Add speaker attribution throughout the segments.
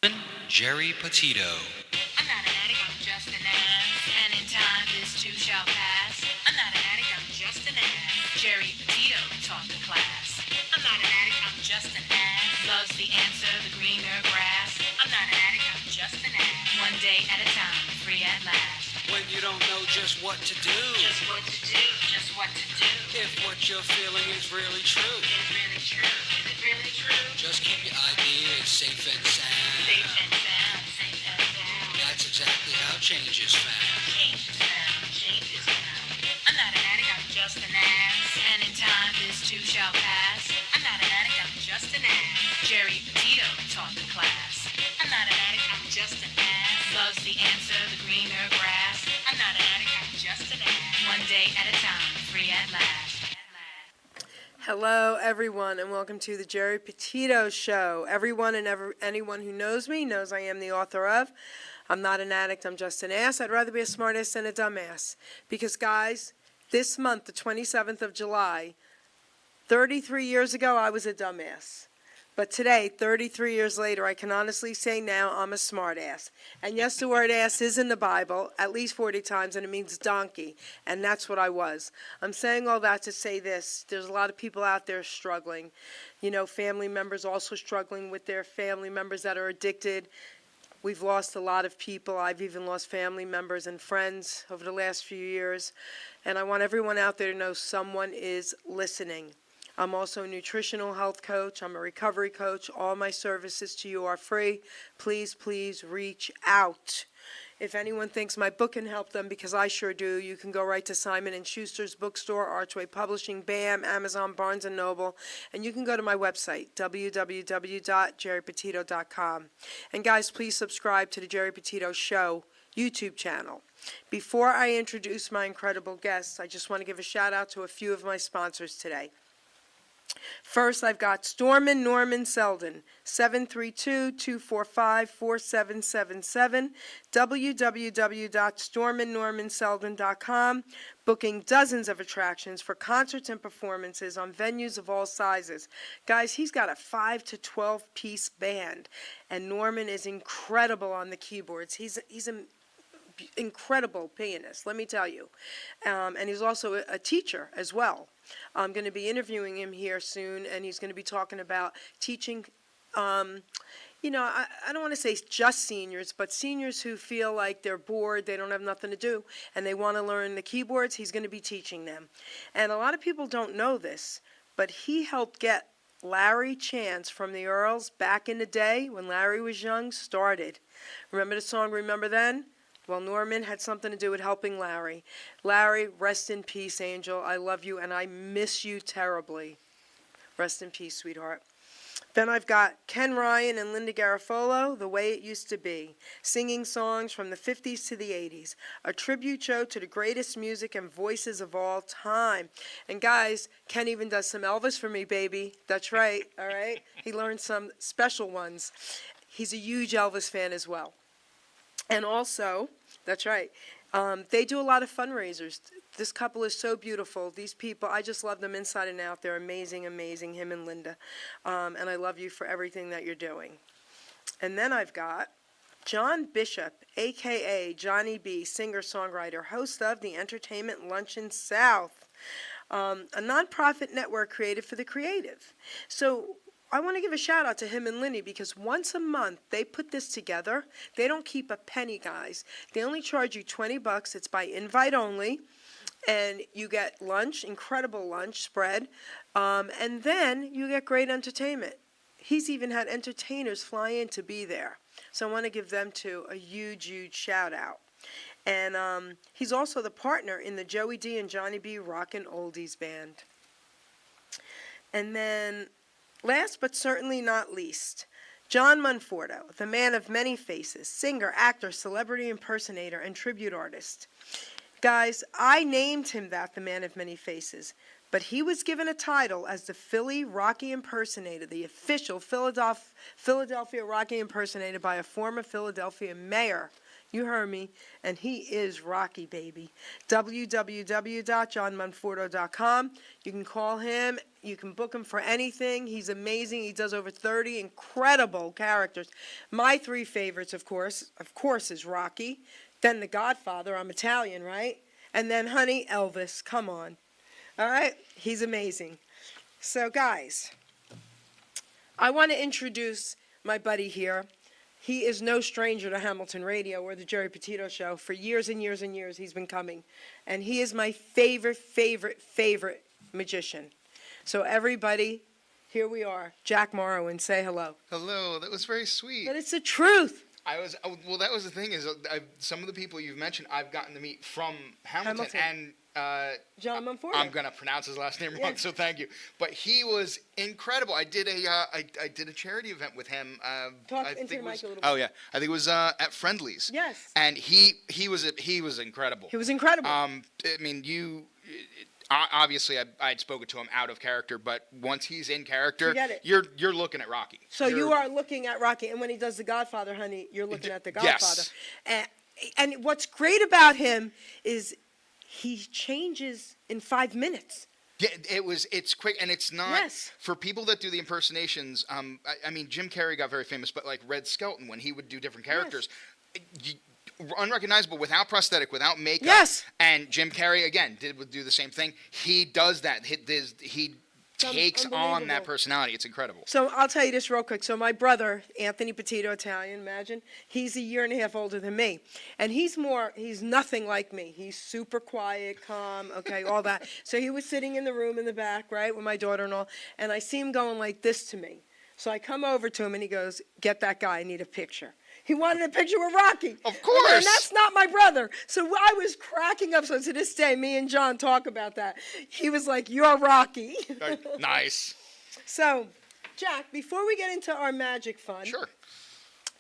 Speaker 1: Geri Petito.
Speaker 2: I'm not an addict, I'm just an ass. And in time, this too shall pass. I'm not an addict, I'm just an ass. Geri Petito taught the class. I'm not an addict, I'm just an ass. Loves the answer, the greener grass. I'm not an addict, I'm just an ass. One day at a time, free at last.
Speaker 1: When you don't know just what to do.
Speaker 2: Just what to do, just what to do.
Speaker 1: If what you're feeling is really true.
Speaker 2: Is it really true? Is it really true?
Speaker 1: Just keep your ideas safe and sound.
Speaker 2: Safe and sound, safe and sound.
Speaker 1: That's exactly how change is found.
Speaker 2: Change is found, change is found. I'm not an addict, I'm just an ass. And in time, this too shall pass. I'm not an addict, I'm just an ass. Geri Petito taught the class. I'm not an addict, I'm just an ass. Loves the answer, the greener grass. I'm not an addict, I'm just an ass. One day at a time, free at last.
Speaker 3: Hello, everyone, and welcome to the Geri Petito Show. Everyone and anyone who knows me knows I am the author of I'm Not an Addict, I'm Just an Ass. I'd rather be a smartass than a dumbass. Because, guys, this month, the 27th of July, 33 years ago, I was a dumbass. But today, 33 years later, I can honestly say now I'm a smartass. And yes, the word ass is in the Bible at least 40 times, and it means donkey. And that's what I was. I'm saying all that to say this. There's a lot of people out there struggling. You know, family members also struggling with their family members that are addicted. We've lost a lot of people. I've even lost family members and friends over the last few years. And I want everyone out there to know someone is listening. I'm also a nutritional health coach. I'm a recovery coach. All my services to you are free. Please, please reach out. If anyone thinks my book can help them, because I sure do, you can go right to Simon & Schuster's bookstore, Archway Publishing, BAM, Amazon, Barnes & Noble, and you can go to my website, www.geripetito.com. And guys, please subscribe to the Geri Petito Show YouTube channel. Before I introduce my incredible guests, I just want to give a shout out to a few of my sponsors today. First, I've got Stormin Norman Selden, 732-245-4777, www.storminnormanselden.com, booking dozens of attractions for concerts and performances on venues of all sizes. Guys, he's got a 5 to 12-piece band, and Norman is incredible on the keyboards. He's an incredible pianist, let me tell you. And he's also a teacher as well. I'm going to be interviewing him here soon, and he's going to be talking about teaching, I don't want to say just seniors, but seniors who feel like they're bored, they don't have nothing to do, and they want to learn the keyboards. He's going to be teaching them. And a lot of people don't know this, but he helped get Larry Chance from the Earls back in the day when Larry was young started. Remember the song Remember Then? Well, Norman had something to do with helping Larry. Larry, rest in peace, Angel. I love you, and I miss you terribly. Rest in peace, sweetheart. Then I've got Ken Ryan and Linda Garofalo, The Way It Used to Be, singing songs from the 50s to the 80s, a tribute show to the greatest music and voices of all time. And guys, Ken even does some Elvis for me, baby. That's right, all right? He learned some special ones. He's a huge Elvis fan as well. And also, that's right, they do a lot of fundraisers. This couple is so beautiful. These people, I just love them inside and out. They're amazing, amazing, him and Linda. And I love you for everything that you're doing. And then I've got John Bishop, a.k.a. Johnny B., singer-songwriter, host of the Entertainment Luncheon South, a nonprofit network created for the creative. So I want to give a shout out to him and Lindy because once a month they put this together. They don't keep a penny, guys. They only charge you $20. It's by invite only, and you get lunch, incredible lunch spread, and then you get great entertainment. He's even had entertainers fly in to be there. So I want to give them too a huge, huge shout out. And he's also the partner in the Joey D and Johnny B Rockin' Oldies Band. And then last but certainly not least, John Monforto, the man of many faces, singer, actor, celebrity impersonator, and tribute artist. Guys, I named him that, the man of many faces, but he was given a title as the Philly Rocky impersonator, the official Philadelphia Rocky impersonator by a former Philadelphia mayor. You heard me. And he is Rocky, baby. www.johnmonforto.com. You can call him. You can book him for anything. He's amazing. He does over 30 incredible characters. My three favorites, of course, is Rocky. Then The Godfather. I'm Italian, right? And then, honey, Elvis. Come on. All right? He's amazing. So, guys, I want to introduce my buddy here. He is no stranger to Hamilton Radio or the Geri Petito Show. For years and years and years, he's been coming. And he is my favorite magician. So everybody, here we are. Jack Morrowin, say hello.
Speaker 4: Hello, that was very sweet.
Speaker 3: But it's the truth.
Speaker 4: Well, that was the thing is, some of the people you've mentioned, I've gotten to meet from Hamilton. And
Speaker 3: John Monforto.
Speaker 4: I'm gonna pronounce his last name wrong, so thank you. But he was incredible. I did a charity event with him.
Speaker 3: Talk
Speaker 4: I
Speaker 3: into
Speaker 4: think
Speaker 3: the mic
Speaker 4: was,
Speaker 3: a little bit.
Speaker 4: Oh yeah, I think it was at Friendly's.
Speaker 3: Yes.
Speaker 4: And he was incredible.
Speaker 3: He was incredible.
Speaker 4: I mean, obviously I'd spoken to him out of character, but once he's in character,
Speaker 3: Forget it.
Speaker 4: you're looking at Rocky.
Speaker 3: So you are looking at Rocky, and when he does The Godfather, honey, you're looking at The Godfather.
Speaker 4: Yes.
Speaker 3: And what's great about him is he changes in 5 minutes.
Speaker 4: Yeah, it's quick, and it's not for people that do the impersonations. I mean, Jim Carrey got very famous, but like Red Skelton, when he would do different characters, unrecognizable, without prosthetic, without makeup.
Speaker 3: Yes.
Speaker 4: And Jim Carrey again would do the same thing. He does that. He takes on that personality. It's incredible.
Speaker 3: So I'll tell you this real quick. So my brother, Anthony Petito, Italian, imagine, he's a year and a half older than me. And he's nothing like me. He's super quiet, calm, okay, all that. So he was sitting in the room in the back, right, with my daughter and all, and I see him going like this to me. So I come over to him and he goes, "Get that guy, I need a picture." He wanted a picture with Rocky.
Speaker 4: Of course.
Speaker 3: And that's not my brother. So I was cracking up. So to this day, me and John talk about that. He was like, "You're Rocky."
Speaker 4: Nice.
Speaker 3: So, Jack, before we get into our magic fun,
Speaker 4: Sure.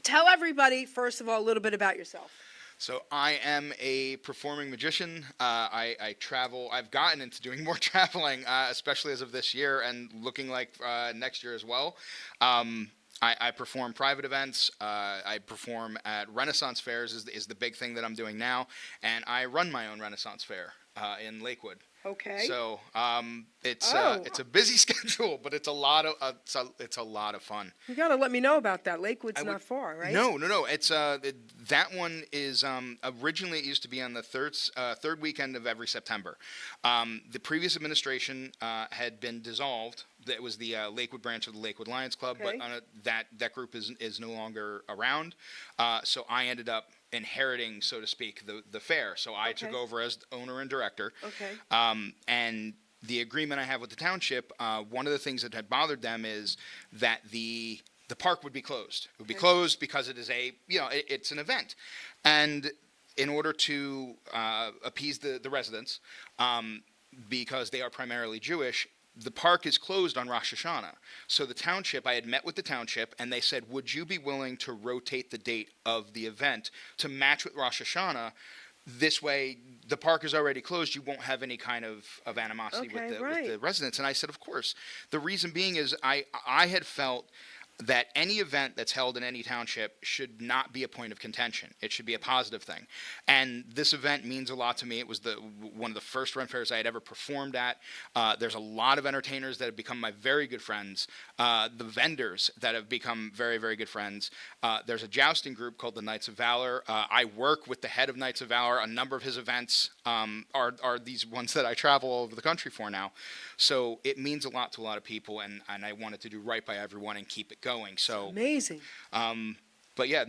Speaker 3: Tell everybody, first of all, a little bit about yourself.
Speaker 4: So I am a performing magician. I travel. I've gotten into doing more traveling, especially as of this year and looking like next year as well. I perform private events. I perform at Renaissance fairs is the big thing that I'm doing now, and I run my own Renaissance fair in Lakewood.
Speaker 3: Okay.
Speaker 4: So it's a busy schedule, but it's a lot of fun.
Speaker 3: You got to let me know about that. Lakewood's not far, right?
Speaker 4: No. It's that one is originally it used to be on the third weekend of every September. The previous administration had been dissolved. That was the Lakewood branch of the Lakewood Lions Club,
Speaker 3: Okay.
Speaker 4: but that group is no longer around. So I ended up inheriting, so to speak, the fair. So I took over as owner and director.
Speaker 3: Okay.
Speaker 4: And the agreement I have with the township, one of the things that had bothered them is that the park would be closed. It would be closed because it is it's an event. And in order to appease the residents, because they are primarily Jewish, the park is closed on Rosh Hashanah. So the township, I had met with the township, and they said, "Would you be willing to rotate the date of the event to match with Rosh Hashanah? This way, the park is already closed. You won't have any kind of animosity with the residents." And I said, "Of course." The reason being is I had felt that any event that's held in any township should not be a point of contention. It should be a positive thing. And this event means a lot to me. It was one of the first run fairs I had ever performed at. There's a lot of entertainers that have become my very good friends. The vendors that have become very, very good friends. There's a jousting group called the Knights of Valor. I work with the head of Knights of Valor. A number of his events are these ones that I travel all over the country for now. So it means a lot to a lot of people, and I wanted to do right by everyone and keep it going. So
Speaker 3: amazing.
Speaker 4: But yeah,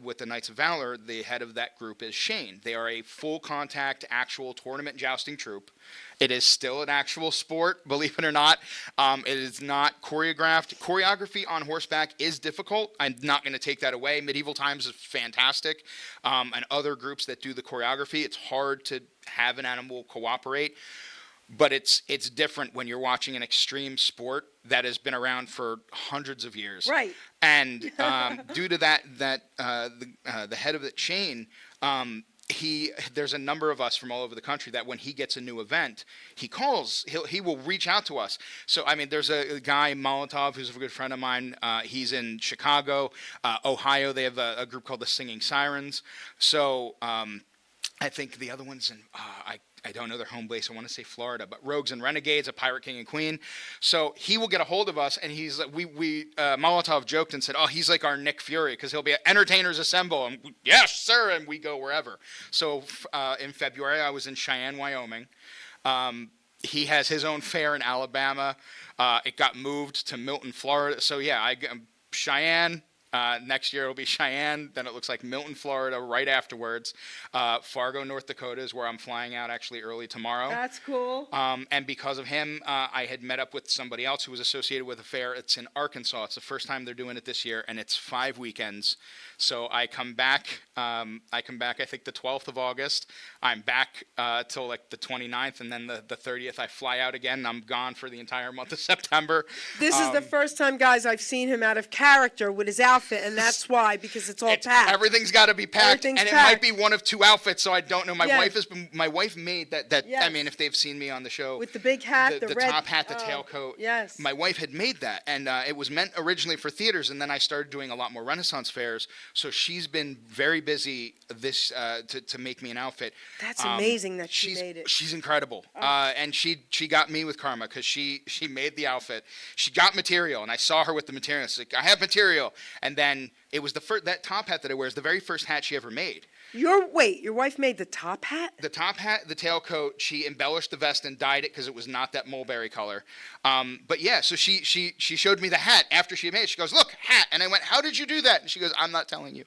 Speaker 4: with the Knights of Valor, the head of that group is Shane. They are a full contact, actual tournament jousting troupe. It is still an actual sport, believe it or not. It is not choreographed. Choreography on horseback is difficult. I'm not going to take that away. Medieval Times is fantastic. And other groups that do the choreography, it's hard to have an animal cooperate. But it's different when you're watching an extreme sport that has been around for hundreds of years.
Speaker 3: Right.
Speaker 4: And due to that, the head of the chain, there's a number of us from all over the country that when he gets a new event, he will reach out to us. So I mean, there's a guy Molotov who's a good friend of mine. He's in Chicago, Ohio. They have a group called the Singing Sirens. So I think the other one's in I don't know their home base. I want to say Florida, but Rogues and Renegades, a Pirate King and Queen. So he will get a hold of us, and he's like, Molotov joked and said, "Oh, he's like our Nick Fury because he'll be at Entertainers Assemble." And yes, sir, and we go wherever. So in February, I was in Cheyenne, Wyoming. He has his own fair in Alabama. It got moved to Milton, Florida. So yeah, Cheyenne. Next year it'll be Cheyenne. Then it looks like Milton, Florida, right afterwards. Fargo, North Dakota is where I'm flying out actually early tomorrow.
Speaker 3: That's cool.
Speaker 4: And because of him, I had met up with somebody else who was associated with a fair. It's in Arkansas. It's the first time they're doing it this year, and it's 5 weekends. So I come back. I think the 12th of August. I'm back till like the 29th, and then the 30th I fly out again. And I'm gone for the entire month of September.
Speaker 3: This is the first time, guys, I've seen him out of character with his outfit, and that's why, because it's all packed.
Speaker 4: Everything's got to be packed, and it might be one of two outfits, so I don't know. My wife made that.
Speaker 3: Yes.
Speaker 4: I mean, if they've seen me on the show,
Speaker 3: with the big hat,
Speaker 4: the
Speaker 3: red
Speaker 4: top hat, the tailcoat.
Speaker 3: Yes.
Speaker 4: My wife had made that, and it was meant originally for theaters, and then I started doing a lot more Renaissance fairs. So she's been very busy to make me an outfit.
Speaker 3: That's amazing that she made it.
Speaker 4: She's incredible, and she got me with karma because she made the outfit. She got material, and I saw her with the material. She's like, I have material, and then it was that top hat that I wear is the very first hat she ever made.
Speaker 3: Your wife made the top hat?
Speaker 4: The top hat, the tailcoat, she embellished the vest and dyed it because it was not that mulberry color. But yeah, so she showed me the hat after she made it. She goes, "Look, hat," and I went, "How did you do that?" And she goes, "I'm not telling you."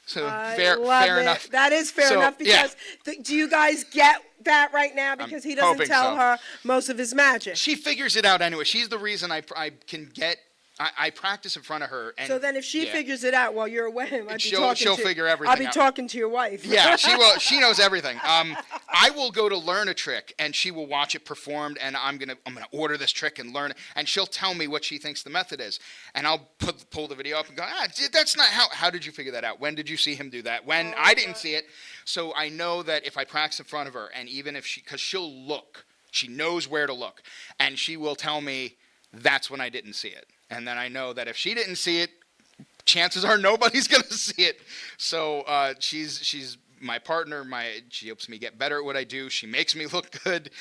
Speaker 4: So fair enough.
Speaker 3: That is fair enough because do you guys get that right now because he doesn't tell her most of his magic?
Speaker 4: She figures it out anyway. She's the reason I can get. I practice in front of her. And
Speaker 3: so then if she figures it out while you're away,
Speaker 4: she'll figure everything out.
Speaker 3: I'll be talking to your wife.
Speaker 4: Yeah, she will. She knows everything. I will go to learn a trick, and she will watch it performed, and I'm gonna order this trick and learn it, and she'll tell me what she thinks the method is, and I'll pull the video up and go, that's not how did you figure that out? When did you see him do that? When I didn't see it. So I know that if I practice in front of her, and even if because she'll look, she knows where to look, and she will tell me that's when I didn't see it. And then I know that if she didn't see it, chances are nobody's going to see it. So she's my partner. She helps me get better at what I do. She makes me look good,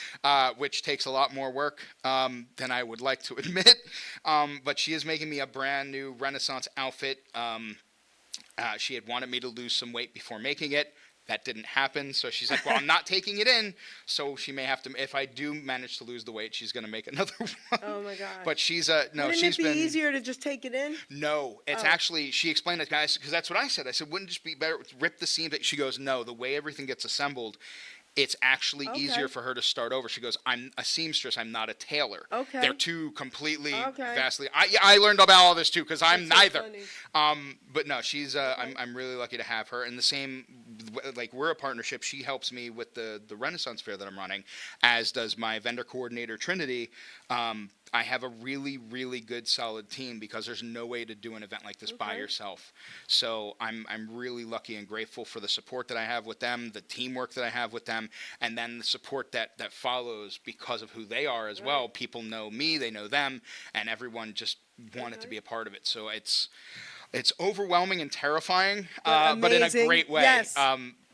Speaker 4: which takes a lot more work than I would like to admit. But she is making me a brand new Renaissance outfit. She had wanted me to lose some weight before making it. That didn't happen, so she's like, well, I'm not taking it in, so she may have to, if I do manage to lose the weight, she's going to make another one.
Speaker 3: Oh, my gosh.
Speaker 4: But she's,
Speaker 3: Wouldn't it be easier to just take it in?
Speaker 4: No, it's actually, she explained it, guys, because that's what I said. I said, wouldn't it just be better to rip the seams? She goes, no, the way everything gets assembled, it's actually easier for her to start over. She goes, I'm a seamstress. I'm not a tailor.
Speaker 3: Okay.
Speaker 4: They're two completely, vastly. I learned about all this too because I'm neither. But no, she's. I'm really lucky to have her. And the same, like we're a partnership. She helps me with the Renaissance fair that I'm running, as does my vendor coordinator Trinity. I have a really, really good, solid team because there's no way to do an event like this by yourself. So I'm really lucky and grateful for the support that I have with them, the teamwork that I have with them, and then the support that follows because of who they are as well. People know me, they know them, and everyone just wanted to be a part of it. So it's overwhelming and terrifying, but in a great way.
Speaker 3: Yes.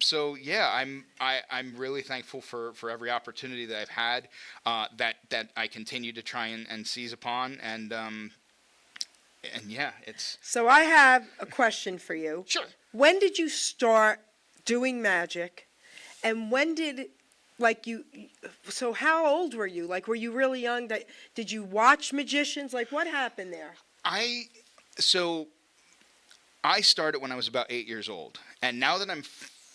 Speaker 4: So yeah, I'm really thankful for every opportunity that I've had, that I continue to try and seize upon, and yeah, it's.
Speaker 3: So I have a question for you.
Speaker 4: Sure.
Speaker 3: When did you start doing magic, and when did, like you? So how old were you? Like, were you really young? Did you watch magicians? Like, what happened there?
Speaker 4: I started when I was about 8 years old, and now that I'm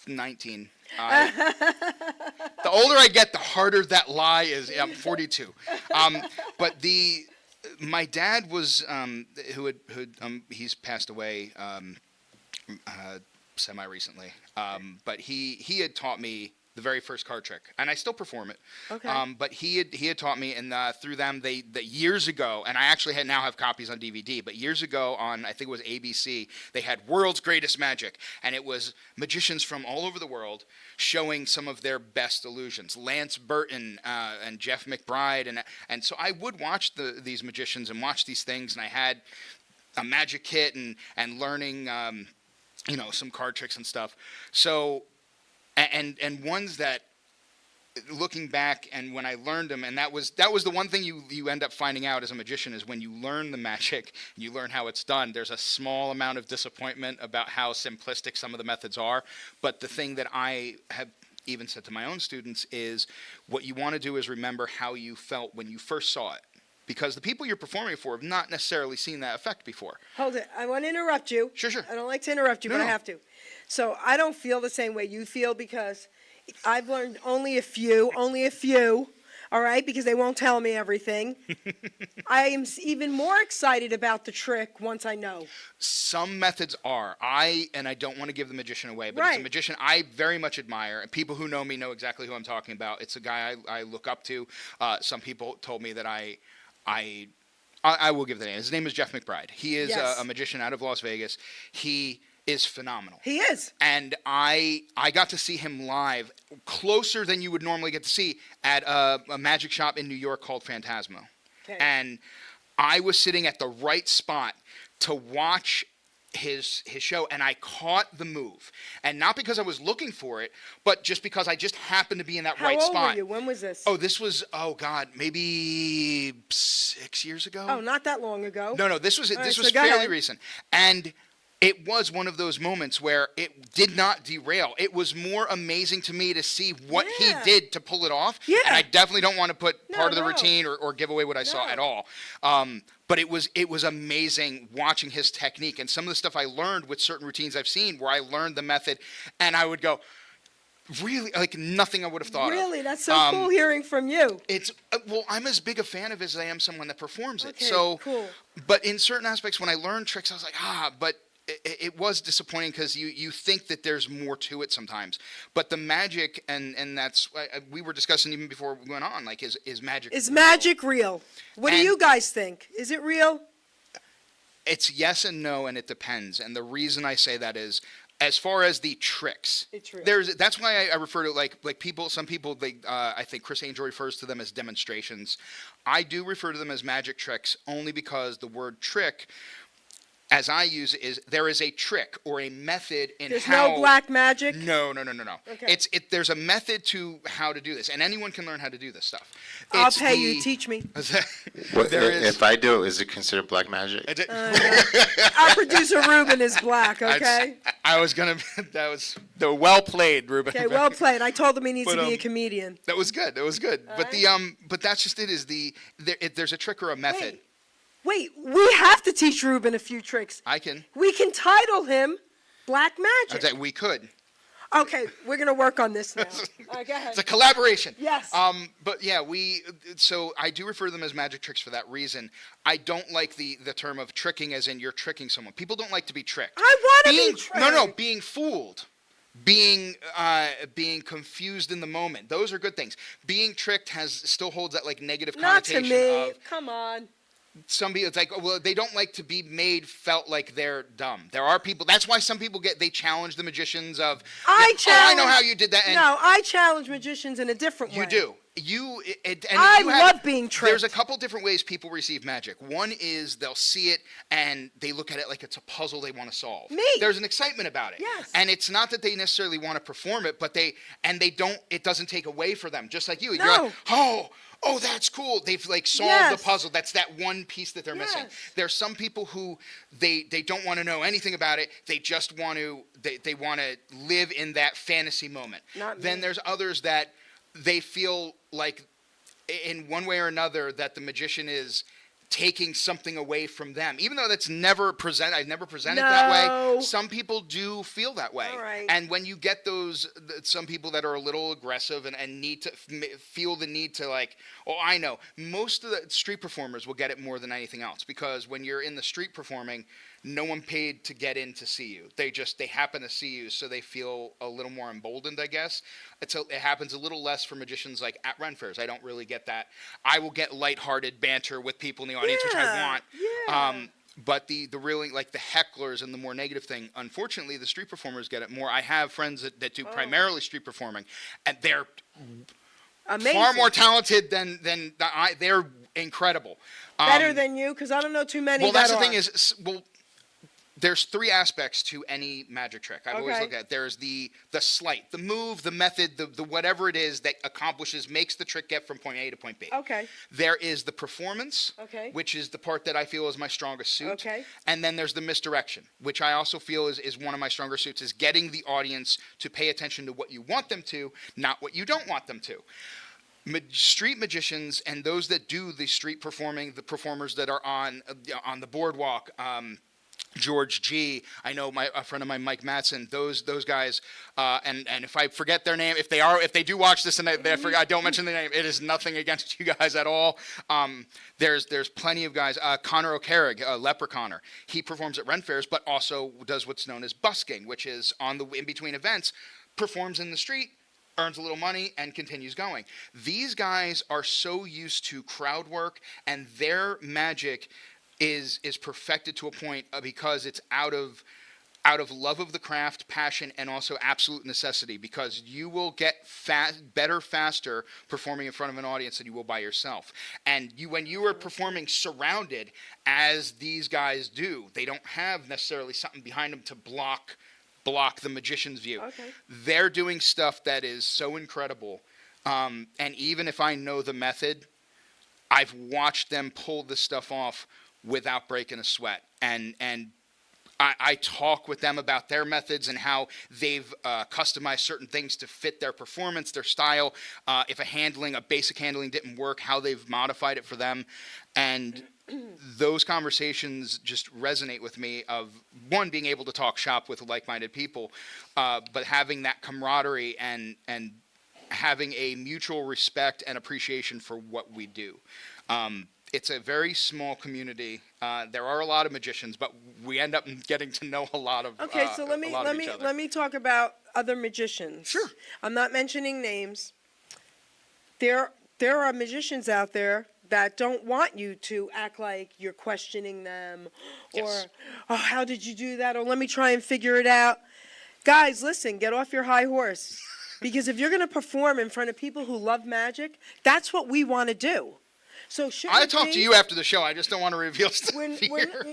Speaker 4: 19, the older I get, the harder that lie is. I'm 42, but my dad was he's passed away semi recently, but he had taught me the very first card trick, and I still perform it.
Speaker 3: Okay.
Speaker 4: But he had taught me, and through them, they years ago, and I actually now have copies on DVD. But years ago, on I think it was ABC, they had World's Greatest Magic, and it was magicians from all over the world showing some of their best illusions. Lance Burton and Jeff McBride, and so I would watch these magicians and watch these things, and I had a magic kit and learning, some card tricks and stuff. So. And ones that, looking back, and when I learned them, and that was the one thing you end up finding out as a magician is when you learn the magic, and you learn how it's done, there's a small amount of disappointment about how simplistic some of the methods are. But the thing that I have even said to my own students is what you want to do is remember how you felt when you first saw it. Because the people you're performing for have not necessarily seen that effect before.
Speaker 3: Hold it. I want to interrupt you.
Speaker 4: Sure.
Speaker 3: I don't like to interrupt you, but I
Speaker 4: No.
Speaker 3: have to. So I don't feel the same way you feel because I've learned only a few, all right, because they won't tell me everything. I am even more excited about the trick once I know.
Speaker 4: Some methods are. I don't want to give the magician away, but it's
Speaker 3: Right.
Speaker 4: a magician I very much admire, and people who know me know exactly who I'm talking about. It's a guy I look up to. Some people told me that I will give the name. His name is Jeff McBride. He is
Speaker 3: Yes.
Speaker 4: a magician out of Las Vegas. He is phenomenal.
Speaker 3: He is.
Speaker 4: And I got to see him live, closer than you would normally get to see, at a magic shop in New York called Phantasmo.
Speaker 3: Okay.
Speaker 4: And I was sitting at the right spot to watch his show, and I caught the move. And not because I was looking for it, but just because I just happened to be in that
Speaker 3: How
Speaker 4: right
Speaker 3: old
Speaker 4: spot.
Speaker 3: were you? When was this?
Speaker 4: Oh, this was, maybe 6 years ago?
Speaker 3: Oh, not that long ago.
Speaker 4: No, this was
Speaker 3: right,
Speaker 4: this
Speaker 3: so
Speaker 4: was
Speaker 3: go
Speaker 4: fairly
Speaker 3: ahead.
Speaker 4: recent. And it was one of those moments where it did not derail. It was more amazing to me to see what
Speaker 3: Yeah.
Speaker 4: he did to pull it off.
Speaker 3: Yeah.
Speaker 4: And I definitely don't want to put
Speaker 3: No,
Speaker 4: part of the
Speaker 3: no.
Speaker 4: routine or give away what I saw
Speaker 3: No.
Speaker 4: at all. But it was amazing watching his technique and some of the stuff I learned with certain routines I've seen where I learned the method and I would go, really, like nothing I would have thought of.
Speaker 3: Really? That's so cool hearing from you.
Speaker 4: It's I'm as big a fan of it as I am someone that performs it.
Speaker 3: Okay,
Speaker 4: So
Speaker 3: cool.
Speaker 4: But in certain aspects, when I learned tricks, I was like, but it was disappointing because you think that there's more to it sometimes. But the magic, and that's we were discussing even before we went on, like is magic.
Speaker 3: Is
Speaker 4: real?
Speaker 3: magic real? What do
Speaker 4: And-
Speaker 3: you guys think? Is it real?
Speaker 4: It's yes and no, and it depends. And the reason I say that is, as far as the tricks,
Speaker 3: It's real.
Speaker 4: that's why I refer to like people. Some people I think Chris Angel refers to them as demonstrations. I do refer to them as magic tricks only because the word trick, as I use it, is there is a trick or a method in
Speaker 3: There's
Speaker 4: how.
Speaker 3: no black magic?
Speaker 4: No.
Speaker 3: Okay.
Speaker 4: There's a method to how to do this, and anyone can learn how to do this stuff.
Speaker 3: I'll
Speaker 4: It's
Speaker 3: pay you.
Speaker 4: the-
Speaker 3: Teach me.
Speaker 5: What,
Speaker 4: There is-
Speaker 5: if I do it, is it considered black magic?
Speaker 3: Our producer Ruben is black, okay?
Speaker 4: I was gonna. That was well played, Ruben.
Speaker 3: Okay, well played. I told him he needs
Speaker 4: But,
Speaker 3: to be a comedian.
Speaker 4: That was good. But but that's just it. Is there's a trick or a method.
Speaker 3: Wait, we have to teach Ruben a few tricks.
Speaker 4: I can.
Speaker 3: We can title him Black
Speaker 4: I'd
Speaker 3: Magic.
Speaker 4: say we could.
Speaker 3: Okay, we're going to work on this now. All right, go ahead.
Speaker 4: It's a collaboration.
Speaker 3: Yes.
Speaker 4: But yeah, so I do refer to them as magic tricks for that reason. I don't like the term of tricking as in you're tricking someone. People don't like to be tricked.
Speaker 3: I want to
Speaker 4: Being-
Speaker 3: be tricked.
Speaker 4: No, being fooled. Being confused in the moment. Those are good things. Being tricked still holds that like negative
Speaker 3: Not to
Speaker 4: connotation
Speaker 3: me.
Speaker 4: of
Speaker 3: Come on.
Speaker 4: somebody. It's like, well, they don't like to be felt like they're dumb. There are people. That's why some people they challenge the magicians of.
Speaker 3: I
Speaker 4: I know
Speaker 3: challenge-
Speaker 4: how you did that. And
Speaker 3: No, I challenge magicians in a different way.
Speaker 4: you do.
Speaker 3: I
Speaker 4: you have-
Speaker 3: love being tricked.
Speaker 4: There's a couple different ways people receive magic. One is they'll see it and they look at it like it's a puzzle they want to solve.
Speaker 3: Me.
Speaker 4: There's an excitement about it.
Speaker 3: Yes.
Speaker 4: And it's not that they necessarily want to perform it, but they don't. It doesn't take away for them. Just like you.
Speaker 3: No.
Speaker 4: You're like, oh, that's cool. They've solved
Speaker 3: Yes.
Speaker 4: the puzzle. That's that one piece that they're missing.
Speaker 3: Yes.
Speaker 4: There's some people who they don't want to know anything about it. They just want to they want to live in that fantasy moment.
Speaker 3: Not me.
Speaker 4: Then there's others that they feel like in one way or another that the magician is taking something away from them, even though that's never presented. I've never presented that
Speaker 3: No.
Speaker 4: way. Some people do feel that way.
Speaker 3: All right.
Speaker 4: And when you get some people that are a little aggressive and need to feel the need to like, oh, I know most of the street performers will get it more than anything else, because when you're in the street performing, no one paid to get in to see you. They happen to see you, so they feel a little more emboldened, I guess. It happens a little less for magicians like at Ren fairs. I don't really get that. I will get lighthearted banter with people in the audience, which I want.
Speaker 3: Yeah.
Speaker 4: But the really, like, the hecklers and the more negative thing, unfortunately, the street performers get it more. I have friends that do primarily street performing, and they're
Speaker 3: Amazing.
Speaker 4: far more talented than they're incredible.
Speaker 3: Better than you, because I don't know too many.
Speaker 4: Well, that's
Speaker 3: that
Speaker 4: the thing
Speaker 3: are.
Speaker 4: is, there's three aspects to any magic trick. I've always
Speaker 3: Okay.
Speaker 4: looked at. There's the sleight, the move, the method, the whatever it is that makes the trick get from point A to point B.
Speaker 3: Okay.
Speaker 4: There is the performance,
Speaker 3: Okay.
Speaker 4: which is the part that I feel is my strongest suit.
Speaker 3: Okay.
Speaker 4: And then there's the misdirection, which I also feel is one of my stronger suits, is getting the audience to pay attention to what you want them to, not what you don't want them to. Street magicians and those that do the street performing, the performers that are on the boardwalk, George G. I know a friend of mine, Mike Matson. Those guys, and if I forget their name, if they do watch this and they forget, I don't mention their name. It is nothing against you guys at all. There's plenty of guys. Connor O'Carrig, Leprechaunner. He performs at Ren fairs, but also does what's known as busking, which is in between events, performs in the street, earns a little money, and continues going. These guys are so used to crowd work, and their magic is perfected to a point because it's out of love of the craft, passion, and also absolute necessity, because you will get better faster performing in front of an audience than you will by yourself. And when you are performing surrounded, as these guys do, they don't have necessarily something behind them to block the magician's view.
Speaker 3: Okay.
Speaker 4: They're doing stuff that is so incredible. And even if I know the method, I've watched them pull this stuff off without breaking a sweat. And I talk with them about their methods and how they've customized certain things to fit their performance, their style. If a basic handling didn't work, how they've modified it for them. And those conversations just resonate with me, of one, being able to talk shop with like-minded people, but having that camaraderie and having a mutual respect and appreciation for what we do. It's a very small community. There are a lot of magicians, but we end up getting to know a lot of
Speaker 3: Okay, so let me talk about other magicians.
Speaker 4: Sure.
Speaker 3: I'm not mentioning names. There are magicians out there that don't want you to act like you're questioning them, or,
Speaker 4: Yes.
Speaker 3: oh, how did you do that? Or let me try and figure it out. Guys, listen, get off your high horse. Because if you're going to perform in front of people who love magic, that's what we want to do. So
Speaker 4: I talk to you after the show. I just don't want to reveal stuff here.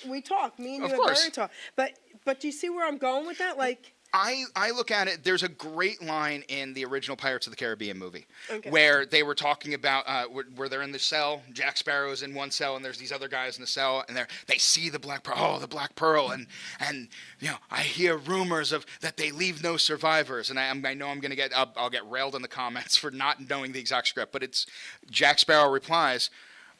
Speaker 3: we talk, me and
Speaker 4: Of
Speaker 3: you and
Speaker 4: course.
Speaker 3: Barry talk. But do you see where I'm going with that? Like,
Speaker 4: I look at it, there's a great line in the original Pirates of the Caribbean movie,
Speaker 3: Okay.
Speaker 4: where they were talking about where they're in the cell. Jack Sparrow's in one cell, and there's these other guys in the cell, and they see the Black Pearl. Oh, the Black Pearl, and I hear rumors of that they leave no survivors, and I know I'm gonna I'll get railed in the comments for not knowing the exact script, but it's Jack Sparrow replies,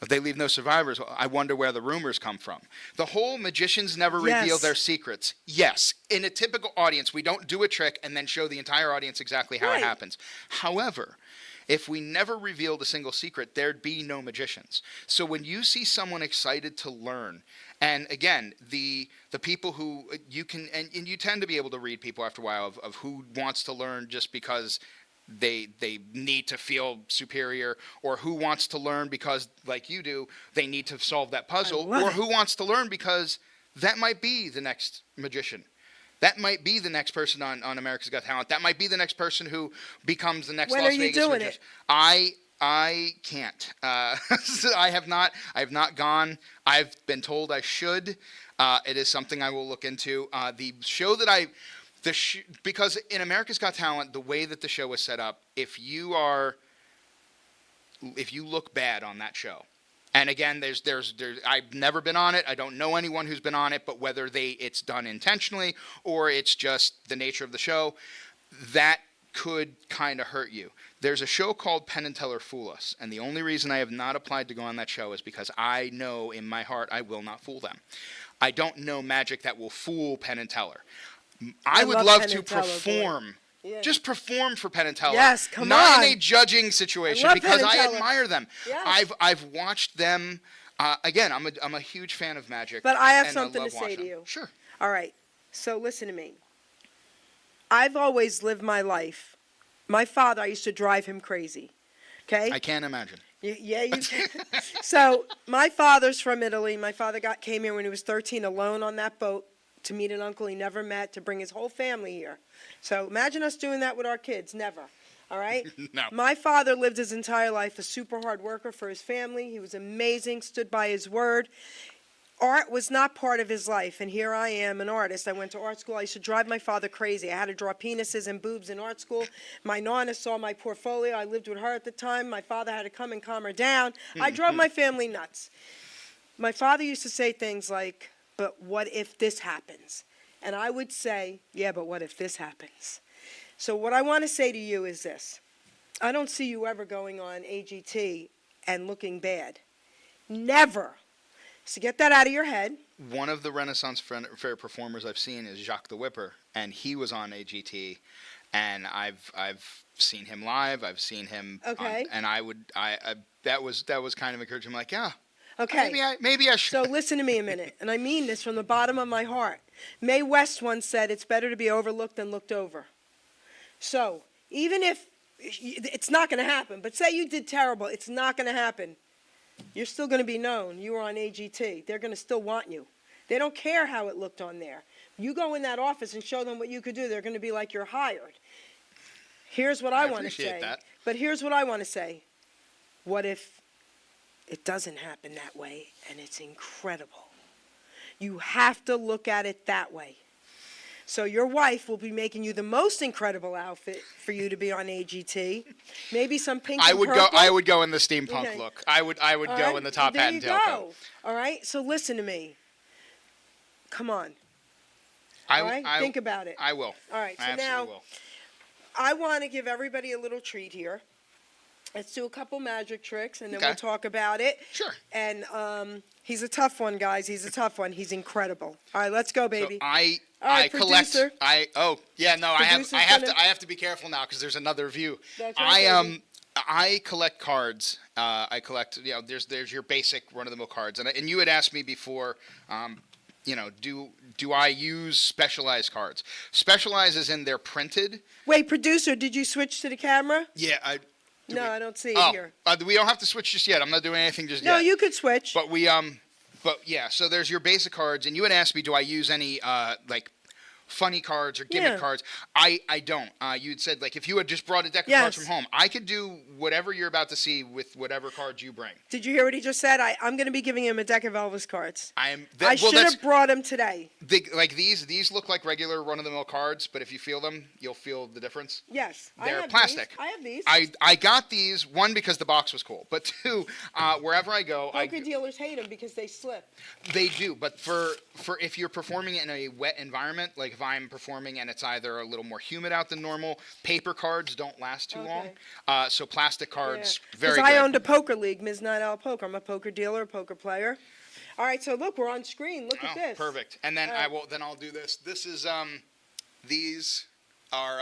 Speaker 4: if they leave no survivors, I wonder where the rumors come from. The whole magicians never reveal
Speaker 3: Yes.
Speaker 4: their secrets. Yes, in a typical audience, we don't do a trick and then show the entire audience exactly how
Speaker 3: Right.
Speaker 4: it happens. However, if we never revealed a single secret, there'd be no magicians. So when you see someone excited to learn, and again, the people who you can, and you tend to be able to read people after a while of who wants to learn just because they need to feel superior, or who wants to learn because, like you do, they need to solve that puzzle,
Speaker 3: love
Speaker 4: or
Speaker 3: it.
Speaker 4: who wants to learn because that might be the next magician. That might be the next person on America's Got Talent. That might be the next person who becomes the next
Speaker 3: When
Speaker 4: Las
Speaker 3: are you
Speaker 4: Vegas
Speaker 3: doing
Speaker 4: magician.
Speaker 3: it?
Speaker 4: I can't. I have not gone. I've been told I should. It is something I will look into. The show that because in America's Got Talent, the way that the show is set up, if you look bad on that show, and again, I've never been on it. I don't know anyone who's been on it, but whether it's done intentionally or it's just the nature of the show, that could kind of hurt you. there's a show called Penn and Teller Fool Us, and the only reason I have not applied to go on that show is because I know in my heart I will not fool them. I don't know magic that will fool Penn and Teller. I would love
Speaker 3: Penn
Speaker 4: to
Speaker 3: and Teller, boy.
Speaker 4: perform.
Speaker 3: Yeah.
Speaker 4: Just perform for Penn and Teller.
Speaker 3: Yes, come
Speaker 4: not
Speaker 3: on.
Speaker 4: in a judging situation,
Speaker 3: I love
Speaker 4: because
Speaker 3: Penn and
Speaker 4: I
Speaker 3: Teller.
Speaker 4: admire them.
Speaker 3: Yes.
Speaker 4: I've watched them. Again, I'm a huge fan of magic.
Speaker 3: But I have
Speaker 4: and
Speaker 3: something
Speaker 4: love
Speaker 3: to say
Speaker 4: watching
Speaker 3: to
Speaker 4: them.
Speaker 3: you.
Speaker 4: Sure.
Speaker 3: All right. So listen to me. I've always lived my life. My father, I used to drive him crazy. Okay?
Speaker 4: I can't imagine.
Speaker 3: Yeah, you can. So my father's from Italy. My father came here when he was 13 alone on that boat to meet an uncle he never met, to bring his whole family here. So imagine us doing that with our kids. Never. All right?
Speaker 4: No.
Speaker 3: My father lived his entire life a super hard worker for his family. He was amazing, stood by his word. Art was not part of his life, and here I am, an artist. I went to art school. I used to drive my father crazy. I had to draw penises and boobs in art school. My nonna saw my portfolio. I lived with her at the time. My father had to come and calm her down. I drove my family nuts. My father used to say things like, but what if this happens? And I would say, yeah, but what if this happens? So what I want to say to you is this. I don't see you ever going on AGT and looking bad. Never. So get that out of your head.
Speaker 4: One of the Renaissance Fair performers I've seen is Jacques the Whipper, and he was on AGT, and I've seen him live. I've seen him.
Speaker 3: Okay.
Speaker 4: And I that was kind of encouraging. I'm like, yeah.
Speaker 3: Okay.
Speaker 4: Maybe I should.
Speaker 3: So listen to me a minute, and I mean this from the bottom of my heart. Mae West once said, it's better to be overlooked than looked over. So even if it's not going to happen, but say you did terrible, it's not going to happen. You're still going to be known. You were on AGT. They're going to still want you. They don't care how it looked on there. You go in that office and show them what you could do, they're going to be like you're hired. Here's what I want to
Speaker 4: appreciate
Speaker 3: say.
Speaker 4: that.
Speaker 3: But here's what I want to say. What if it doesn't happen that way and it's incredible? You have to look at it that way. So your wife will be making you the most incredible outfit for you to be on AGT. Maybe some pink and purple.
Speaker 4: I would go in the steampunk
Speaker 3: Okay.
Speaker 4: look. I would
Speaker 3: All
Speaker 4: go
Speaker 3: right,
Speaker 4: in the top
Speaker 3: there
Speaker 4: hat and
Speaker 3: you
Speaker 4: tailcoat.
Speaker 3: go. All right, so listen to me. Come on.
Speaker 4: All
Speaker 3: right, think about it.
Speaker 4: I will.
Speaker 3: All right,
Speaker 4: I
Speaker 3: so
Speaker 4: absolutely
Speaker 3: now
Speaker 4: will.
Speaker 3: I want to give everybody a little treat here. Let's do a couple magic tricks, and then
Speaker 4: Okay.
Speaker 3: we'll talk about it.
Speaker 4: Sure.
Speaker 3: And he's a tough one, guys. He's a tough one. He's incredible. All right, let's go, baby.
Speaker 4: So
Speaker 3: All right,
Speaker 4: collect.
Speaker 3: producer.
Speaker 4: I
Speaker 3: Producer's
Speaker 4: have
Speaker 3: gonna-
Speaker 4: to I have to be careful now because there's another view.
Speaker 3: That's right, baby.
Speaker 4: I collect cards. I collect. There's your basic run-of-the-mill cards, and you had asked me before. Do I use specialized cards? Specialized as in they're printed.
Speaker 3: Wait, producer, did you switch to the camera?
Speaker 4: Yeah.
Speaker 3: No, I don't see it
Speaker 4: Oh,
Speaker 3: here.
Speaker 4: we don't have to switch just yet. I'm not doing anything just
Speaker 3: No,
Speaker 4: yet.
Speaker 3: you could switch.
Speaker 4: But yeah. So there's your basic cards, and you had asked me, do I use any like funny cards or gimmick
Speaker 3: Yeah.
Speaker 4: cards? I don't. You'd said like if you had just brought a deck of cards
Speaker 3: Yes.
Speaker 4: from home, I could do whatever you're about to see with whatever cards you bring.
Speaker 3: Did you hear what he just said? I'm going to be giving him a deck of Elvis cards.
Speaker 4: I
Speaker 3: Should have brought him today.
Speaker 4: like these look like regular run-of-the-mill cards, but if you feel them, you'll feel the difference.
Speaker 3: Yes. I
Speaker 4: They're
Speaker 3: have
Speaker 4: plastic.
Speaker 3: These. I have these.
Speaker 4: I got these, one, because the box was cool, but two, wherever I go,
Speaker 3: Poker dealers hate them because they slip.
Speaker 4: they do. But for if you're performing in a wet environment, like if I'm performing and it's either a little more humid out than normal, paper cards don't last too
Speaker 3: Okay.
Speaker 4: long. So plastic cards,
Speaker 3: Because
Speaker 4: very
Speaker 3: I
Speaker 4: good.
Speaker 3: owned a poker league, Ms. Night Owl Poker. I'm a poker dealer, a poker player. All right, so look, we're on screen. Look at this.
Speaker 4: Perfect. And then
Speaker 3: All right.
Speaker 4: I'll do this. This is these are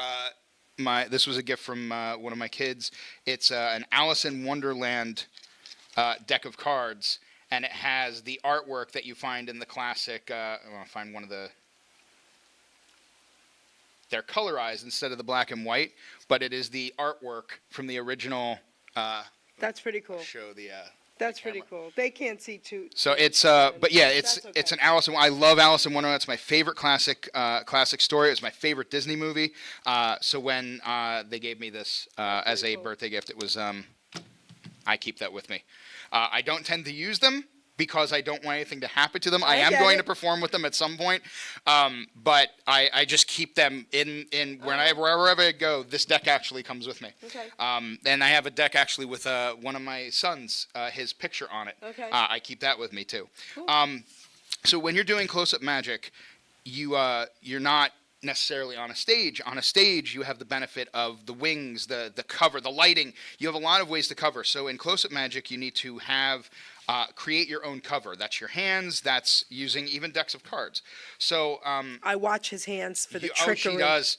Speaker 4: this was a gift from one of my kids. It's an Alice in Wonderland deck of cards, and it has the artwork that you find in the classic. I want to find one of the. They're colorized instead of the black and white, but it is the artwork from the original.
Speaker 3: That's pretty cool.
Speaker 4: Show the.
Speaker 3: That's pretty cool. They can't see too.
Speaker 4: So it's but yeah, it's
Speaker 3: That's okay.
Speaker 4: it's an Alice in. I love Alice in Wonderland. It's my favorite classic story. It was my favorite Disney movie. So when they gave me this as a
Speaker 3: cool.
Speaker 4: birthday gift, it was I keep that with me. I don't tend to use them because I don't want anything to happen to them. I am
Speaker 3: get
Speaker 4: going
Speaker 3: it.
Speaker 4: to perform with them at some point, but I just keep them in wherever I go. This deck actually comes with me.
Speaker 3: Okay.
Speaker 4: And I have a deck actually with one of my sons, his picture on it.
Speaker 3: Okay.
Speaker 4: I keep that with me too.
Speaker 3: Cool.
Speaker 4: So when you're doing close-up magic, you're not necessarily on a stage. On a stage, you have the benefit of the wings, the cover, the lighting. You have a lot of ways to cover. So in close-up magic, you need to have create your own cover. That's your hands. That's using even decks of cards. So
Speaker 3: I watch his hands for the
Speaker 4: oh,
Speaker 3: trickery.
Speaker 4: she does.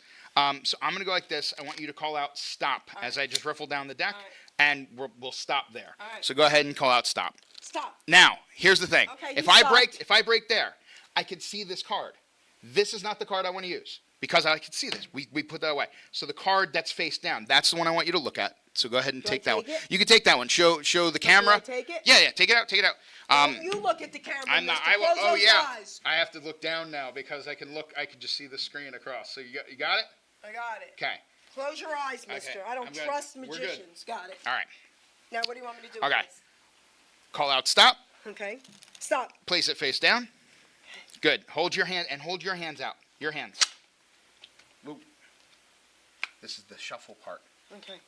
Speaker 4: So I'm going to go like this. I want you to call out stop as I just riffle down the deck, and we'll stop there.
Speaker 3: All right.
Speaker 4: So go ahead and call out stop.
Speaker 3: Stop.
Speaker 4: Now, here's the thing.
Speaker 3: Okay,
Speaker 4: if
Speaker 3: he
Speaker 4: I
Speaker 3: stopped.
Speaker 4: break there, I can see this card. This is not the card I want to use because I can see this. We put that away. So the card that's face down, that's the one I want you to look at. So go ahead and take that one.
Speaker 3: take it?
Speaker 4: You can take that one. Show the camera.
Speaker 3: I take it?
Speaker 4: Yeah, take it out. Take it out.
Speaker 3: You look at the camera.
Speaker 4: I'm not.
Speaker 3: Mr. Close
Speaker 4: Oh
Speaker 3: those
Speaker 4: yeah.
Speaker 3: eyes.
Speaker 4: I have to look down now because I can look. I can just see the screen across. So you got it.
Speaker 3: I got it.
Speaker 4: Okay.
Speaker 3: Close your eyes, mister.
Speaker 4: Okay,
Speaker 3: I don't
Speaker 4: I'm good.
Speaker 3: trust
Speaker 4: We're good.
Speaker 3: magicians. Got it.
Speaker 4: All right.
Speaker 3: Now, what do you want me to do?
Speaker 4: Okay.
Speaker 3: with this?
Speaker 4: Call out stop.
Speaker 3: Okay. Stop.
Speaker 4: Place it face down. Good. Hold your hand and hold your hands out. Your hands. Woo. This is the shuffle part.
Speaker 3: Okay.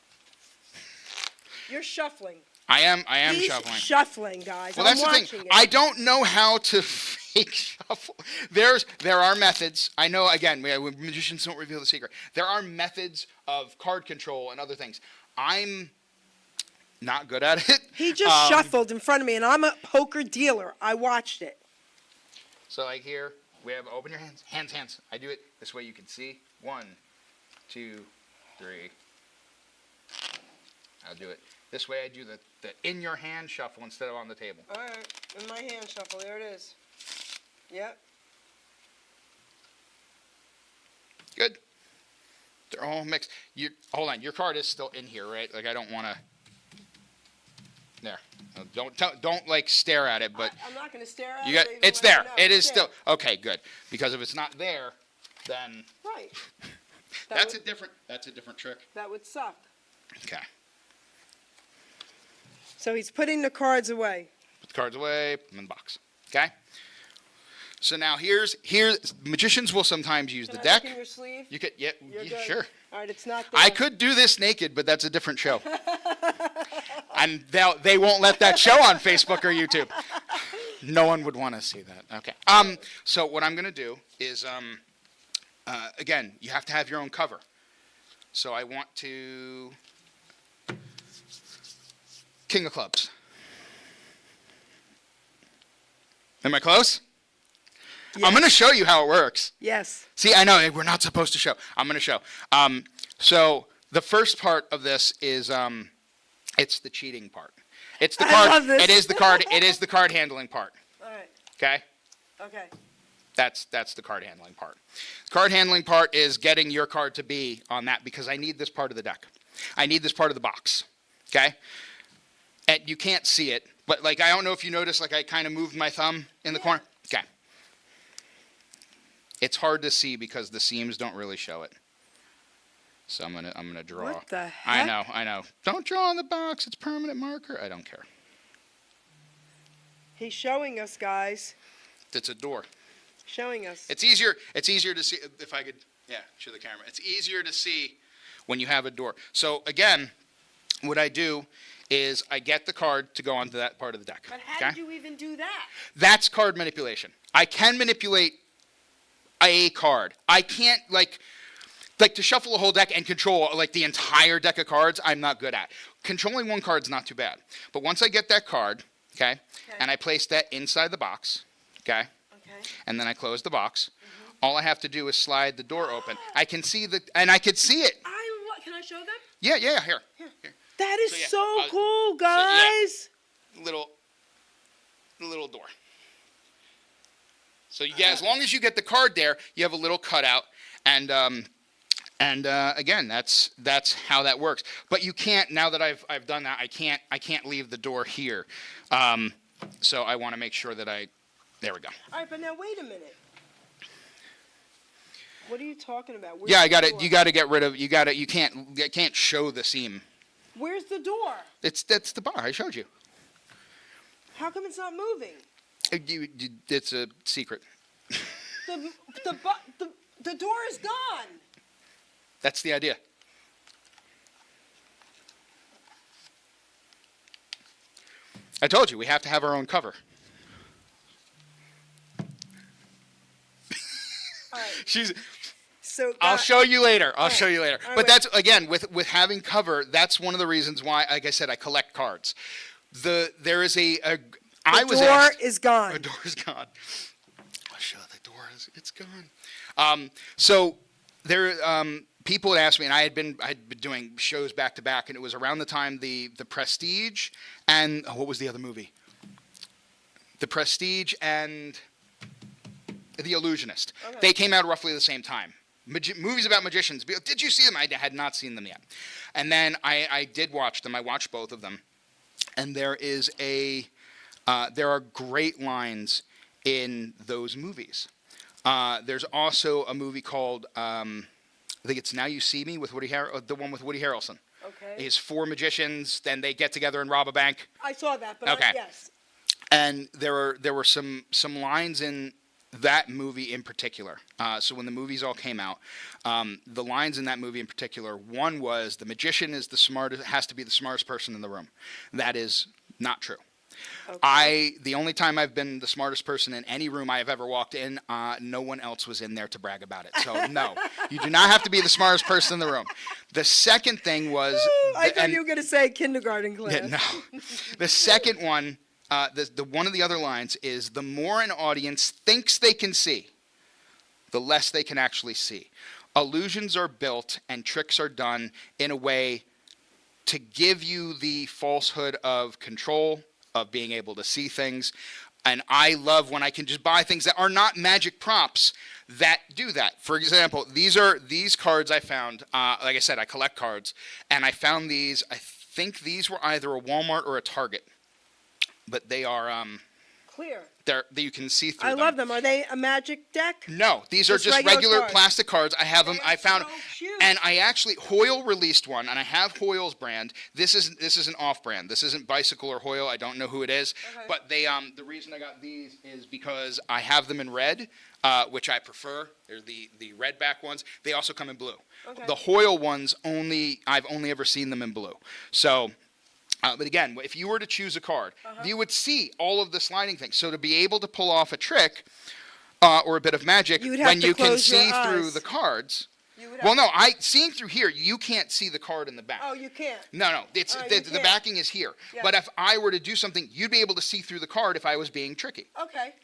Speaker 3: You're shuffling.
Speaker 4: I am
Speaker 3: He's
Speaker 4: shuffling.
Speaker 3: shuffling, guys.
Speaker 4: Well,
Speaker 3: I'm
Speaker 4: that's the thing.
Speaker 3: watching it.
Speaker 4: I don't know how to fake shuffle. There are methods. I know. Again, magicians don't reveal the secret. There are methods of card control and other things. I'm not good at it.
Speaker 3: He just shuffled in front of me, and I'm a poker dealer. I watched it.
Speaker 4: So like here, we have open your hands, hands. I do it this way. You can see 1, 2, 3. I'll do it this way. I do the in your hand shuffle instead of on the table.
Speaker 3: All right. In my hand shuffle. There it is. Yep.
Speaker 4: Good. They're all mixed. Hold on. Your card is still in here, right? Like I don't want to. There. No, don't like stare at it, but
Speaker 3: I'm not going to stare at
Speaker 4: you
Speaker 3: it.
Speaker 4: got.
Speaker 3: even
Speaker 4: It's
Speaker 3: when I
Speaker 4: there.
Speaker 3: know
Speaker 4: It
Speaker 3: it's
Speaker 4: is
Speaker 3: there.
Speaker 4: still okay. Good. Because if it's not there, then
Speaker 3: Right.
Speaker 4: that's a different trick.
Speaker 3: That would suck.
Speaker 4: Okay.
Speaker 3: So he's putting the cards away.
Speaker 4: Put the cards away. Put them in the box. Okay. So now here's magicians will sometimes use
Speaker 3: Can
Speaker 4: the
Speaker 3: I
Speaker 4: deck.
Speaker 3: look in your sleeve?
Speaker 4: You could, yeah,
Speaker 3: You're good.
Speaker 4: sure.
Speaker 3: All right, it's not there.
Speaker 4: I could do this naked, but that's a different show. And they won't let that show on Facebook or YouTube. No one would want to see that. Okay. So what I'm going to do is, again, you have to have your own cover. So I want to King of Clubs. Am I close?
Speaker 3: Yes.
Speaker 4: I'm going to show you how it works.
Speaker 3: Yes.
Speaker 4: See, I know we're not supposed to show. I'm going to show. So the first part of this is it's the cheating part. It's the
Speaker 3: I
Speaker 4: card.
Speaker 3: love this.
Speaker 4: It is the card. It is the card handling part.
Speaker 3: All right.
Speaker 4: Okay.
Speaker 3: Okay.
Speaker 4: That's the card handling part. Card handling part is getting your card to be on that because I need this part of the deck. I need this part of the box. Okay. And you can't see it, but like I don't know if you noticed, like I kind of moved my thumb in the corner. Okay. It's hard to see because the seams don't really show it. So I'm gonna draw.
Speaker 3: What the heck?
Speaker 4: I know. Don't draw on the box. It's permanent marker. I don't care.
Speaker 3: He's showing us, guys.
Speaker 4: It's a door.
Speaker 3: Showing us.
Speaker 4: It's easier to see if I could. Yeah, show the camera. It's easier to see when you have a door. So again, what I do is I get the card to go onto that part of the deck.
Speaker 3: But how did you even do that?
Speaker 4: That's card manipulation. I can manipulate a card. I can't like to shuffle a whole deck and control like the entire deck of cards. I'm not good at. Controlling one card's not too bad. But once I get that card, okay, and I place that inside the box, okay, and then I close the box. All I have to do is slide the door open. I can see and I could see it.
Speaker 3: Can I show them?
Speaker 4: Yeah, here.
Speaker 3: That is
Speaker 4: So, yeah,
Speaker 3: so
Speaker 4: I'll-
Speaker 3: cool,
Speaker 4: yeah.
Speaker 3: guys.
Speaker 4: Little door. So yeah, as long as you get the card there, you have a little cutout, and again, that's how that works. But you can't. Now that I've done that, I can't leave the door here. So I want to make sure that there we go.
Speaker 3: All right, but now wait a minute. What are you talking about? Where's
Speaker 4: Yeah, I
Speaker 3: the
Speaker 4: got it.
Speaker 3: door?
Speaker 4: You got to get rid of. You can't show the seam.
Speaker 3: Where's the door?
Speaker 4: That's the bar I showed you.
Speaker 3: How come it's not moving?
Speaker 4: It's a secret.
Speaker 3: The door is gone.
Speaker 4: That's the idea. I told you we have to have our own cover.
Speaker 3: All right.
Speaker 4: She's
Speaker 3: So
Speaker 4: I'll show you later. I'll show you later.
Speaker 3: All right,
Speaker 4: But that's, again, with having cover, that's one of the reasons why, like I said, I collect cards. There is I was
Speaker 3: door
Speaker 4: asked.
Speaker 3: is gone.
Speaker 4: The door is gone. Oh, shut the door it's gone. So there, people had asked me, and I had been doing shows back to back, and it was around the time the Prestige and what was the other movie? The Prestige and The Illusionist.
Speaker 3: Okay.
Speaker 4: They came out roughly the same time. Movies about magicians. Did you see them? I had not seen them yet. And then I did watch them. I watched both of them. And there are great lines in those movies. There's also a movie called, I think it's Now You See Me, with the one with Woody Harrelson.
Speaker 3: Okay.
Speaker 4: It's 4 magicians, then they get together and rob a bank.
Speaker 3: I saw that, but
Speaker 4: Okay.
Speaker 3: yes.
Speaker 4: And there were some lines in that movie in particular. So when the movies all came out, the lines in that movie in particular, one was the magician is has to be the smartest person in the room. That is not true.
Speaker 3: Okay.
Speaker 4: The only time I've been the smartest person in any room I have ever walked in, no one else was in there to brag about it. So no, you do not have to be the smartest person in the room. The second thing was,
Speaker 3: I thought you were going to say kindergarten class.
Speaker 4: yeah, no. The second one, one of the other lines is, the more an audience thinks they can see, the less they can actually see. Illusions are built and tricks are done in a way to give you the falsehood of control, of being able to see things. And I love when I can just buy things that are not magic props that do that. For example, these cards I found, like I said, I collect cards, and I found these, I think these were either a Walmart or a Target. But they are,
Speaker 3: Clear.
Speaker 4: you can see through
Speaker 3: I
Speaker 4: them.
Speaker 3: love them. Are they a magic deck?
Speaker 4: No, these are
Speaker 3: Just
Speaker 4: just
Speaker 3: regular
Speaker 4: regular
Speaker 3: cards.
Speaker 4: plastic cards. I have them.
Speaker 3: They are
Speaker 4: I found,
Speaker 3: so cute.
Speaker 4: and I actually Hoyle released one, and I have Hoyle's brand. This is an off-brand. This isn't Bicycle or Hoyle. I don't know who it is.
Speaker 3: Okay.
Speaker 4: But they the reason I got these is because I have them in red, which I prefer. They're the red back ones. They also come in blue.
Speaker 3: Okay.
Speaker 4: The Hoyle ones I've only ever seen them in blue. So. But again, if you were to choose a card, you would see all of the sliding things. So to be able to pull off a trick or a bit of magic,
Speaker 3: You would have
Speaker 4: when
Speaker 3: to
Speaker 4: you can
Speaker 3: close your
Speaker 4: see through
Speaker 3: eyes.
Speaker 4: the cards.
Speaker 3: You would have
Speaker 4: Well, no,
Speaker 3: to-
Speaker 4: seeing through here, you can't see the card in the back.
Speaker 3: Oh, you can't.
Speaker 4: No, it's
Speaker 3: Oh, you
Speaker 4: the
Speaker 3: can't.
Speaker 4: backing is here.
Speaker 3: Yeah.
Speaker 4: But if I were to do something, you'd be able to see through the card if I was being tricky.
Speaker 3: Okay.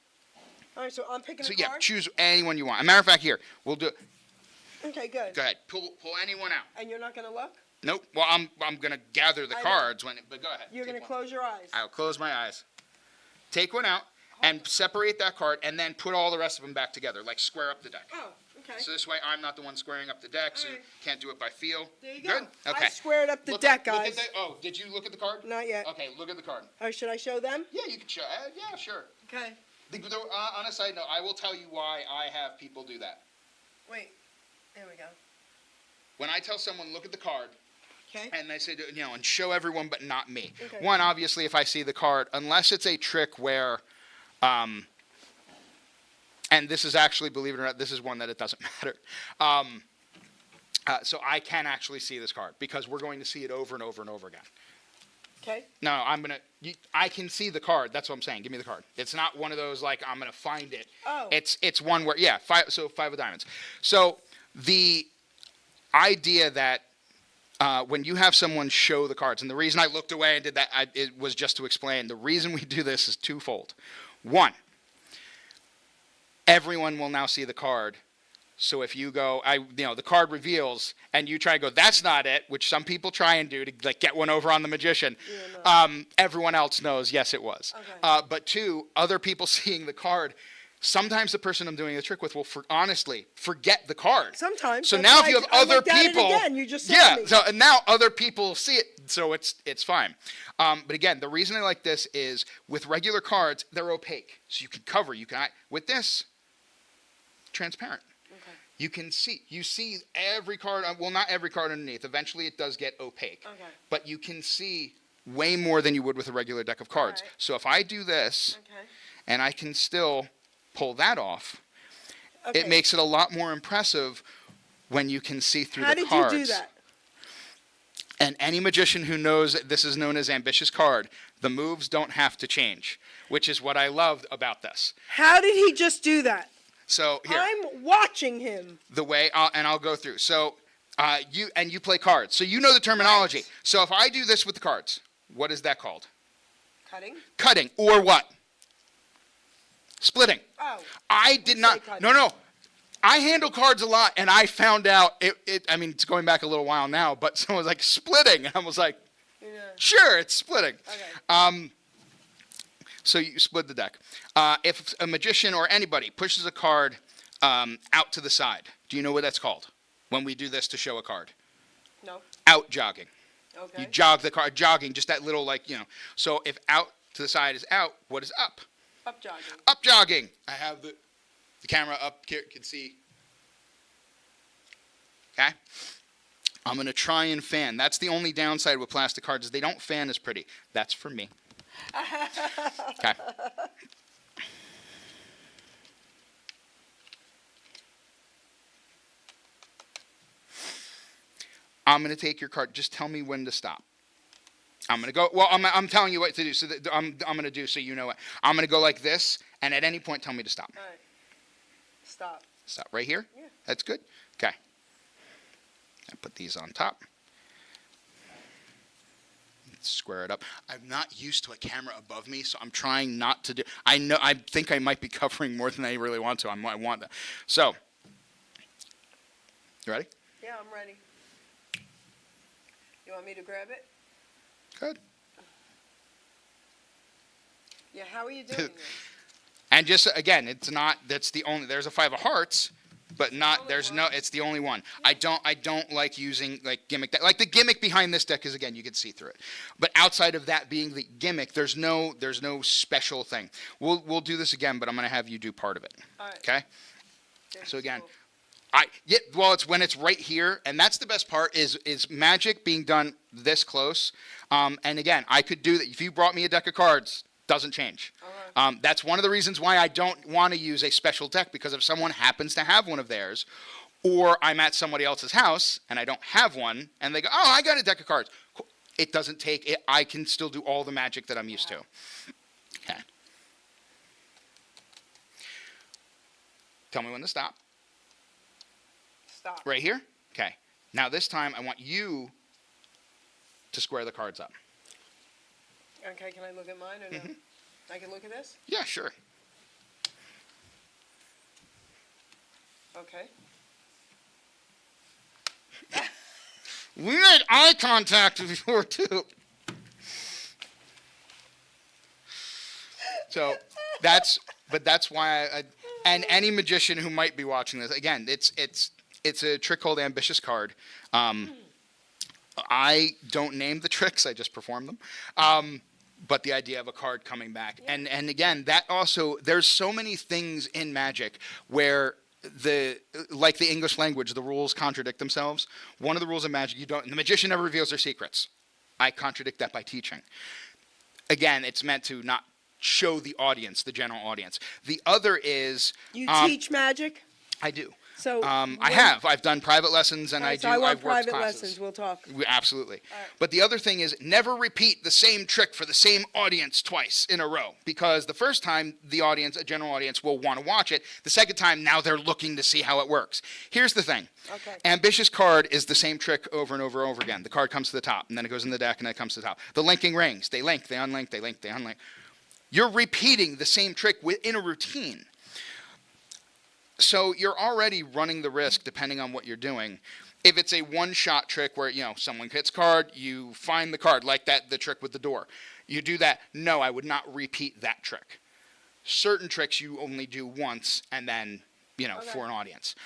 Speaker 3: All right, so I'm picking
Speaker 4: So
Speaker 3: a
Speaker 4: yeah,
Speaker 3: card?
Speaker 4: choose anyone you want. As a matter of fact, here we'll do.
Speaker 3: Okay, good.
Speaker 4: Go ahead, pull anyone out.
Speaker 3: And you're not going to look?
Speaker 4: Nope. Well, I'm gonna gather the
Speaker 3: I know.
Speaker 4: cards but go ahead.
Speaker 3: You're
Speaker 4: take
Speaker 3: going to
Speaker 4: one.
Speaker 3: close your eyes.
Speaker 4: I'll close my eyes. Take one out and separate that card, and then put all the rest of them back together, like square up the deck.
Speaker 3: Oh, okay.
Speaker 4: So this way, I'm not the one squaring up the deck, so you
Speaker 3: Alright.
Speaker 4: can't do it by feel.
Speaker 3: There you go.
Speaker 4: Good. Okay.
Speaker 3: I squared up the
Speaker 4: Look-
Speaker 3: deck,
Speaker 4: look at
Speaker 3: guys.
Speaker 4: did you look at the card?
Speaker 3: Not yet.
Speaker 4: Okay, look at the card.
Speaker 3: Or should I show them?
Speaker 4: Yeah, you can show. Yeah, sure.
Speaker 3: Okay.
Speaker 4: On a side note, I will tell you why I have people do that.
Speaker 3: Wait. There we go.
Speaker 4: When I tell someone, look at the card,
Speaker 3: Okay.
Speaker 4: and they say, and show everyone but not me.
Speaker 3: Okay.
Speaker 4: One, obviously, if I see the card, unless it's a trick where, and this is actually, believe it or not, this is one that it doesn't matter. So I can actually see this card because we're going to see it over and over and over again.
Speaker 3: Okay.
Speaker 4: No, I can see the card. That's what I'm saying. Give me the card. It's not one of those like I'm going to find it.
Speaker 3: Oh.
Speaker 4: It's one where, yeah, five of diamonds. So the idea that when you have someone show the cards, and the reason I looked away and did that, it was just to explain, the reason we do this is twofold. One, everyone will now see the card. So if you go, the card reveals, and you try to go, that's not it, which some people try and do to like get one over on the magician.
Speaker 3: Yeah, no.
Speaker 4: Everyone else knows, yes, it was.
Speaker 3: Okay.
Speaker 4: But two, other people seeing the card, sometimes the person I'm doing the trick with will honestly forget the card.
Speaker 3: Sometimes.
Speaker 4: So
Speaker 3: That's
Speaker 4: now
Speaker 3: why
Speaker 4: if you have
Speaker 3: I
Speaker 4: other
Speaker 3: looked at it
Speaker 4: people,
Speaker 3: again. You just said
Speaker 4: yeah.
Speaker 3: to me.
Speaker 4: So and now other people see it, so it's fine. But again, the reason I like this is with regular cards, they're opaque, so you can cover. With this, transparent.
Speaker 3: Okay.
Speaker 4: You see every card, well, not every card underneath. Eventually it does get opaque.
Speaker 3: Okay.
Speaker 4: But you can see way more than you would with a regular deck of cards.
Speaker 3: Alright.
Speaker 4: So if I do this,
Speaker 3: Okay.
Speaker 4: and I can still pull that off,
Speaker 3: Okay.
Speaker 4: it makes it a lot more impressive when you can see through
Speaker 3: How
Speaker 4: the
Speaker 3: did
Speaker 4: cards.
Speaker 3: you do that?
Speaker 4: And any magician who knows that this is known as ambitious card, the moves don't have to change, which is what I loved about this.
Speaker 3: How did he just do that?
Speaker 4: So here,
Speaker 3: I'm watching him.
Speaker 4: the way, I'll go through. So you play cards. So you know the terminology.
Speaker 3: Right.
Speaker 4: So if I do this with the cards, what is that called?
Speaker 3: Cutting?
Speaker 4: Cutting, or what? Splitting.
Speaker 3: Oh.
Speaker 4: I did
Speaker 3: say
Speaker 4: not.
Speaker 3: cutting.
Speaker 4: No. I handle cards a lot, and I found out I mean, it's going back a little while now, but someone was like splitting, and I was like,
Speaker 3: Yeah.
Speaker 4: sure, it's splitting.
Speaker 3: Okay.
Speaker 4: So you split the deck. If a magician or anybody pushes a card out to the side, do you know what that's called? When we do this to show a card,
Speaker 3: No.
Speaker 4: out jogging.
Speaker 3: Okay.
Speaker 4: You jog the card, jogging, just that little So if out to the side is out, what is up?
Speaker 3: Up jogging.
Speaker 4: Up jogging. I have the camera up here, you can see. Okay? I'm going to try and fan. That's the only downside with plastic cards is they don't fan as pretty. That's for me. Okay. I'm going to take your card. Just tell me when to stop. I'm going to go. Well, I'm telling you what to do. So that I'm going to do so you know what. I'm going to go like this, and at any point, tell me to stop.
Speaker 3: All right. Stop.
Speaker 4: Stop right here.
Speaker 3: Yeah.
Speaker 4: That's good. Okay. I put these on top. Square it up. I'm not used to a camera above me, so I'm trying not to do. I think I might be covering more than I really want to. I want that. So, you ready?
Speaker 3: Yeah, I'm ready. You want me to grab it?
Speaker 4: Good.
Speaker 3: Yeah, how are you doing this?
Speaker 4: And just again, it's not. That's the only. There's a 5 of hearts, but not.
Speaker 3: Only
Speaker 4: There's
Speaker 3: one.
Speaker 4: no. It's the only one. I don't like using like gimmick deck. Like the gimmick behind this deck is again you can see through it. But outside of that being the gimmick, there's no special thing. We'll do this again, but I'm gonna have you do part of it.
Speaker 3: All right.
Speaker 4: Okay.
Speaker 3: There's
Speaker 4: So again,
Speaker 3: the-
Speaker 4: well, it's when it's right here, and that's the best part is magic being done this close. And again, I could do that if you brought me a deck of cards. Doesn't change. That's one of the reasons why I don't want to use a special deck, because if someone happens to have one of theirs, or I'm at somebody else's house and I don't have one, and they go, "Oh, I got a deck of cards." Cool. It doesn't take it. I can still do all the magic that I'm used to. Okay. Tell me when to stop.
Speaker 3: Stop.
Speaker 4: Right here? Okay. Now this time I want you to square the cards up.
Speaker 3: Okay, can I look at mine or no? I can look at this?
Speaker 4: Yeah, sure.
Speaker 3: Okay.
Speaker 4: We made eye contact before too. So that's why and any magician who might be watching this, again, it's a trick called Ambitious Card. I don't name the tricks, I just perform them. But the idea of a card coming back. Yeah. And again, that also, there's so many things in magic where like the English language, the rules contradict themselves. One of the rules of magic, the magician never reveals their secrets. I contradict that by teaching. Again, it's meant to not show the audience, the general audience. The other is...
Speaker 3: You teach magic?
Speaker 4: I do.
Speaker 3: So
Speaker 4: I've done private lessons, and
Speaker 3: so I want
Speaker 4: I've worked
Speaker 3: private
Speaker 4: classes.
Speaker 3: lessons. We'll talk.
Speaker 4: Absolutely.
Speaker 3: All right.
Speaker 4: But the other thing is never repeat the same trick for the same audience twice in a row, because the first time the audience, a general audience, will want to watch it. The second time, now they're looking to see how it works. Here's the thing.
Speaker 3: Okay.
Speaker 4: Ambitious Card is the same trick over and over and over again. The card comes to the top, and then it goes in the deck, and then it comes to the top. The linking rings. They link, they unlink, they link, they unlink. You're repeating the same trick within a routine. So you're already running the risk, depending on what you're doing. If it's a one-shot trick where, someone hits card, you find the card, like the trick with the door. You do that. No, I would not repeat that trick. Certain tricks you only do once, and then, for an audience.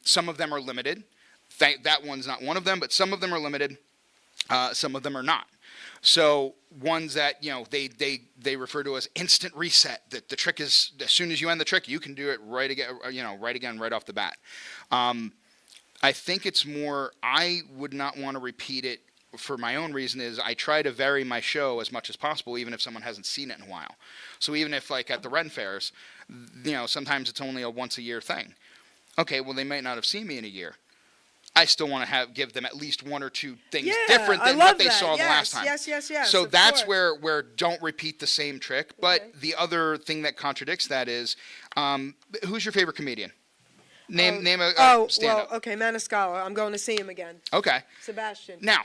Speaker 4: Some of them are limited. That one's not one of them, but some of them are limited. Some of them are not. So ones that, they refer to as instant reset. That the trick is, as soon as you end the trick, you can do it right again, right off the bat. I think it's more, I would not want to repeat it for my own reason is I try to vary my show as much as possible, even if someone hasn't seen it in a while. So even if like at the Ren fairs, sometimes it's only a once a year thing. Okay, well they might not have seen me in a year. I still want to give them at least one or two things
Speaker 3: Yeah,
Speaker 4: different
Speaker 3: I
Speaker 4: than
Speaker 3: love
Speaker 4: what they
Speaker 3: that.
Speaker 4: saw the last time.
Speaker 3: Yes.
Speaker 4: So
Speaker 3: of
Speaker 4: that's
Speaker 3: course.
Speaker 4: where don't repeat the same trick. But
Speaker 3: Okay.
Speaker 4: the other thing that contradicts that is, who's your favorite comedian? Name a stand-up.
Speaker 3: Well, okay, Maniscalco. I'm going to see him again.
Speaker 4: Okay.
Speaker 3: Sebastian.
Speaker 4: Now,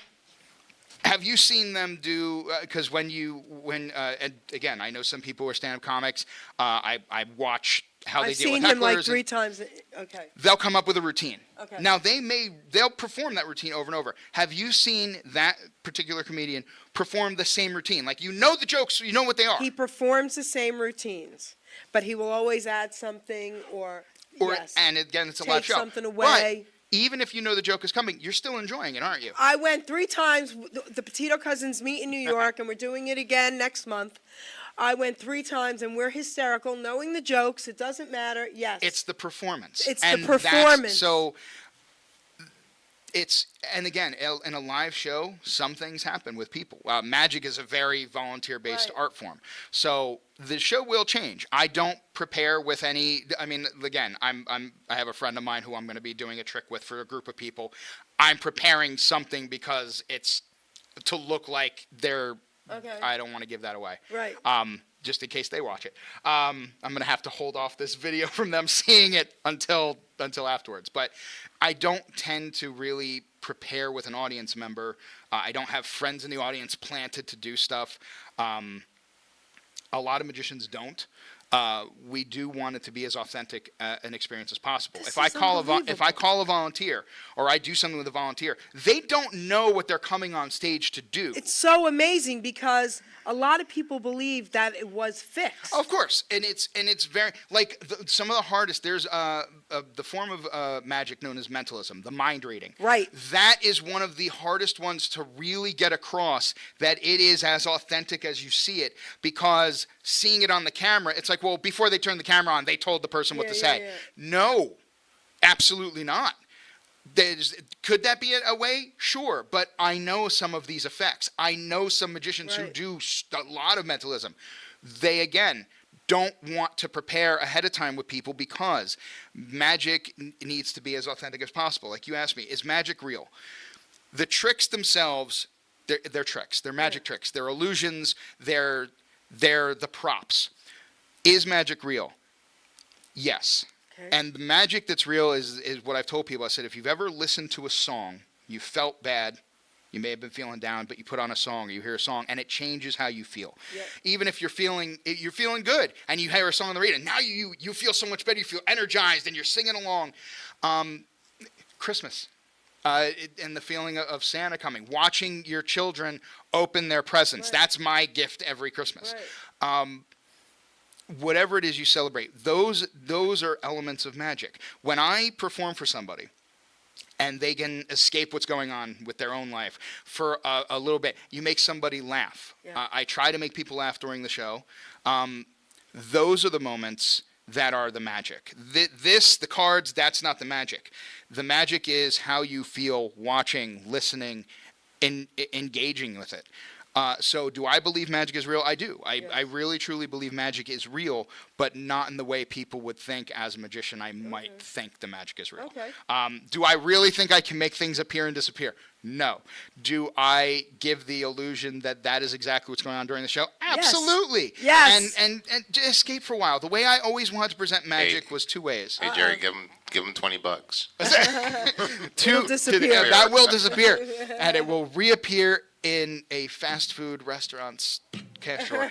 Speaker 4: have you seen them do? Because and again, I know some people are stand-up comics. I watch how they
Speaker 3: I've
Speaker 4: deal with
Speaker 3: seen him like
Speaker 4: hecklers
Speaker 3: 3
Speaker 4: and
Speaker 3: times. Okay.
Speaker 4: they'll come up with a routine.
Speaker 3: Okay.
Speaker 4: Now they'll perform that routine over and over. Have you seen that particular comedian perform the same routine? Like, you know the jokes, you know what they are.
Speaker 3: He performs the same routines, but he will always add something yes.
Speaker 4: And again, it's a live
Speaker 3: Take
Speaker 4: show.
Speaker 3: something away.
Speaker 4: But even if you know the joke is coming, you're still enjoying it, aren't you?
Speaker 3: I went 3 times. The Petito cousins meet in New York, and we're doing it again next month. I went 3 times, and we're hysterical, knowing the jokes. It doesn't matter. Yes.
Speaker 4: It's the performance.
Speaker 3: It's
Speaker 4: And
Speaker 3: the performance.
Speaker 4: And again, in a live show, some things happen with people. Magic is a very volunteer-based
Speaker 3: Right.
Speaker 4: art form. So the show will change. I don't prepare with any. I mean, again, I have a friend of mine who I'm going to be doing a trick with for a group of people. I'm preparing something because it's to look like they're.
Speaker 3: Okay.
Speaker 4: I don't want to give that away.
Speaker 3: Right.
Speaker 4: Just in case they watch it. I'm going to have to hold off this video from them seeing it until afterwards. But I don't tend to really prepare with an audience member. I don't have friends in the audience planted to do stuff. A lot of magicians don't. We do want it to be as authentic an experience as possible.
Speaker 3: This
Speaker 4: If I
Speaker 3: is
Speaker 4: call
Speaker 3: unbelievable.
Speaker 4: a volunteer or I do something with a volunteer, they don't know what they're coming on stage to do.
Speaker 3: It's so amazing because a lot of people believe that it was fixed.
Speaker 4: Of course, and it's very like some of the hardest. There's the form of magic known as mentalism, the mind reading.
Speaker 3: Right.
Speaker 4: That is one of the hardest ones to really get across that it is as authentic as you see it, because seeing it on the camera, it's like, well, before they turned the camera on, they told the person what to say.
Speaker 3: Yeah.
Speaker 4: No, absolutely not. Could that be a way? Sure, but I know some of these effects. I know some magicians who
Speaker 3: Right.
Speaker 4: do a lot of mentalism. They, again, don't want to prepare ahead of time with people because magic needs to be as authentic as possible. Like you asked me, is magic real? The tricks themselves, they're tricks. They're magic tricks. They're illusions. They're the props. Is magic real? Yes.
Speaker 3: Okay.
Speaker 4: And the magic that's real is what I've told people. I said, if you've ever listened to a song, you felt bad, you may have been feeling down, but you put on a song or you hear a song and it changes how you feel.
Speaker 3: Yep.
Speaker 4: Even if you're feeling good and you hear a song on the radio, now you feel so much better, you feel energized and you're singing along. Christmas. And the feeling of Santa coming, watching your children open their presents.
Speaker 3: Right.
Speaker 4: That's my gift every Christmas.
Speaker 3: Right.
Speaker 4: Whatever it is you celebrate, those are elements of magic. When I perform for somebody and they can escape what's going on with their own life for a little bit, you make somebody laugh.
Speaker 3: Yeah.
Speaker 4: I try to make people laugh during the show. Those are the moments that are the magic. The cards, that's not the magic. The magic is how you feel watching, listening, engaging with it. So do I believe magic is real? I do. I really, truly believe magic is real, but not in the way people would think. As a magician, I might think the magic is real.
Speaker 3: Okay.
Speaker 4: Do I really think I can make things appear and disappear? No. Do I give the illusion that is exactly what's going on during the show? Absolutely.
Speaker 3: Yes.
Speaker 4: And just escape for a while. The way I always wanted to present magic was 2 ways.
Speaker 5: Hey Jerry, give him $20.
Speaker 3: It'll disappear.
Speaker 4: That will disappear, and it will reappear in a fast food restaurant's cash drawer.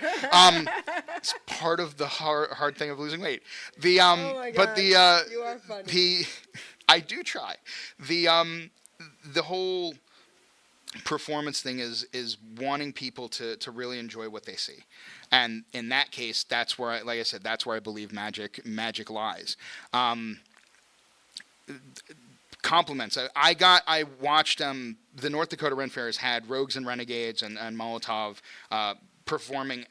Speaker 4: It's part of the hard thing of losing weight.
Speaker 3: Oh my
Speaker 4: But
Speaker 3: God. You are funny.
Speaker 4: I do try. The whole performance thing is wanting people to really enjoy what they see. And in that case, that's where like I said, that's where I believe magic lies. Compliments. I watched the North Dakota Ren Fairs had Rogues and Renegades and Molotov performing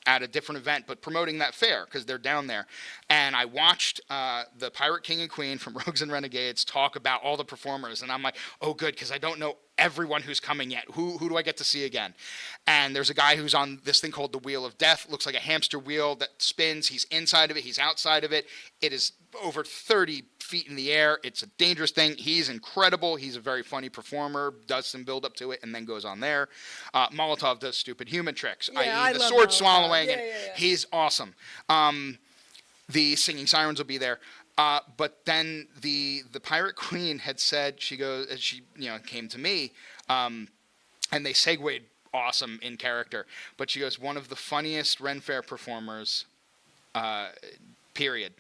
Speaker 4: at a different event, but promoting that fair because they're down there. And I watched the Pirate King and Queen from Rogues and Renegades talk about all the performers, and I'm like, oh, good, because I don't know everyone who's coming yet. Who do I get to see again? And there's a guy who's on this thing called the Wheel of Death. It looks like a hamster wheel that spins. He's inside of it. He's outside of it. It is over 30 feet in the air. It's a dangerous thing. He's incredible. He's a very funny performer, does some build up to it, and then goes on there. Molotov does stupid human tricks,
Speaker 3: Yeah, I
Speaker 4: i.e. the
Speaker 3: love
Speaker 4: sword
Speaker 3: Molotov.
Speaker 4: swallowing.
Speaker 3: Yeah,
Speaker 4: and
Speaker 3: yeah, yeah.
Speaker 4: He's awesome. The singing sirens will be there. But then the Pirate Queen had said, she came to me, and they segued awesome in character. But she goes, one of the funniest Ren Fair performers, period.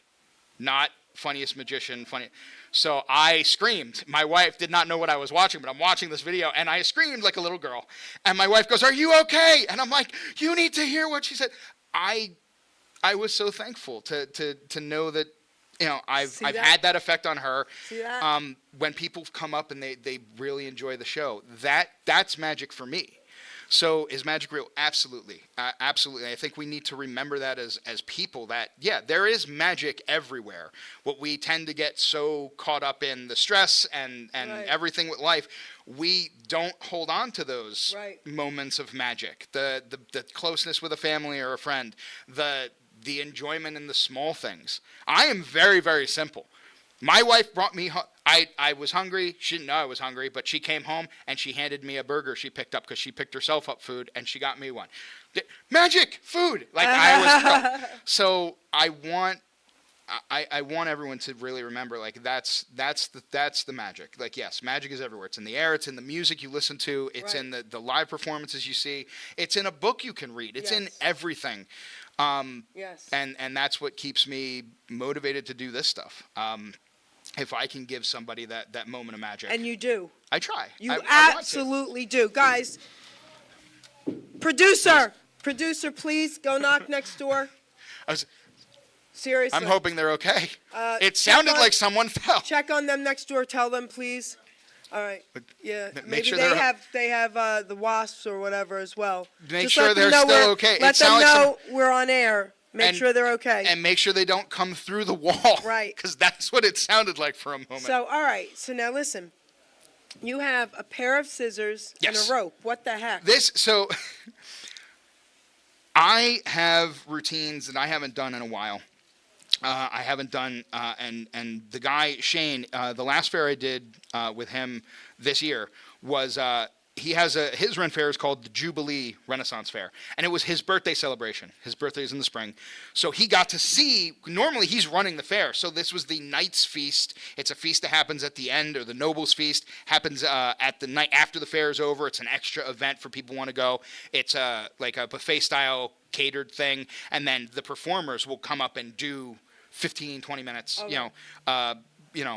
Speaker 4: Not funniest magician, funny. So I screamed. My wife did not know what I was watching, but I'm watching this video, and I screamed like a little girl. And my wife goes, "Are you okay?" And I'm like, "You need to hear what she said." I was so thankful to know that, I've had that effect on her.
Speaker 3: See that?
Speaker 4: When people come up and they really enjoy the show, that's magic for me. So is magic real? Absolutely. Absolutely. I think we need to remember that as people that, there is magic everywhere. What we tend to get so caught up in the stress and
Speaker 3: Right.
Speaker 4: everything with life, we don't hold on to those
Speaker 3: Right.
Speaker 4: moments of magic. The closeness with a family or a friend, the enjoyment in the small things. I am very, very simple. My wife brought me I was hungry. She didn't know I was hungry, but she came home and she handed me a burger she picked up because she picked herself up food, and she got me one. Magic food. Like I was. So I want everyone to really remember, like that's the magic. Like, yes, magic is everywhere. It's in the air. It's in the music you listen to. It's
Speaker 3: Right.
Speaker 4: in the live performances you see. It's in a book you can read. It's in
Speaker 3: Yes.
Speaker 4: everything.
Speaker 3: Yes.
Speaker 4: And that's what keeps me motivated to do this stuff. If I can give somebody that moment of magic,
Speaker 3: And you do.
Speaker 4: I try.
Speaker 3: You
Speaker 4: I want to.
Speaker 3: absolutely do. Guys, producer, please go knock next door. Seriously.
Speaker 4: I'm hoping they're okay. It
Speaker 3: check
Speaker 4: sounded
Speaker 3: on-
Speaker 4: like someone fell.
Speaker 3: Check on them next door. Tell them, please. All right. Yeah.
Speaker 4: Make
Speaker 3: Maybe
Speaker 4: sure
Speaker 3: they have the wasps or whatever as well.
Speaker 4: Make
Speaker 3: Just
Speaker 4: sure
Speaker 3: let them
Speaker 4: they're
Speaker 3: know
Speaker 4: still
Speaker 3: we're-
Speaker 4: okay.
Speaker 3: Let
Speaker 4: It
Speaker 3: them
Speaker 4: sounded like
Speaker 3: know we're on air. Make
Speaker 4: And-
Speaker 3: sure they're okay.
Speaker 4: And make sure they don't come through the wall.
Speaker 3: Right.
Speaker 4: Because that's what it sounded like for a moment.
Speaker 3: So, all right. So now listen. You have a pair of scissors
Speaker 4: Yes.
Speaker 3: and a rope. What the heck?
Speaker 4: So I have routines that I haven't done in a while. I haven't done, and the guy, Shane, the last fair I did with him this year was, his Ren Fair is called the Jubilee Renaissance Fair, and it was his birthday celebration. His birthday is in the spring. So he got to see, normally he's running the fair, so this was the Knight's Feast. It's a feast that happens at the end, or the Noble's Feast, happens at the night after the fair is over. It's an extra event for people who want to go. It's like a buffet-style catered thing, and then the performers will come up and do 15, 20 minutes,
Speaker 3: Okay.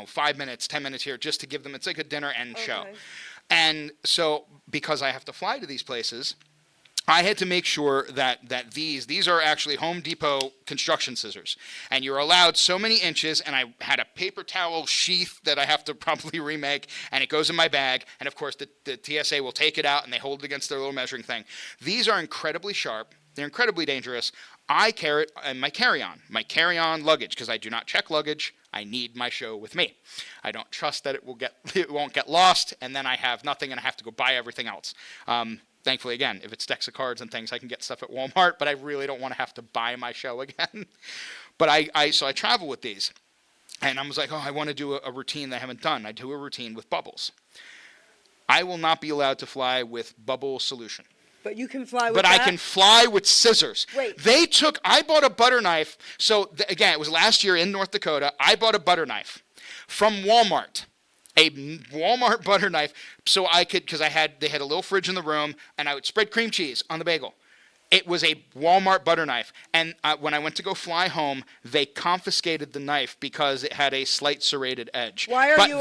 Speaker 4: 5 minutes, 10 minutes here, just to give them, it's like a dinner and show.
Speaker 3: Okay.
Speaker 4: And so, because I have to fly to these places, I had to make sure that these are actually Home Depot construction scissors. And you're allowed so many inches, and I had a paper towel sheath that I have to probably remake, and it goes in my bag. And of course, the TSA will take it out, and they hold it against their little measuring thing. These are incredibly sharp. They're incredibly dangerous. I carry it in my carry-on luggage, because I do not check luggage. I need my show with me. I don't trust that it won't get lost, and then I have nothing, and I have to go buy everything else. Thankfully, again, if it's decks of cards and things, I can get stuff at Walmart, but I really don't want to have to buy my show again. But so I travel with these, and I was like, I want to do a routine that I haven't done. I do a routine with bubbles. I will not be allowed to fly with bubble solution.
Speaker 3: But you can fly with
Speaker 4: But
Speaker 3: that?
Speaker 4: I can fly with scissors.
Speaker 3: Wait.
Speaker 4: I bought a butter knife. So again, it was last year in North Dakota. I bought a butter knife from Walmart, a Walmart butter knife. So I could, because they had a little fridge in the room, and I would spread cream cheese on the bagel. It was a Walmart butter knife. And when I went to go fly home, they confiscated the knife because it had a slight serrated edge.
Speaker 3: Why are you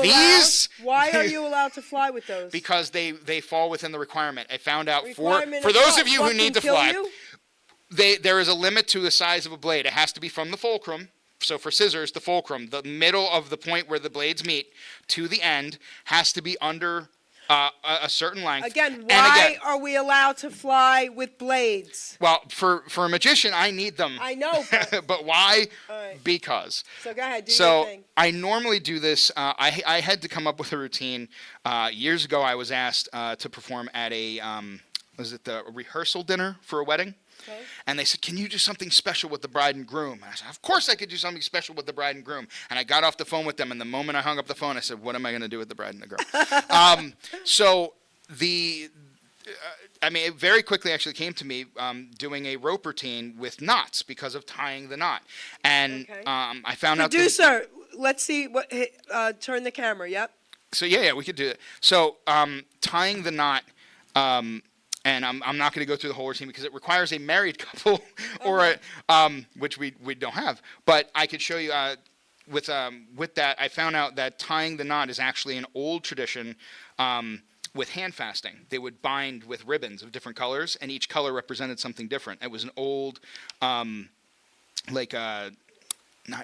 Speaker 4: Why
Speaker 3: are you allowed to fly with those?
Speaker 4: Because they fall within the requirement. I found out
Speaker 3: Requirement
Speaker 4: for
Speaker 3: of
Speaker 4: those
Speaker 3: what?
Speaker 4: of you
Speaker 3: What
Speaker 4: who need
Speaker 3: can
Speaker 4: to
Speaker 3: kill
Speaker 4: fly,
Speaker 3: you?
Speaker 4: there is a limit to the size of a blade. It has to be from the fulcrum. So for scissors, the fulcrum, the middle of the point where the blades meet to the end, has to be under a certain length.
Speaker 3: Again,
Speaker 4: And
Speaker 3: why are we allowed to fly with blades?
Speaker 4: Well, for a magician, I need them.
Speaker 3: I know, but
Speaker 4: But why?
Speaker 3: All right.
Speaker 4: Because.
Speaker 3: so go ahead, do your
Speaker 4: So
Speaker 3: thing.
Speaker 4: I normally do this. I had to come up with a routine. Years ago, I was asked to perform at a rehearsal dinner for a wedding.
Speaker 3: Okay.
Speaker 4: And they said, can you do something special with the bride and groom? And I said, of course I could do something special with the bride and groom. And I got off the phone with them, and the moment I hung up the phone, I said, what am I going to do with the bride and the groom? So it very quickly actually came to me doing a rope routine with knots because of tying the knot. And
Speaker 3: Okay.
Speaker 4: I found out...
Speaker 3: Producer, let's see what. Turn the camera. Yep.
Speaker 4: So yeah, we could do it. So tying the knot, and I'm not going to go through the whole routine because it requires a married couple, or which we don't have. But I could show you with that. I found out that tying the knot is actually an old tradition. With hand fasting, they would bind with ribbons of different colors, and each color represented something different. It was an old, not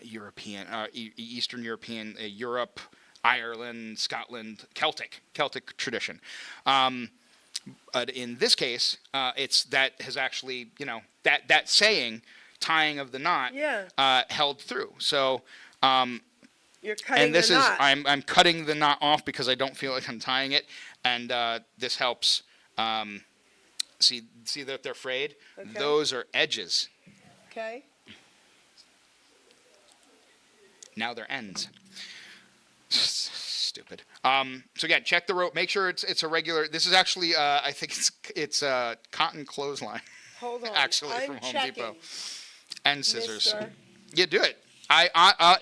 Speaker 4: European, Eastern European, Europe, Ireland, Scotland, Celtic tradition. But in this case, it's that has actually, that saying, tying of the knot, held through. So.
Speaker 3: You're cutting
Speaker 4: and this
Speaker 3: the knot.
Speaker 4: I'm cutting the knot off because I don't feel like I'm tying it, and this helps. See that they're frayed?
Speaker 3: Okay.
Speaker 4: Those are edges.
Speaker 3: Okay.
Speaker 4: Now they're ends. Stupid. So again, check the rope. Make sure it's a regular. This is actually I think it's a cotton clothesline.
Speaker 3: Hold on.
Speaker 4: Actually,
Speaker 3: I'm
Speaker 4: from Home
Speaker 3: checking,
Speaker 4: Depot. And scissors.
Speaker 3: Mister.
Speaker 4: Yeah, do it.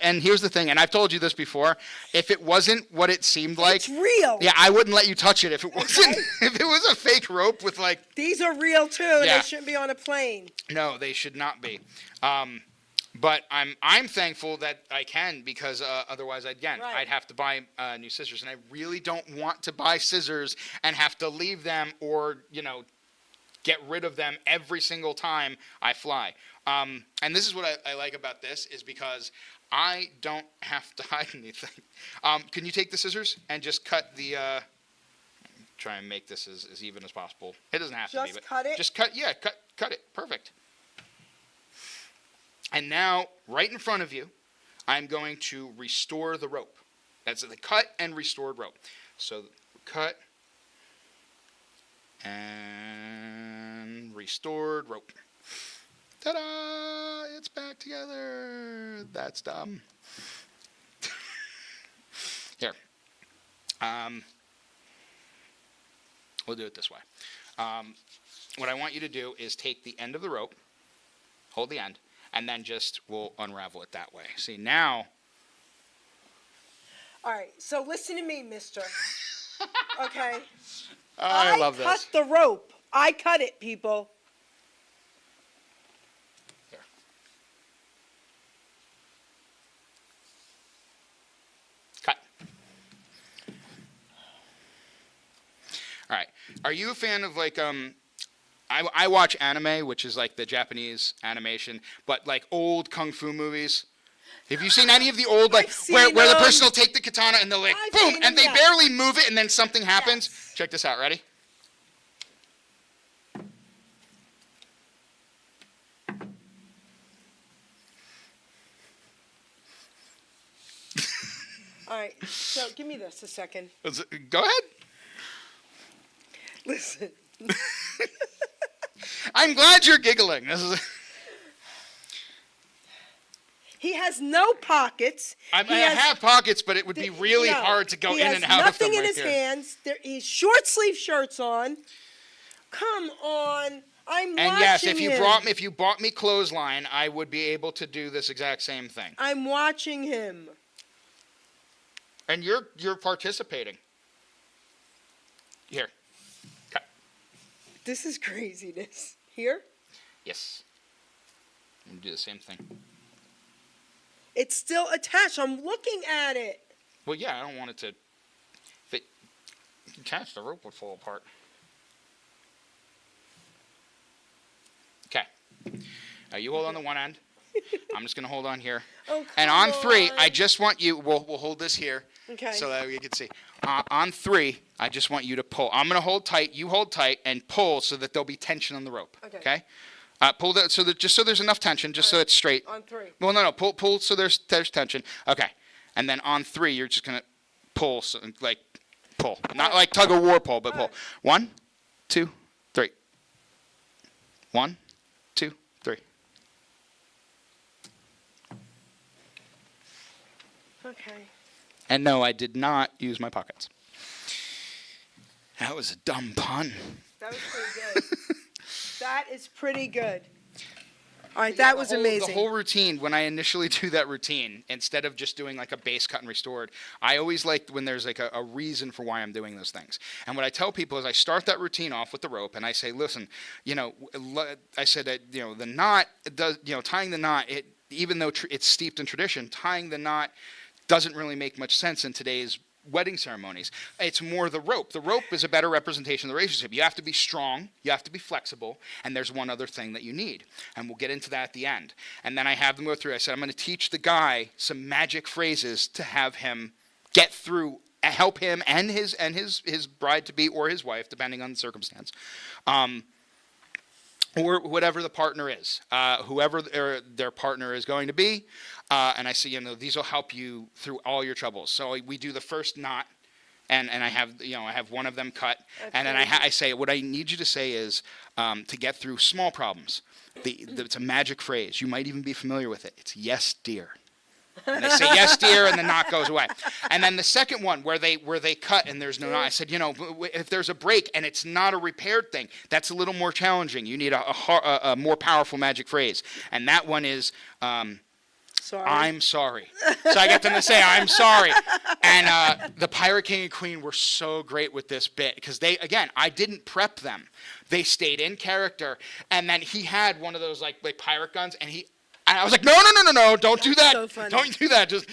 Speaker 4: And here's the thing, and I've told you this before. If it wasn't what it seemed like,
Speaker 3: It's real.
Speaker 4: yeah, I wouldn't let you touch it if it wasn't. If it was a fake rope with like,
Speaker 3: These are real too.
Speaker 4: Yeah.
Speaker 3: They shouldn't be on a plane.
Speaker 4: no, they should not be. But I'm thankful that I can because otherwise
Speaker 3: Right.
Speaker 4: I'd have to buy new scissors, and I really don't want to buy scissors and have to leave them or get rid of them every single time I fly. And this is what I like about this is because I don't have to hide anything. Can you take the scissors and just cut the, try and make this as even as possible. It doesn't have to be,
Speaker 3: Just
Speaker 4: but
Speaker 3: cut it?
Speaker 4: just cut it. Perfect. And now, right in front of you, I'm going to restore the rope. That's the cut and restored rope. So cut and restored rope. Ta-da! It's back together. That's dumb. Here. We'll do it this way. What I want you to do is take the end of the rope, hold the end, and then we'll unravel it that way. See, now...
Speaker 3: All right. So listen to me, mister. Okay.
Speaker 4: I love this.
Speaker 3: I cut the rope. I cut it, people.
Speaker 4: Here. Cut. All right. Are you a fan of I watch anime, which is like the Japanese animation, but like old kung fu movies? Have you seen any of the old where the person will take the katana and they'll
Speaker 3: I've
Speaker 4: boom,
Speaker 3: seen
Speaker 4: and they
Speaker 3: them,
Speaker 4: barely move it and then something happens?
Speaker 3: Yes.
Speaker 4: Check this out. Ready?
Speaker 3: All right. So give me this a second.
Speaker 4: Go ahead.
Speaker 3: Listen.
Speaker 4: I'm glad you're giggling. This is.
Speaker 3: He has no pockets.
Speaker 4: I have pockets, but it would be really hard to go in and out of them
Speaker 3: He has nothing in
Speaker 4: right
Speaker 3: his
Speaker 4: here.
Speaker 3: hands. He's short sleeve shirts on. Come on. I'm
Speaker 4: And
Speaker 3: watching
Speaker 4: yes,
Speaker 3: him.
Speaker 4: if you bought me clothesline, I would be able to do this exact same thing.
Speaker 3: I'm watching him.
Speaker 4: And you're participating. Here. Cut.
Speaker 3: This is craziness. Here?
Speaker 4: Yes. I'm gonna do the same thing.
Speaker 3: It's still attached. I'm looking at it.
Speaker 4: Well, yeah, I don't want it to. If it attached, the rope would fall apart. Okay. Now you hold on to one end. I'm just gonna hold on here.
Speaker 3: Oh,
Speaker 4: And
Speaker 3: come
Speaker 4: on 3,
Speaker 3: on.
Speaker 4: I just want you. We'll hold this here.
Speaker 3: Okay.
Speaker 4: So that you can see. On 3, I just want you to pull. I'm gonna hold tight. You hold tight and pull so that there'll be tension on the rope.
Speaker 3: Okay.
Speaker 4: Pull that so there's enough tension, just so it's straight.
Speaker 3: On 3.
Speaker 4: Well, no. Pull so there's tension. Okay. And then on 3, you're just gonna pull, pull, not like tug of war pull, but pull. 1, 2, 3. 1,
Speaker 3: Okay.
Speaker 4: And no, I did not use my pockets. That was a dumb pun.
Speaker 3: That was pretty good. That is pretty good. All right,
Speaker 4: Yeah,
Speaker 3: that
Speaker 4: the
Speaker 3: was
Speaker 4: whole-
Speaker 3: amazing.
Speaker 4: The whole routine, when I initially do that routine, instead of just doing like a base cut and restored, I always like when there's like a reason for why I'm doing those things. And what I tell people is I start that routine off with the rope and I say, listen, I said that, the knot does, tying the knot, even though it's steeped in tradition, tying the knot doesn't really make much sense in today's wedding ceremonies. It's more the rope. The rope is a better representation of the relationship. You have to be strong, you have to be flexible, and there's one other thing that you need. And we'll get into that at the end. And then I have them go through. I said, I'm going to teach the guy some magic phrases to have him get through, help him and his bride-to-be or his wife, depending on the circumstance. Or whatever the partner is, whoever their partner is going to be. And I say, these will help you through all your troubles. So we do the first knot, and I have one of them cut. And then I say, what I need you to say is to get through small problems. It's a magic phrase. You might even be familiar with it. It's yes, dear. And they say yes, dear, and the knot goes away. And then the second one, where they cut and there's no knot, I said, if there's a break and it's not a repaired thing, that's a little more challenging. You need a more powerful magic phrase. And that one is,
Speaker 3: Sorry.
Speaker 4: I'm sorry. So I get them to say, I'm sorry. And the Pirate King and Queen were so great with this bit because I didn't prep them. They stayed in character. And then he had one of those like pirate guns, and I was like, no, don't do that.
Speaker 3: So funny.
Speaker 4: Don't do that. Just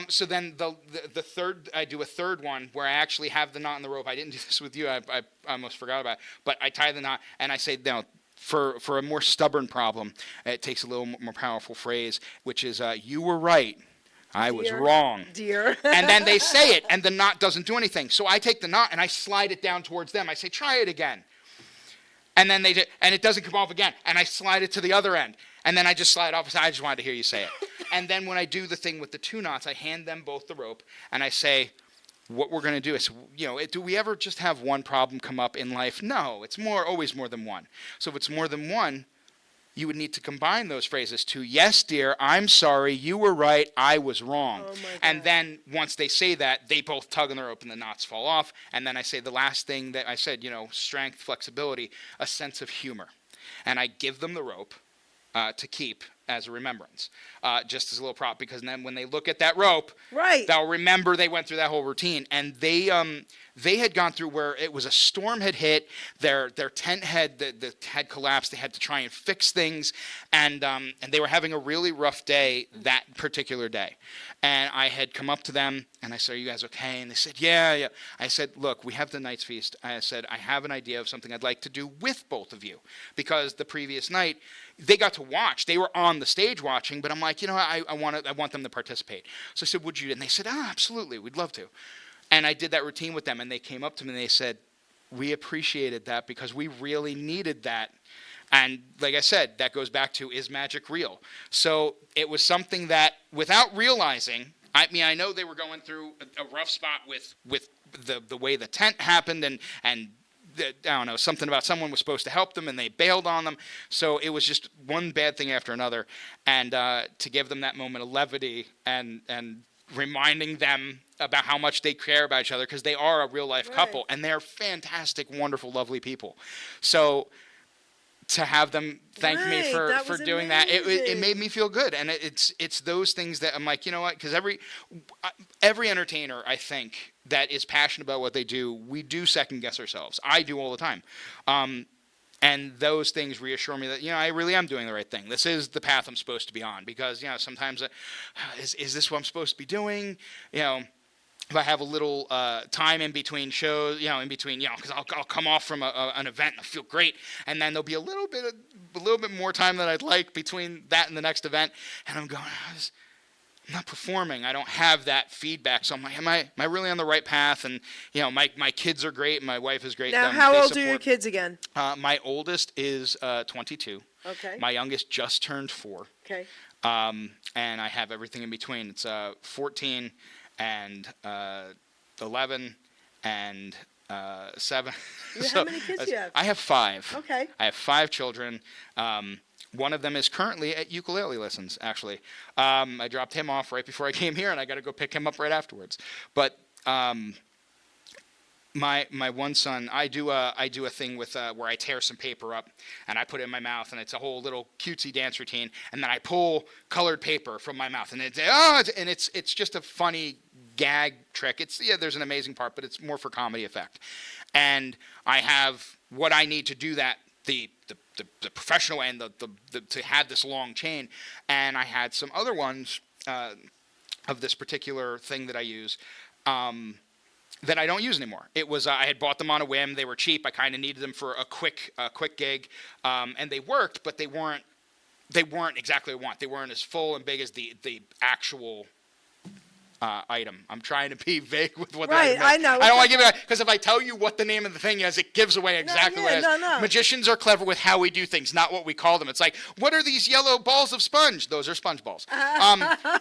Speaker 4: so then the third, I do a third one where I actually have the knot in the rope. I didn't do this with you. I almost forgot about it. But I tie the knot and I say, no, for a more stubborn problem, it takes a little more powerful phrase, which is, you were right. I was wrong.
Speaker 3: Dear.
Speaker 4: And then they say it and the knot doesn't do anything. So I take the knot and I slide it down towards them. I say, try it again. And then and it doesn't come off again. And I slide it to the other end. And then I just slide off. I just wanted to hear you say it. And then when I do the thing with the two knots, I hand them both the rope. And I say, what we're going to do is, do we ever just have one problem come up in life? No, it's always more than one. So if it's more than one, you would need to combine those phrases to, yes, dear, I'm sorry, you were right, I was wrong.
Speaker 3: Oh my God.
Speaker 4: And then once they say that, they both tug on the rope and the knots fall off. And then I say the last thing that I said, strength, flexibility, a sense of humor. And I give them the rope to keep as a remembrance, just as a little prop, because then when they look at that rope,
Speaker 3: Right.
Speaker 4: they'll remember they went through that whole routine. And they had gone through where it was a storm had hit, their tent had collapsed, they had to try and fix things, and they were having a really rough day that particular day. And I had come up to them and I said, are you guys okay? And they said, yeah. I said, look, we have the night's feast. I said, I have an idea of something I'd like to do with both of you, because the previous night they got to watch. They were on the stage watching, but I'm like, I want them to participate. So I said, would you? And they said, absolutely, we'd love to. And I did that routine with them, and they came up to me and they said, we appreciated that because we really needed that. And like I said, that goes back to, is magic real? So it was something that, without realizing, I know they were going through a rough spot with the way the tent happened, and I don't know, something about someone was supposed to help them and they bailed on them. So it was just one bad thing after another. And to give them that moment of levity and reminding them about how much they care about each other, because they are a real life couple and they're fantastic, wonderful, lovely people. So to have them thank me for doing that, it made me feel good. And it's those things that I'm like, you know what? Because every entertainer, I think, that is passionate about what they do, we do second guess ourselves. I do all the time. And those things reassure me that, I really am doing the right thing. This is the path I'm supposed to be on, because, sometimes is this what I'm supposed to be doing? If I have a little time in between shows, because I'll come off from an event and I feel great, and then there'll be a little bit more time than I'd like between that and the next event, and I'm going, I'm not performing. I don't have that feedback, so I'm like, am I really on the right path? And my kids are great, and my wife is great.
Speaker 3: Now, how old are your kids again?
Speaker 4: My oldest is 22.
Speaker 3: Okay.
Speaker 4: My youngest just turned 4.
Speaker 3: Okay.
Speaker 4: And I have everything in between. It's 14. And 11 and 7.
Speaker 3: How many kids do you have?
Speaker 4: I have 5.
Speaker 3: Okay.
Speaker 4: I have 5 children. One of them is currently at ukulele lessons, actually. I dropped him off right before I came here, and I got to go pick him up right afterwards. But my one son, I do a thing with where I tear some paper up and I put it in my mouth, and it's a whole little cutesy dance routine. And then I pull colored paper from my mouth, and it's just a funny gag trick. There's an amazing part, but it's more for comedy effect. And I have what I need to do that the professional way and the to have this long chain, and I had some other ones of this particular thing that I use that I don't use anymore. It was I had bought them on a whim. They were cheap. I kind of needed them for a quick gig, and they worked, but they weren't exactly what I want. They weren't as full and big as the actual item. I'm trying to be vague with what
Speaker 3: Right,
Speaker 4: the item is.
Speaker 3: I know.
Speaker 4: I don't want to give it, because if I tell you what the name of the thing is, it gives away exactly what it is.
Speaker 3: No.
Speaker 4: Magicians are clever with how we do things, not what we call them. It's like, what are these yellow balls of sponge? Those are sponge balls.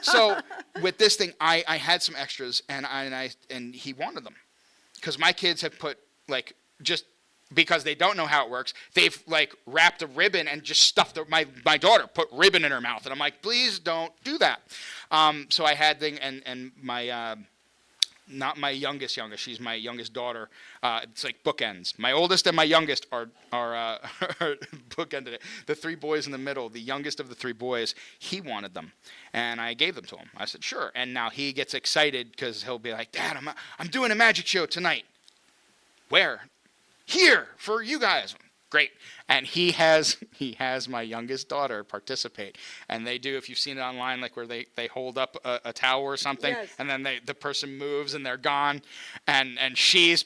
Speaker 4: So with this thing, I had some extras, and he wanted them, because my kids have put, like, just because they don't know how it works, they've like wrapped a ribbon and just stuffed my daughter put ribbon in her mouth, and I'm like, please don't do that. So I had and my not my youngest, she's my youngest daughter. It's like bookends. My oldest and my youngest are bookended. The 3 boys in the middle, the youngest of the 3 boys, he wanted them, and I gave them to him. I said, sure. And now he gets excited because he'll be like, Dad, I'm doing a magic show tonight. Where? Here for you guys. Great. And he has my youngest daughter participate, and they do, if you've seen it online, like where they hold up a towel or something,
Speaker 3: Yes.
Speaker 4: and then the person moves and they're gone, and she's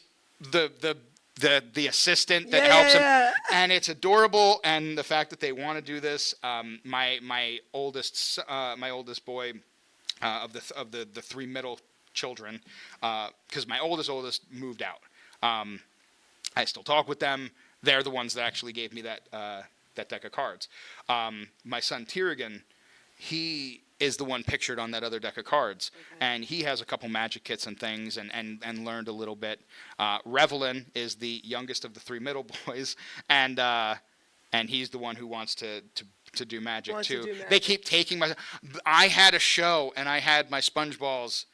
Speaker 4: the assistant that helps him, and it's adorable. And the fact that they want to do this, my oldest boy of the 3 middle children, because my oldest moved out. I still talk with them. They're the ones that actually gave me that deck of cards. My son Tiergan, he is the one pictured on that other deck of cards, and he has a couple magic kits and things, and learned a little bit. Revelin is the youngest of the 3 middle boys, and he's the one who wants to do magic too. They keep taking my. I had a show, and I had my sponge balls.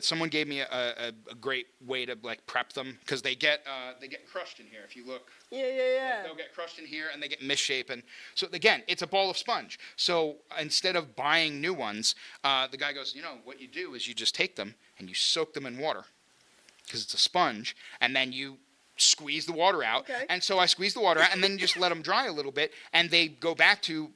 Speaker 4: Someone gave me a great way to like prep them, because they get crushed in here. If you look,
Speaker 3: Yeah.
Speaker 4: they'll get crushed in here and they get misshapen. So again, it's a ball of sponge. So instead of buying new ones, the guy goes, what you do is you just take them and you soak them in water, because it's a sponge, and then you squeeze the water out.
Speaker 3: Okay.
Speaker 4: And so I squeeze the water out, and then you just let them dry a little bit, and they go back to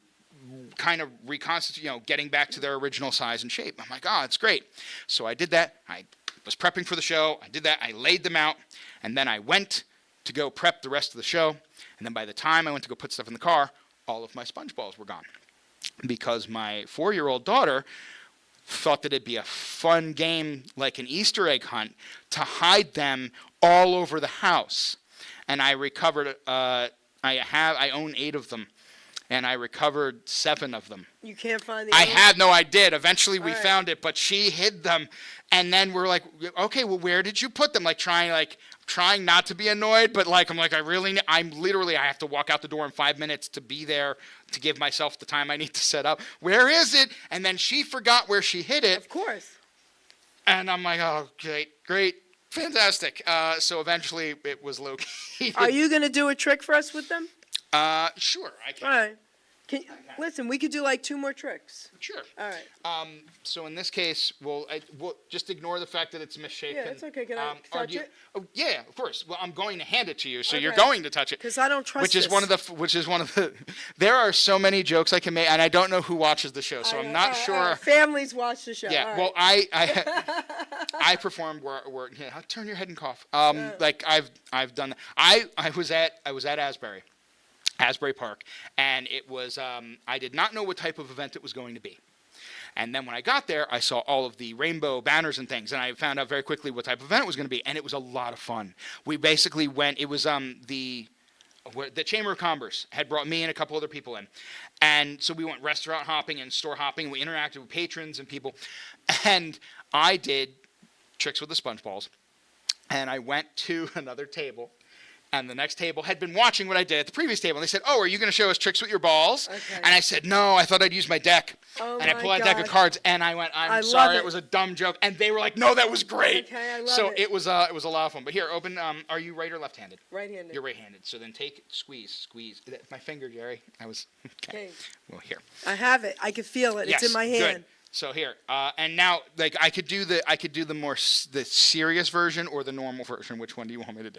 Speaker 4: kind of reconstitute, getting back to their original size and shape. I'm like, it's great. So I did that. I was prepping for the show. I did that. I laid them out, and then I went to go prep the rest of the show. And then by the time I went to go put stuff in the car, all of my sponge balls were gone, because my 4-year-old daughter thought that it'd be a fun game, like an Easter egg hunt, to hide them all over the house. And I recovered. I own 8 of them. And I recovered 7 of them.
Speaker 3: You can't find the
Speaker 4: I did. Eventually we
Speaker 3: All right.
Speaker 4: found it, but she hid them. And then we're like, okay, well, where did you put them? Trying not to be annoyed, but I have to walk out the door in 5 minutes to be there, to give myself the time I need to set up. Where is it? And then she forgot where she hid it.
Speaker 3: Of course.
Speaker 4: And I'm like, oh, great, fantastic. So eventually it was located.
Speaker 3: Are you going to do a trick for us with them?
Speaker 4: Sure, I can.
Speaker 3: All right. Listen, we could do like 2 more tricks.
Speaker 4: Sure.
Speaker 3: All right.
Speaker 4: So in this case, we'll just ignore the fact that it's misshapen.
Speaker 3: Yeah, it's okay. Can I touch it?
Speaker 4: Oh, yeah, of course. Well, I'm going to hand it to you, so you're
Speaker 3: Okay.
Speaker 4: going to touch it.
Speaker 3: Because I don't trust
Speaker 4: Which is
Speaker 3: this.
Speaker 4: one of the. There are so many jokes I can make, and I don't know who watches the show, so I'm not sure.
Speaker 3: Families watch the show.
Speaker 4: Yeah.
Speaker 3: All
Speaker 4: Well,
Speaker 3: right.
Speaker 4: I performed where turn your head and cough. Like I've done. I was at Asbury Park, and it was, I did not know what type of event it was going to be. And then when I got there, I saw all of the rainbow banners and things, and I found out very quickly what type of event it was going to be, and it was a lot of fun. We basically went, it was the Chamber of Commerce had brought me and a couple other people in, and so we went restaurant hopping and store hopping. We interacted with patrons and people, and I did tricks with the sponge balls. And I went to another table, and the next table had been watching what I did at the previous table. And they said, "Oh, are you going to show us tricks with your balls?"
Speaker 3: Okay.
Speaker 4: And I said, "No, I thought I'd use my deck."
Speaker 3: Oh
Speaker 4: and I
Speaker 3: my
Speaker 4: pulled out a deck of
Speaker 3: God.
Speaker 4: cards, and I went,
Speaker 3: I
Speaker 4: "I'm
Speaker 3: love
Speaker 4: sorry,
Speaker 3: it.
Speaker 4: it was a dumb joke." And they were like, "No, that was great."
Speaker 3: Okay, I love
Speaker 4: so
Speaker 3: it.
Speaker 4: it was a lot of fun. But here, open. Are you right or left-handed?
Speaker 3: Right-handed.
Speaker 4: You're right-handed. So then squeeze. My finger, Jerry. I was. Okay.
Speaker 3: Okay.
Speaker 4: Well, here.
Speaker 3: I have it. I can feel it.
Speaker 4: Yes,
Speaker 3: It's in my hand.
Speaker 4: Good. So here, and now, like, I could do the the serious version or the normal version. Which one do you want me to do?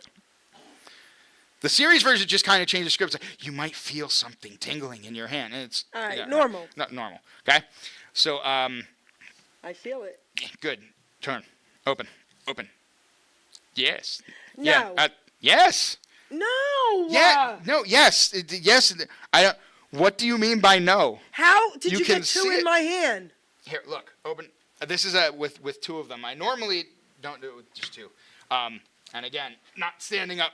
Speaker 4: The serious version just kind of changes scripts. You might feel something tingling in your hand, and it's
Speaker 3: All right, normal.
Speaker 4: Not normal. Okay. So
Speaker 3: I feel it.
Speaker 4: good. Turn. Open. Yes.
Speaker 3: No.
Speaker 4: Yeah. Yes.
Speaker 3: No.
Speaker 4: Yeah. No. Yes. Yes. I don't. What do you mean by no?
Speaker 3: How did
Speaker 4: You
Speaker 3: you
Speaker 4: can
Speaker 3: get two
Speaker 4: see
Speaker 3: in
Speaker 4: it.
Speaker 3: my hand?
Speaker 4: Here, look, open. This is with two of them. I normally don't do it with just two. And again, not standing up.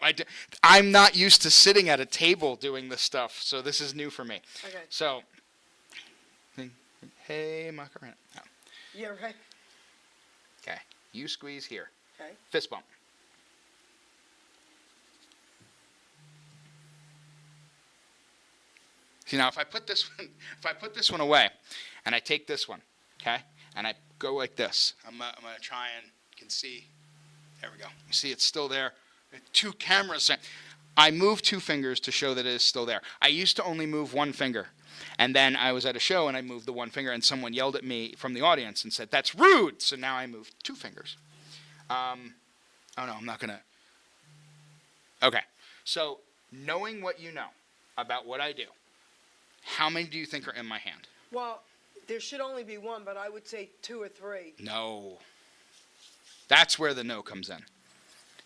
Speaker 4: I'm not used to sitting at a table doing this stuff, so this is new for me.
Speaker 3: Okay.
Speaker 4: So, hey, Macarena. No.
Speaker 3: Yeah, right.
Speaker 4: Okay, you squeeze here.
Speaker 3: Okay.
Speaker 4: Fist bump. See, now if I put this one away, and I take this one, okay, and I go like this, I'm gonna try and can see. There we go. You see, it's still there. Two cameras. I move two fingers to show that it is still there. I used to only move one finger, and then I was at a show and I moved the one finger, and someone yelled at me from the audience and said, "That's rude." So now I move two fingers. Oh no, I'm not gonna. Okay, so knowing what you know about what I do, how many do you think are in my hand?
Speaker 3: Well, there should only be one, but I would say two or three.
Speaker 4: No. That's where the no comes in.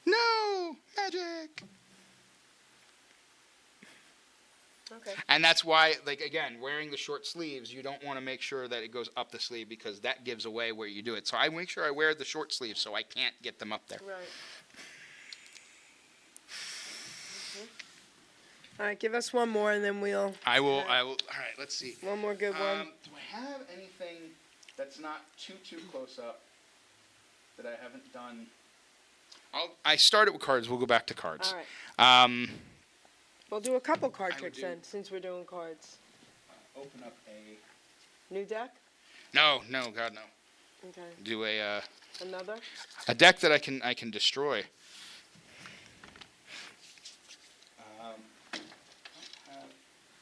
Speaker 4: No, magic.
Speaker 3: Okay.
Speaker 4: And that's why, like, again, wearing the short sleeves, you don't want to make sure that it goes up the sleeve because that gives away where you do it. So I make sure I wear the short sleeves so I can't get them up there.
Speaker 3: Right. All right, give us one more, and then we'll.
Speaker 4: I will. All right, let's see.
Speaker 3: One more good one.
Speaker 4: Do I have anything that's not too close up that I haven't done? I started with cards. We'll go back to cards.
Speaker 3: All right. We'll do a couple card
Speaker 4: I would
Speaker 3: tricks
Speaker 4: do-
Speaker 3: then, since we're doing cards.
Speaker 4: Open up a.
Speaker 3: New deck?
Speaker 4: No, God, no.
Speaker 3: Okay.
Speaker 4: Do
Speaker 3: Another?
Speaker 4: a deck that I can destroy.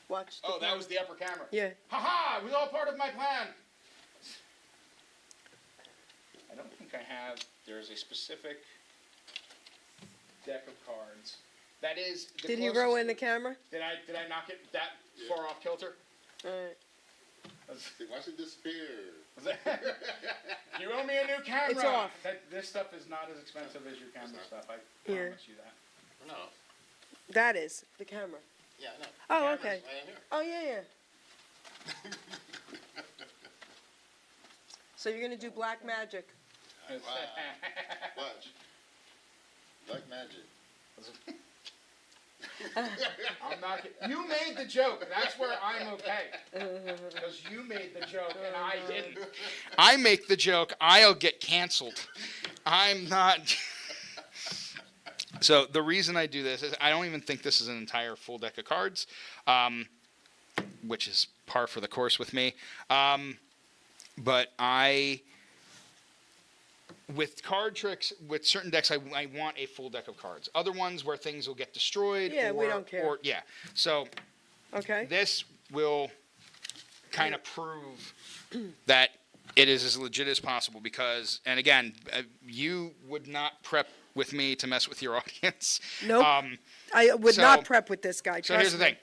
Speaker 3: Watch. The
Speaker 4: Oh, that
Speaker 3: camera.
Speaker 4: was the upper camera.
Speaker 3: Yeah.
Speaker 4: Ha! It was all part of my plan. I don't think I have. There's a specific deck of cards. That is. The
Speaker 3: Did you
Speaker 4: closest-
Speaker 3: roll in the camera?
Speaker 4: Did I knock it that far off kilter?
Speaker 3: All right.
Speaker 5: Watch it disappear.
Speaker 4: You owe me a new camera.
Speaker 3: It's off.
Speaker 4: This stuff is not as expensive as your camera stuff. I
Speaker 3: Yeah.
Speaker 4: promise you that.
Speaker 5: No.
Speaker 3: That is the camera.
Speaker 5: Yeah, no.
Speaker 3: Oh,
Speaker 5: Camera's
Speaker 3: okay.
Speaker 5: right in here.
Speaker 3: Oh, yeah. So you're gonna do black magic.
Speaker 5: Watch. Black magic.
Speaker 4: I'm not. You made the joke. That's where I'm okay. Because you made the joke and I didn't. I make the joke, I'll get canceled. I'm not. So the reason I do this is I don't even think this is an entire full deck of cards, which is par for the course with me. But with card tricks, with certain decks, I want a full deck of cards. Other ones where things will get destroyed.
Speaker 3: Yeah, we don't care.
Speaker 4: Yeah. So
Speaker 3: Okay.
Speaker 4: this will kind of prove that it is as legit as possible because, and again, you would not prep with me to mess with your audience.
Speaker 3: Nope. I would not
Speaker 4: so-
Speaker 3: prep with this guy.
Speaker 4: So
Speaker 3: Trust
Speaker 4: here's the
Speaker 3: me.
Speaker 4: thing.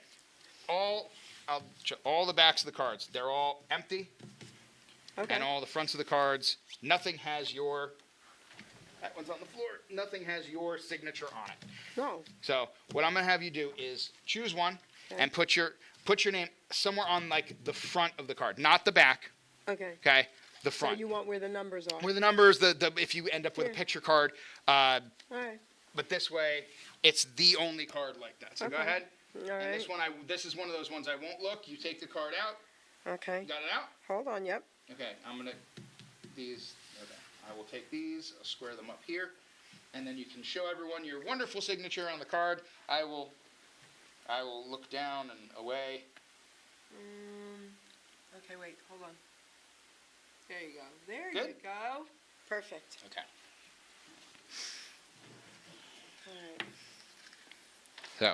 Speaker 4: All the backs of the cards, they're all empty,
Speaker 3: Okay.
Speaker 4: and all the fronts of the cards, nothing has your. That one's on the floor. Nothing has your signature on it.
Speaker 3: No.
Speaker 4: So what I'm gonna have you do is choose one
Speaker 3: Okay.
Speaker 4: and put your name somewhere on like the front of the card, not the back.
Speaker 3: Okay.
Speaker 4: Okay, the
Speaker 3: So
Speaker 4: front.
Speaker 3: you want where the numbers are.
Speaker 4: Where the numbers, the if you end up with
Speaker 3: Yeah.
Speaker 4: a picture card,
Speaker 3: All right.
Speaker 4: but this way it's the only card like that. So go
Speaker 3: Okay.
Speaker 4: ahead.
Speaker 3: All
Speaker 4: And
Speaker 3: right.
Speaker 4: this one, this is one of those ones I won't look. You take the card out.
Speaker 3: Okay.
Speaker 4: You got it out?
Speaker 3: Hold on. Yep.
Speaker 4: Okay, I'm gonna, okay, I will take these, I'll square them up here. and then you can show everyone your wonderful signature on the card. I will look down and away.
Speaker 3: Okay, wait, hold on. There you go. There
Speaker 4: Good?
Speaker 3: you go. Perfect.
Speaker 4: Okay.
Speaker 3: All right.
Speaker 4: So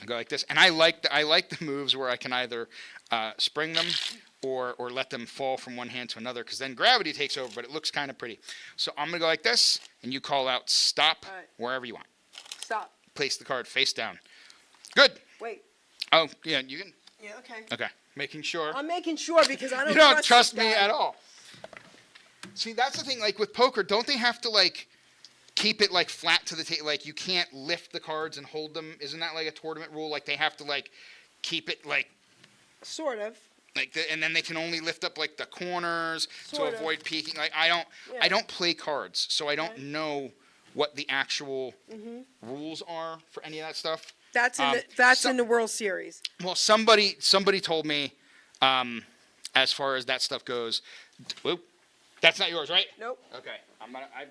Speaker 4: I go like this, and I like the moves where I can either spring them or let them fall from one hand to another, because then gravity takes over, but it looks kind of pretty. So I'm gonna go like this, and you call out stop
Speaker 3: All right.
Speaker 4: wherever you want.
Speaker 3: Stop.
Speaker 4: Place the card face down. Good.
Speaker 3: Wait.
Speaker 4: Oh yeah, you can.
Speaker 3: Yeah, okay.
Speaker 4: Okay, making sure.
Speaker 3: I'm making sure because I don't
Speaker 4: You don't trust
Speaker 3: this
Speaker 4: me
Speaker 3: guy.
Speaker 4: at all. See, that's the thing. Like with poker, don't they have to like keep it like flat to the table? Like you can't lift the cards and hold them. Isn't that like a tournament rule? Like they have to like keep it like
Speaker 3: Sort of.
Speaker 4: and then they can only lift up like the corners
Speaker 3: Sort
Speaker 4: to
Speaker 3: of.
Speaker 4: avoid peeking. Like I
Speaker 3: Yeah.
Speaker 4: don't play cards, so I don't
Speaker 3: Okay.
Speaker 4: know what the actual rules are for any of that stuff.
Speaker 3: That's in
Speaker 4: so-
Speaker 3: the World Series.
Speaker 4: Well, somebody told me, as far as that stuff goes. Whoop, that's not yours, right?
Speaker 3: Nope.
Speaker 4: Okay, I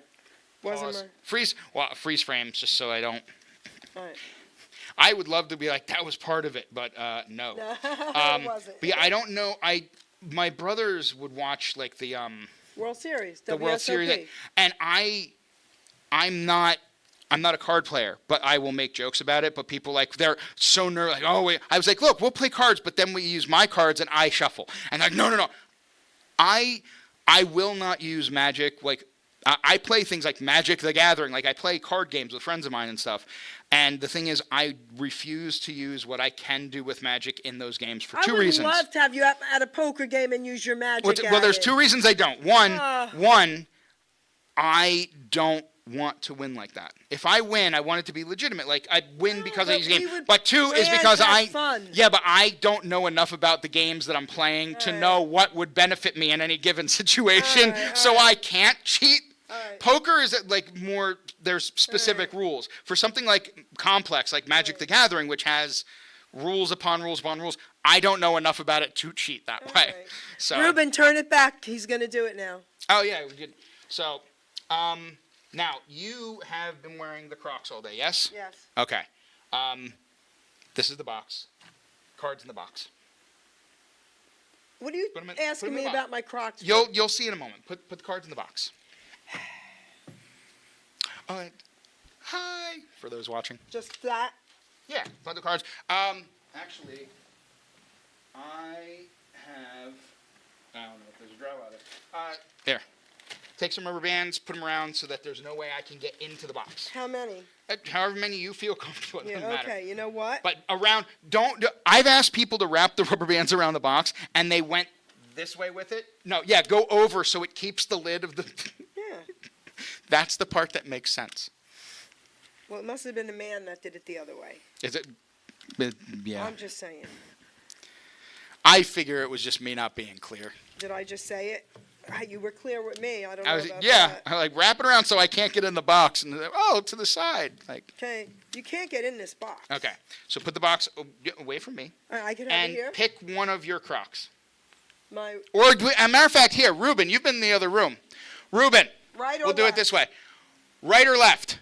Speaker 3: Wasn't
Speaker 4: pause.
Speaker 3: mine.
Speaker 4: Freeze frames, just so I don't.
Speaker 3: All right.
Speaker 4: I would love to be like that was part of it, but no.
Speaker 3: No, it wasn't.
Speaker 4: But yeah, I don't know. My brothers would watch like the
Speaker 3: World Series.
Speaker 4: the World
Speaker 3: WSOP.
Speaker 4: Series, and I'm not a card player, but I will make jokes about it. But people they're so nervous. Like, oh wait, I was like, look, we'll play cards, but then we use my cards and I shuffle. And they're like, no. I will not use Magic. Like I play things like Magic the Gathering. Like I play card games with friends of mine and stuff. And the thing is, I refuse to use what I can do with Magic in those games for two reasons.
Speaker 3: I would love to have you at a poker game and use your magic.
Speaker 4: Well, there's
Speaker 3: at
Speaker 4: two
Speaker 3: it.
Speaker 4: reasons I don't. One, I don't want to win like that. If I win, I want it to be legitimate. Like I win because I
Speaker 3: but
Speaker 4: use the
Speaker 3: we
Speaker 4: game.
Speaker 3: would
Speaker 4: But two is
Speaker 3: plan
Speaker 4: because
Speaker 3: to have fun.
Speaker 4: Yeah, but I don't know enough about the games that I'm playing to
Speaker 3: Alright.
Speaker 4: know what would benefit me in any given situation.
Speaker 3: Alright,
Speaker 4: so
Speaker 3: alright.
Speaker 4: I can't cheat.
Speaker 3: Alright.
Speaker 4: Poker is like more. There's specific rules for something like complex, like Magic the Gathering, which has rules upon rules upon rules. I don't know enough about it to cheat that way.
Speaker 3: Alright.
Speaker 4: So
Speaker 3: Ruben, turn it back. He's going to do it now.
Speaker 4: Oh yeah, we did. So, now you have been wearing the Crocs all day, yes?
Speaker 3: Yes.
Speaker 4: Okay. This is the box. Cards in the box.
Speaker 3: What are you
Speaker 4: Put 'em in-
Speaker 3: asking
Speaker 4: put 'em in
Speaker 3: me
Speaker 4: the
Speaker 3: about
Speaker 4: box.
Speaker 3: my Crocs? for?
Speaker 4: You'll see in a moment. Put the cards in the box. All right. Hi, for those watching.
Speaker 3: Just that?
Speaker 4: Yeah, put the cards. Actually, I don't know if there's a draw out there. There. Take some rubber bands, put them around so that there's no way I can get into the box.
Speaker 3: How many?
Speaker 4: However many you feel comfortable, it
Speaker 3: Yeah,
Speaker 4: doesn't matter.
Speaker 3: okay, you know what?
Speaker 4: But I've asked people to wrap the rubber bands around the box, and they went this way with it. No, yeah, go over so it keeps the lid of the.
Speaker 3: Yeah.
Speaker 4: That's the part that makes sense.
Speaker 3: Well, it must have been the man that did it the other way.
Speaker 4: Is it? Yeah.
Speaker 3: I'm just saying.
Speaker 4: I figure it was just me not being clear.
Speaker 3: Did I just say it? You were clear with me. I don't
Speaker 4: I
Speaker 3: know
Speaker 4: was,
Speaker 3: about
Speaker 4: yeah,
Speaker 3: that.
Speaker 4: I wrap it around so I can't get in the box, and to the side, like.
Speaker 3: Okay, you can't get in this box.
Speaker 4: Okay, so put the box away from me,
Speaker 3: All right, I can have
Speaker 4: and
Speaker 3: it here.
Speaker 4: pick one of your Crocs.
Speaker 3: My
Speaker 4: Or, as a matter of fact, here, Ruben, you've been in the other room. Ruben,
Speaker 3: right or
Speaker 4: we'll do
Speaker 3: left?
Speaker 4: it this way. Right or left?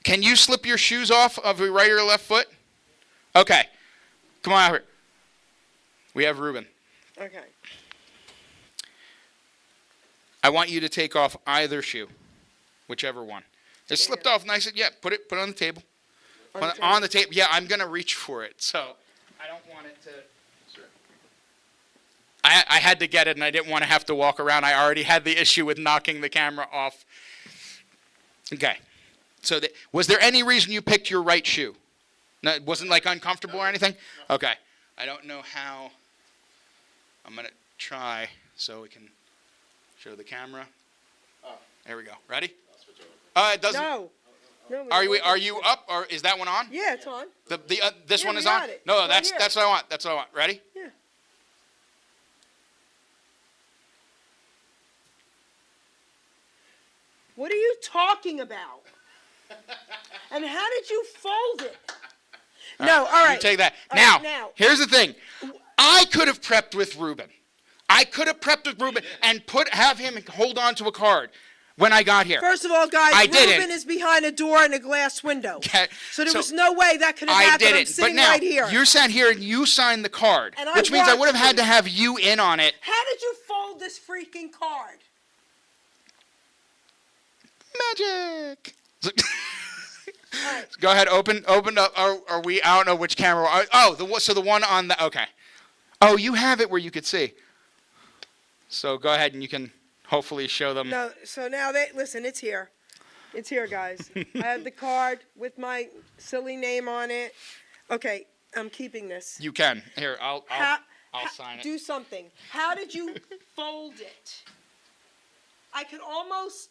Speaker 4: Can you slip your shoes off of your right or left foot? Okay, come on over here. We have Ruben.
Speaker 3: Okay.
Speaker 4: I want you to take off either shoe, whichever one. It slipped off nice. Yeah, put it on the table. On the table. Yeah, I'm gonna reach for it, so I don't want it to. I had to get it, and I didn't want to have to walk around. I already had the issue with knocking the camera off. Okay. So, was there any reason you picked your right shoe? No, it wasn't like uncomfortable or anything? Okay. I don't know how. I'm gonna try so we can show the camera. There we go. Ready? It doesn't.
Speaker 3: No. No.
Speaker 4: Are you up, or is that one on?
Speaker 3: Yeah, it's on.
Speaker 4: This
Speaker 3: Yeah,
Speaker 4: one
Speaker 3: we
Speaker 4: is on.
Speaker 3: got it.
Speaker 4: No,
Speaker 3: Right
Speaker 4: that's
Speaker 3: here.
Speaker 4: what I want. That's what I want. Ready?
Speaker 3: Yeah. What are you talking about? And how did you fold it? No, all right.
Speaker 4: You take that.
Speaker 3: All
Speaker 4: Now,
Speaker 3: right, now.
Speaker 4: here's the thing. I could have prepped with Ruben. I could have prepped with Ruben and have him hold on to a card. when I got here.
Speaker 3: First of all, guys,
Speaker 4: I didn't.
Speaker 3: Ruben is behind a door and a glass window.
Speaker 4: Okay,
Speaker 3: So there
Speaker 4: so
Speaker 3: was no way that could have
Speaker 4: I
Speaker 3: happened. I'm
Speaker 4: didn't. But
Speaker 3: sitting
Speaker 4: now,
Speaker 3: right here.
Speaker 4: you sat here and you signed the card,
Speaker 3: And I
Speaker 4: which means I would have
Speaker 3: watched
Speaker 4: had
Speaker 3: you.
Speaker 4: to have you in on it.
Speaker 3: How did you fold this freaking card?
Speaker 4: Magic.
Speaker 3: All right.
Speaker 4: Go ahead, open up. Are we? I don't know which camera. So the one on the. Okay. Oh, you have it where you could see. So go ahead and you can hopefully show them.
Speaker 3: No, so now listen, it's here. It's here, guys. I have the card with my silly name on it. Okay, I'm keeping this.
Speaker 4: You can. Here, I'll sign it.
Speaker 3: Do something. How did you fold it? I could almost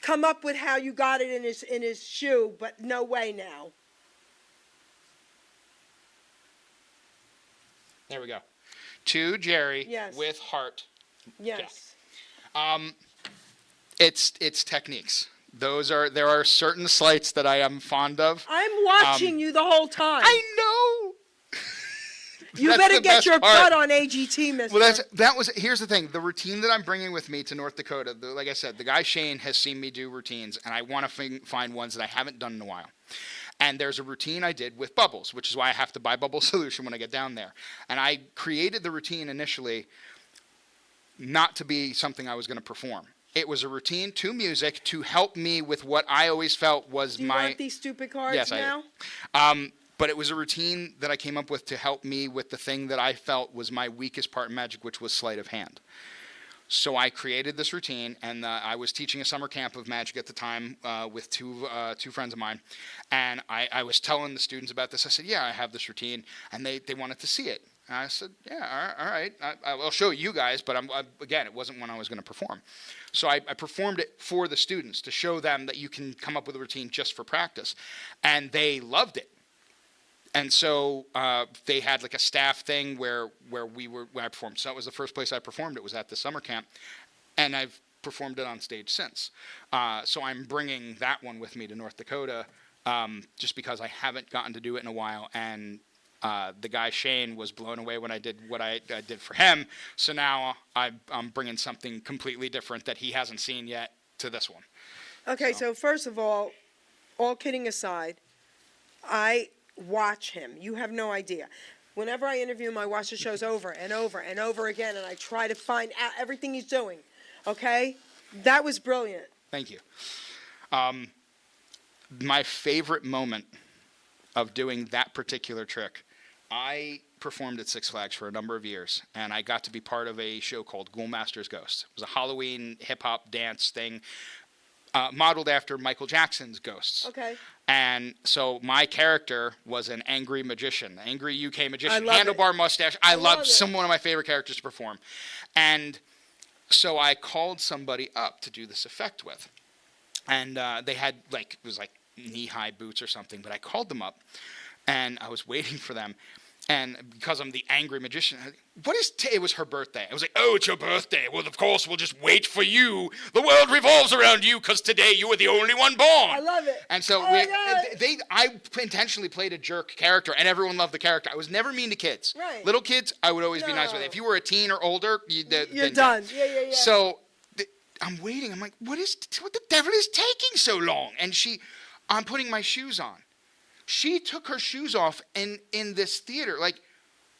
Speaker 3: come up with how you got it in his shoe, but no way now.
Speaker 4: There we go. To Jerry.
Speaker 3: Yes.
Speaker 4: With heart.
Speaker 3: Yes.
Speaker 4: It's techniques. There are certain sleights that I am fond of.
Speaker 3: I'm watching you the whole time.
Speaker 4: I know.
Speaker 3: You
Speaker 4: That's
Speaker 3: better
Speaker 4: the
Speaker 3: get
Speaker 4: best
Speaker 3: your
Speaker 4: part.
Speaker 3: butt on AGT, mister.
Speaker 4: Well, here's the thing. The routine that I'm bringing with me to North Dakota, like I said, the guy Shane has seen me do routines, and I want to find ones that I haven't done in a while. And there's a routine I did with bubbles, which is why I have to buy Bubble Solution when I get down there. And I created the routine initially not to be something I was going to perform. It was a routine to music to help me with what I always felt was
Speaker 3: Do you
Speaker 4: my...
Speaker 3: want these stupid cards
Speaker 4: Yes,
Speaker 3: now?
Speaker 4: I do. But it was a routine that I came up with to help me with the thing that I felt was my weakest part in magic, which was sleight of hand. So I created this routine, and I was teaching a summer camp of magic at the time with two friends of mine, and I was telling the students about this. I said, yeah, I have this routine, and they wanted to see it. And I said, yeah, all right. I'll show you guys, but again, it wasn't one I was going to perform. So I performed it for the students to show them that you can come up with a routine just for practice, and they loved it. And so they had like a staff thing where I performed. So that was the first place I performed. It was at the summer camp, and I've performed it on stage since. So I'm bringing that one with me to North Dakota, just because I haven't gotten to do it in a while. And the guy Shane was blown away when I did what I did for him. So now I'm bringing something completely different that he hasn't seen yet to this one.
Speaker 3: Okay, so first of all kidding aside, I watch him. You have no idea. Whenever I interview him, I watch the shows over and over and over again, and I try to find out everything he's doing. Okay? That was brilliant.
Speaker 4: Thank you. My favorite moment of doing that particular trick, I performed at Six Flags for a number of years, and I got to be part of a show called Ghoulmaster's Ghost. It was a Halloween hip-hop dance thing modeled after Michael Jackson's Ghosts.
Speaker 3: Okay.
Speaker 4: And so my character was an angry magician, angry UK magician,
Speaker 3: love
Speaker 4: handlebar
Speaker 3: it.
Speaker 4: mustache.
Speaker 3: I
Speaker 4: I
Speaker 3: love
Speaker 4: loved
Speaker 3: it.
Speaker 4: one of my favorite characters to perform. And so I called somebody up to do this effect with. And they had it was like knee-high boots or something, but I called them up and I was waiting for them. And because I'm the angry magician, it was her birthday. I was like, oh, it's your birthday. Well, of course, we'll just wait for you. The world revolves around you because today you were the only one born.
Speaker 3: I love it.
Speaker 4: And so
Speaker 3: Oh my God.
Speaker 4: I intentionally played a jerk character, and everyone loved the character. I was never mean to kids.
Speaker 3: Right.
Speaker 4: Little kids, I would always be nice with.
Speaker 3: No.
Speaker 4: If you were a teen or older,
Speaker 3: You're done. Yeah.
Speaker 4: So I'm waiting. I'm like, what the devil is taking so long? And I'm putting my shoes on. She took her shoes off in this theater, like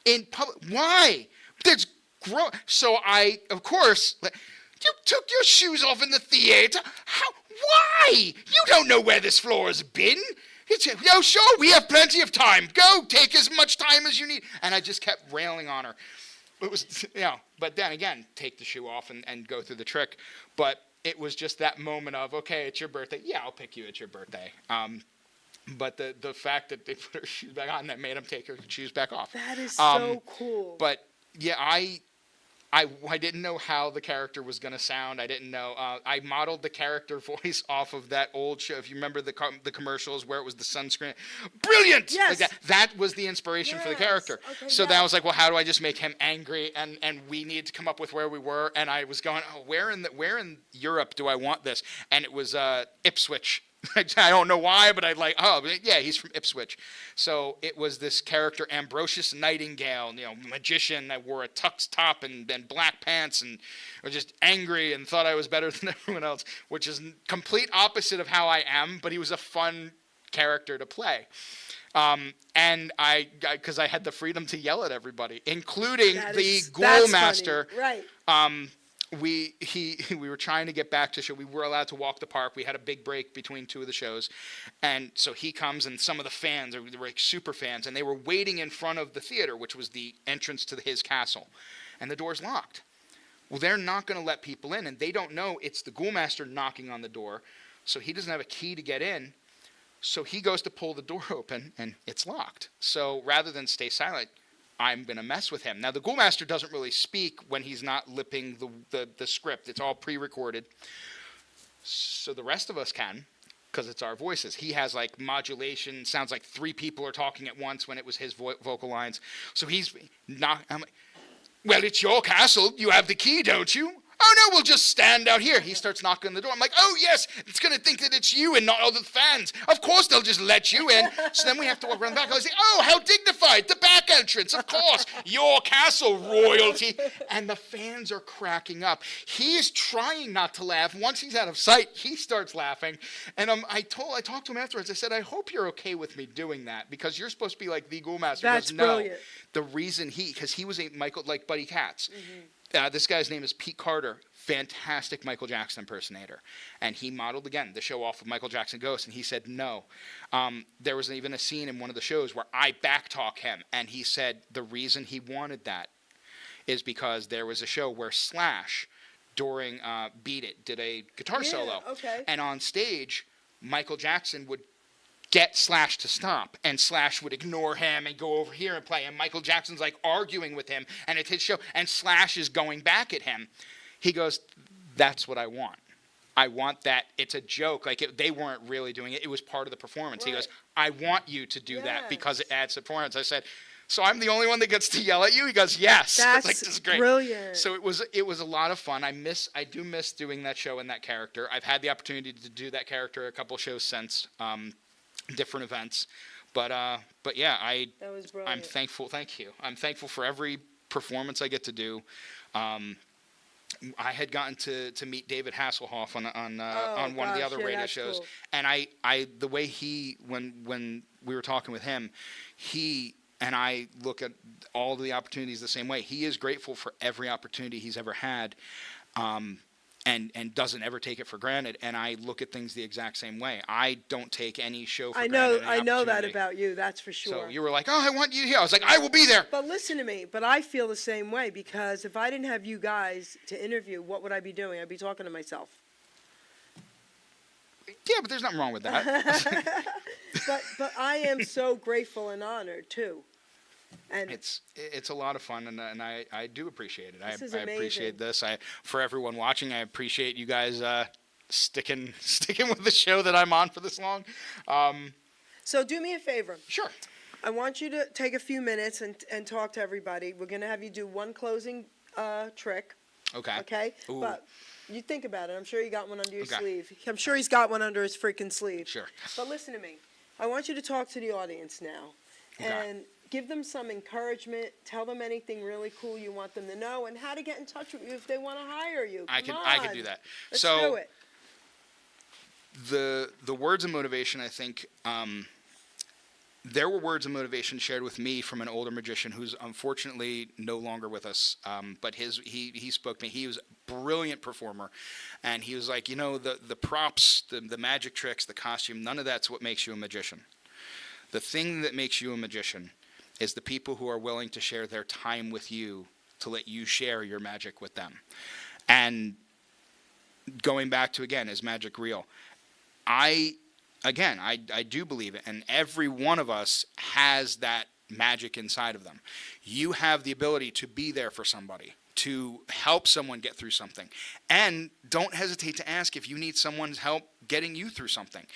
Speaker 4: in public. Why? That's gross. So I, of course, you took your shoes off in the theater. How? Why? You don't know where this floor has been. No, sure, we have plenty of time. Go, take as much time as you need. And I just kept railing on her. It was, but then again, take the shoe off and go through the trick. But it was just that moment of, okay, it's your birthday. Yeah, I'll pick you. It's your birthday. But the fact that they put her shoes back on, that made them take her shoes back off.
Speaker 3: That is so cool.
Speaker 4: But yeah, I didn't know how the character was going to sound. I didn't know. I modeled the character voice off of that old show. If you remember the commercials where it was the sunscreen. Brilliant!
Speaker 3: Yes.
Speaker 4: Like that was the inspiration for the character.
Speaker 3: Okay,
Speaker 4: so then I was like, well, how do I just make him angry? And we need to come up with where we were. And I was going, where in Europe do I want this? And it was Ipswich, I don't know why, but I'd like, oh, yeah, he's from Ipswich. So it was this character, Ambrosius Nightingale, magician that wore a tux top and black pants and was just angry and thought I was better than everyone else, which is complete opposite of how I am, but he was a fun character to play. And because I had the freedom to yell at everybody, including the Ghoul Master.
Speaker 3: Funny. Right.
Speaker 4: We were trying to get back to show. We were allowed to walk the park. We had a big break between two of the shows, and so he comes, and some of the fans, they were like super fans, and they were waiting in front of the theater, which was the entrance to his castle, and the door's locked. Well, they're not going to let people in, and they don't know it's the Ghoul Master knocking on the door, so he doesn't have a key to get in. So he goes to pull the door open, and it's locked. So rather than stay silent, I'm going to mess with him. Now, the Ghoul Master doesn't really speak when he's not lipping the script. It's all pre-recorded. So the rest of us can, because it's our voices. He has, like, modulation. Sounds like 3 people are talking at once when it was his vocal lines. So he's not... I'm like, well, it's your castle. You have the key, don't you? Oh, no, we'll just stand out here. He starts knocking on the door. I'm like, oh, yes, it's going to think that it's you and not other fans. Of course they'll just let you in. So then we have to walk around the back. I say, oh, how dignified. The back entrance, of course. Your castle, royalty. And the fans are cracking up. He is trying not to laugh. Once he's out of sight, he starts laughing. And I talked to him afterwards. I said, I hope you're okay with me doing that, because you're supposed to be like the Ghoul Master.
Speaker 3: That's brilliant.
Speaker 4: The reason because he was a Michael, like Buddy Katz. Mm-hmm. This guy's name is Pete Carter, fantastic Michael Jackson impersonator. And he modeled, again, the show off of Michael Jackson Ghost, and he said no. There was even a scene in one of the shows where I backtalk him, and he said the reason he wanted that is because there was a show where Slash, during Beat It, did a guitar solo.
Speaker 3: Okay.
Speaker 4: And on stage, Michael Jackson would get Slash to stop, and Slash would ignore him and go over here and play, and Michael Jackson's like arguing with him, and it's his show, and Slash is going back at him. He goes, that's what I want. I want that. It's a joke. Like, they weren't really doing it. It was part of the performance. Right. He goes, I want you to do that because it adds to the performance. I said, so I'm the only one that gets to yell at you? He goes, yes.
Speaker 3: That's
Speaker 4: like, this is great.
Speaker 3: Brilliant.
Speaker 4: So it was a lot of fun. I do miss doing that show and that character. I've had the opportunity to do that character a couple shows since, different events, but yeah,
Speaker 3: that was brilliant.
Speaker 4: I'm thankful. Thank you. I'm thankful for every performance I get to do. I had gotten to meet David Hasselhoff on one of the other radio shows, cool. And I the way he when we were talking with him, he and I look at all the opportunities the same way. He is grateful for every opportunity he's ever had. And doesn't ever take it for granted, and I look at things the exact same way. I don't take any show for granted.
Speaker 3: I know that about you, that's for sure.
Speaker 4: So you were like, oh, I want you here. I was like, I will be there.
Speaker 3: But listen to me, but I feel the same way, because if I didn't have you guys to interview, what would I be doing? I'd be talking to myself.
Speaker 4: Yeah, but there's nothing wrong with that.
Speaker 3: but I am so grateful and honored, too. And
Speaker 4: it's a lot of fun, and I do appreciate it.
Speaker 3: This is
Speaker 4: I
Speaker 3: amazing.
Speaker 4: appreciate this. For everyone watching, I appreciate you guys sticking with the show that I'm on for this long.
Speaker 3: So do me a favor.
Speaker 4: Sure.
Speaker 3: I want you to take a few minutes and talk to everybody. We're going to have you do one closing trick.
Speaker 4: Okay.
Speaker 3: Okay?
Speaker 4: Ooh.
Speaker 3: But you think about it. I'm sure you got one under your sleeve. I'm sure he's got one under his freaking sleeve.
Speaker 4: Sure.
Speaker 3: But listen to me. I want you to talk to the audience now.
Speaker 4: Okay.
Speaker 3: And give them some encouragement. Tell them anything really cool you want them to know, and how to get in touch with you if they want to hire you.
Speaker 4: I can do that.
Speaker 3: Let's
Speaker 4: so
Speaker 3: do it.
Speaker 4: The words of motivation, I think, there were words of motivation shared with me from an older magician who's unfortunately no longer with us. But he spoke to me. He was a brilliant performer, and he was like, the props, the magic tricks, the costume, none of that's what makes you a magician. The thing that makes you a magician is the people who are willing to share their time with you to let you share your magic with them. And going back to, again, is magic real? I do believe it, and every one of us has that magic inside of them. You have the ability to be there for somebody, to help someone get through something. And don't hesitate to ask if you need someone's help getting you through something.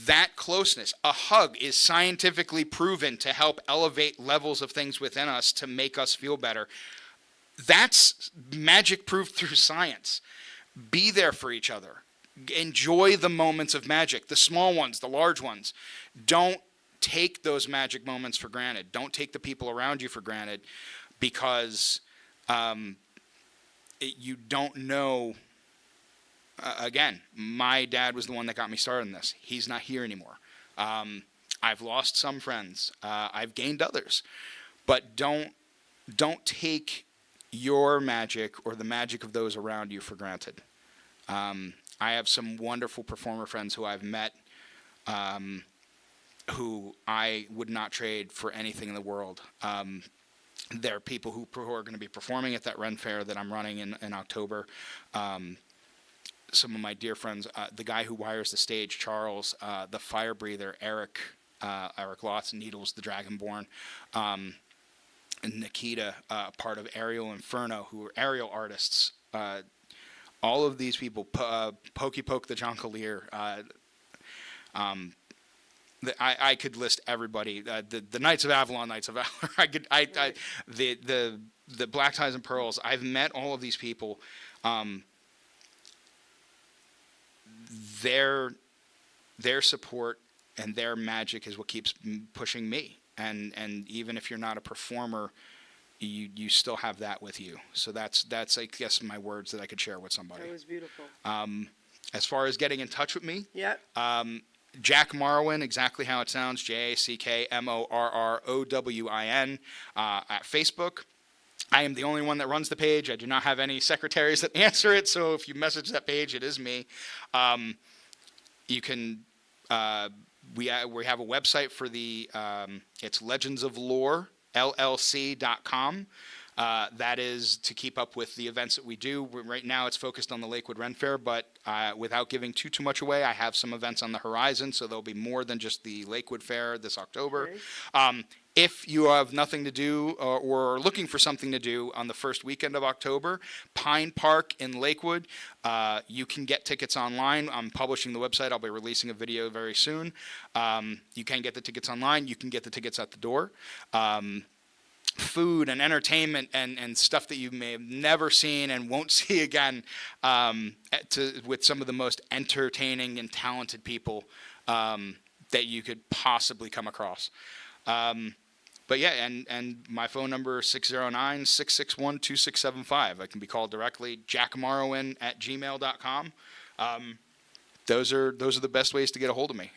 Speaker 4: That closeness, a hug, is scientifically proven to help elevate levels of things within us to make us feel better. That's magic proof through science. Be there for each other. enjoy the moments of magic, the small ones, the large ones. Don't take those magic moments for granted. Don't take the people around you for granted, because you don't know. Again, my dad was the one that got me started in this. He's not here anymore. I've lost some friends. I've gained others. But don't take your magic or the magic of those around you for granted. I have some wonderful performer friends who I've met, who I would not trade for anything in the world. There are people who are going to be performing at that Ren Fair that I'm running in October. Some of my dear friends, the guy who wires the stage, Charles, the fire breather, Eric Lotz, Needles, the Dragonborn, and Nikita, part of Aerial Inferno, who are aerial artists. All of these people, Pokey Poke the Jonquilier, I could list everybody. The Knights of Avalon, Knights of Valor. The Black Ties and Pearls. I've met all of these people. Their support and their magic is what keeps pushing me. And even if you're not a performer, you still have that with you. So that's I guess my words that I could share with somebody.
Speaker 3: That was beautiful.
Speaker 4: As far as getting in touch with me,
Speaker 3: Yep.
Speaker 4: Jack Morrowin, exactly how it sounds, JackMorrowin, at Facebook. I am the only one that runs the page. I do not have any secretaries that answer it, so if you message that page, it is me. You can, we have a website for the, it's legendsoflore.llc.com. That is to keep up with the events that we do. Right now it's focused on the Lakewood Ren Fair, but without giving too much away, I have some events on the horizon, so there'll be more than just the Lakewood Fair this October.
Speaker 3: Okay.
Speaker 4: If you have nothing to do or are looking for something to do on the first weekend of October, Pine Park in Lakewood, you can get tickets online. I'm publishing the website. I'll be releasing a video very soon. You can get the tickets online. You can get the tickets at the door. Food and entertainment and stuff that you may have never seen and won't see again, with some of the most entertaining and talented people that you could possibly come across. But yeah, and my phone number is 609-661-2675. I can be called directly, jackmorrowin@gmail.com. Those are the best ways to get a hold of me.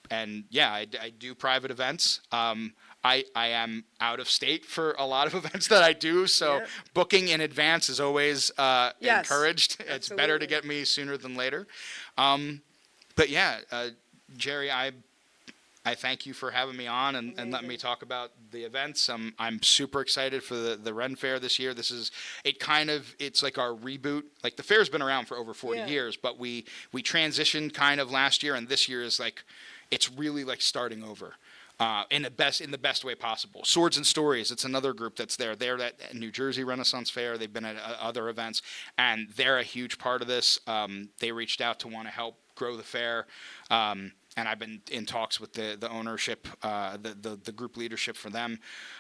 Speaker 4: And yeah, I do private events. I am out of state for a lot of events that I do, so booking in advance is always encouraged. It's better to get me sooner than later. But yeah, Geri, I thank you for having me on and letting me talk about the events. I'm super excited for the Ren Fair this year. It's like our reboot. Like the fair's been around for over 40 years, but we transitioned kind of last year, and this year is like, it's really like starting over. In the best way possible. Swords and Stories, it's another group that's there. They're at New Jersey Renaissance Fair. They've been at other events, and they're a huge part of this. They reached out to want to help grow the fair, and I've been in talks with the ownership, the group leadership for them,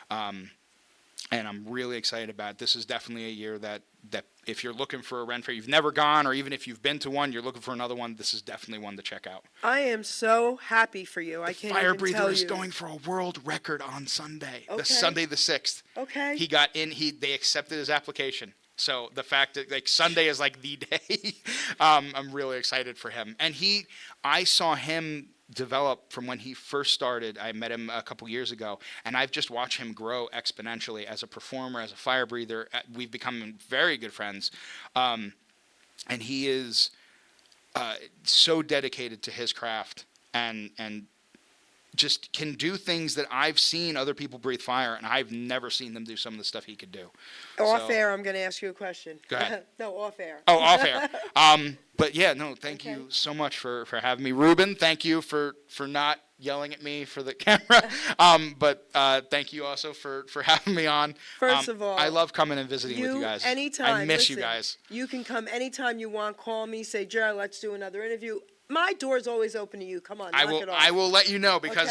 Speaker 4: and I'm really excited about it. This is definitely a year that if you're looking for a Ren Fair, you've never gone, or even if you've been to one, you're looking for another one, this is definitely one to check out.
Speaker 3: I am so happy for you. I can't even tell you.
Speaker 4: Fire breather is going for a world record on Sunday, Sunday the 6th.
Speaker 3: Okay.
Speaker 4: He got in. They accepted his application. So the fact that like Sunday is like the day, I'm really excited for him. And I saw him develop from when he first started. I met him a couple years ago, and I've just watched him grow exponentially as a performer, as a fire breather. We've become very good friends, and he is so dedicated to his craft and just can do things that I've seen other people breathe fire, and I've never seen them do some of the stuff he could do.
Speaker 3: Off air, I'm going to ask you a question.
Speaker 4: Go ahead.
Speaker 3: No, off air.
Speaker 4: Oh, off air. But yeah, no, thank you so much for having me. Ruben, thank you for not yelling at me for the camera. But thank you also for having me on.
Speaker 3: First of all,
Speaker 4: I love coming and visiting with you guys.
Speaker 3: Anytime.
Speaker 4: I miss you
Speaker 3: Listen,
Speaker 4: guys.
Speaker 3: You can come anytime you want. Call me. Say, Geri, let's do another interview. My door's always open to you. Come on, knock it off.
Speaker 4: I will let you know because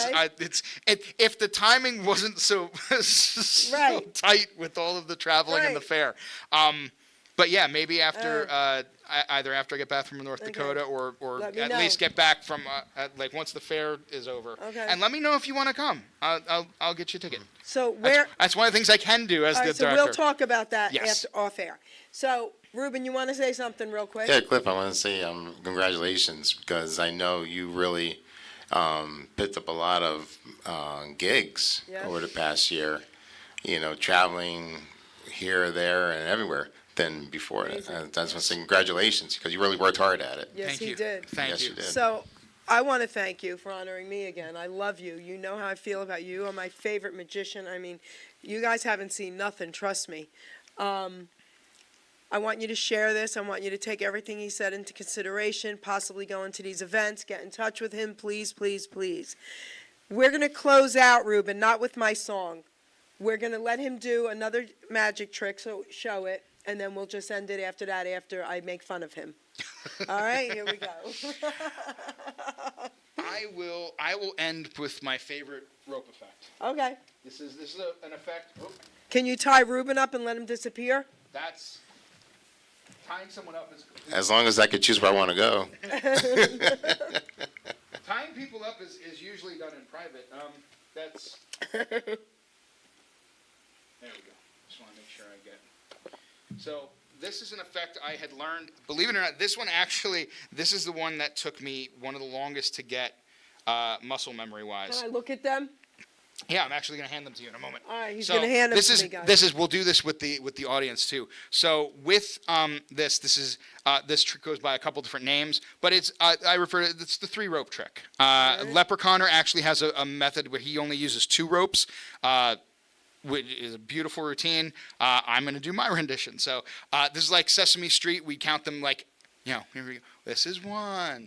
Speaker 4: if the timing wasn't so tight with all of the traveling and the fair, But yeah, maybe after either after I get back from North Dakota or
Speaker 3: Let me
Speaker 4: at
Speaker 3: know.
Speaker 4: least get back from like once the fair is over.
Speaker 3: Okay.
Speaker 4: And let me know if you want to come. I'll get you a ticket.
Speaker 3: So where?
Speaker 4: That's one of the things I can do as
Speaker 3: All
Speaker 4: the
Speaker 3: right, so
Speaker 4: director.
Speaker 3: we'll talk about that
Speaker 4: Yes.
Speaker 3: after off air. So Ruben, you want to say something real quick?
Speaker 5: Yeah, Cliff, I want to say congratulations, because I know you really picked up a lot of gigs
Speaker 3: Yes.
Speaker 5: over the past year, traveling here, there, and everywhere than before.
Speaker 3: Amazing.
Speaker 5: And that's what I'm saying, congratulations, because you really worked hard at it.
Speaker 3: Yes,
Speaker 4: Thank
Speaker 3: he
Speaker 4: you.
Speaker 3: did.
Speaker 4: Thank
Speaker 5: Yes,
Speaker 4: you.
Speaker 5: you did.
Speaker 3: So I want to thank you for honoring me again. I love you. You know how I feel about you. You're my favorite magician. I mean, you guys haven't seen nothing, trust me. I want you to share this. I want you to take everything he said into consideration, possibly go into these events, get in touch with him, please, please, please. We're going to close out, Ruben, not with my song. We're going to let him do another magic trick, so show it, and then we'll just end it after that, after I make fun of him. All right, here we go.
Speaker 4: I will end with my favorite rope effect.
Speaker 3: Okay.
Speaker 4: This is an effect. Oh,
Speaker 3: Can you tie Ruben up and let him disappear?
Speaker 4: that's tying someone up is
Speaker 5: As long as I could choose where I want to go.
Speaker 4: tying people up is usually done in private. That's there we go. Just want to make sure I get. So this is an effect I had learned. Believe it or not, this is the one that took me one of the longest to get muscle memory wise.
Speaker 3: Can I look at them?
Speaker 4: Yeah, I'm actually going to hand them to you in a moment.
Speaker 3: All right, he's gonna hand them
Speaker 4: this
Speaker 3: to
Speaker 4: is,
Speaker 3: me, guys.
Speaker 4: This is we'll do this with the audience too. So with this trick goes by a couple different names, but it's I refer to it's the 3-rope trick. Leprechaun actually has a method where he only uses 2 ropes. Which is a beautiful routine. I'm going to do my rendition. So this is like Sesame Street. We count them like, here we go. This is 1.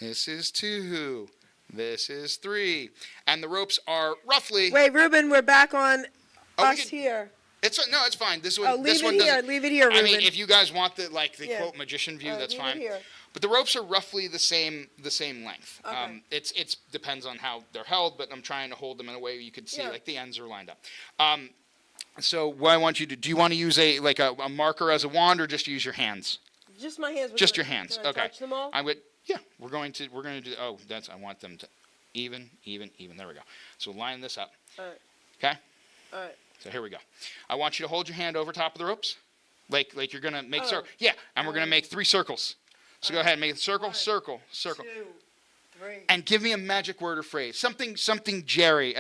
Speaker 4: This is 2. This is 3. And the ropes are roughly.
Speaker 3: Wait, Ruben, we're back on
Speaker 4: Oh, we
Speaker 3: us
Speaker 4: can-
Speaker 3: here.
Speaker 4: It's fine. This one.
Speaker 3: Oh, leave
Speaker 4: this one
Speaker 3: it here.
Speaker 4: doesn't-
Speaker 3: Leave it here,
Speaker 4: I
Speaker 3: Ruben.
Speaker 4: mean, if you guys want the
Speaker 3: Yeah.
Speaker 4: quote magician view, that's
Speaker 3: leave it
Speaker 4: fine.
Speaker 3: here.
Speaker 4: But the ropes are roughly the same length.
Speaker 3: Okay.
Speaker 4: It's depends on how they're held, but I'm trying to hold them in a way you could see
Speaker 3: Yeah.
Speaker 4: like the ends are lined up. So what I want you to do you want to use a marker as a wand or just use your hands?
Speaker 3: Just my hands.
Speaker 4: Just your hands.
Speaker 3: Can I
Speaker 4: Okay.
Speaker 3: touch them all?
Speaker 4: I would. Yeah, we're going to do. Oh, I want them to even. There we go. So line this up.
Speaker 3: All right.
Speaker 4: Okay.
Speaker 3: All right.
Speaker 4: So here we go. I want you to hold your hand over top of the ropes, like you're gonna make
Speaker 3: Oh.
Speaker 4: circle. Yeah, and we're gonna make 3 circles. So go ahead and make a circle,
Speaker 3: 1,
Speaker 4: circle.
Speaker 3: 2, 3.
Speaker 4: And give me a magic word or phrase. Something Jerry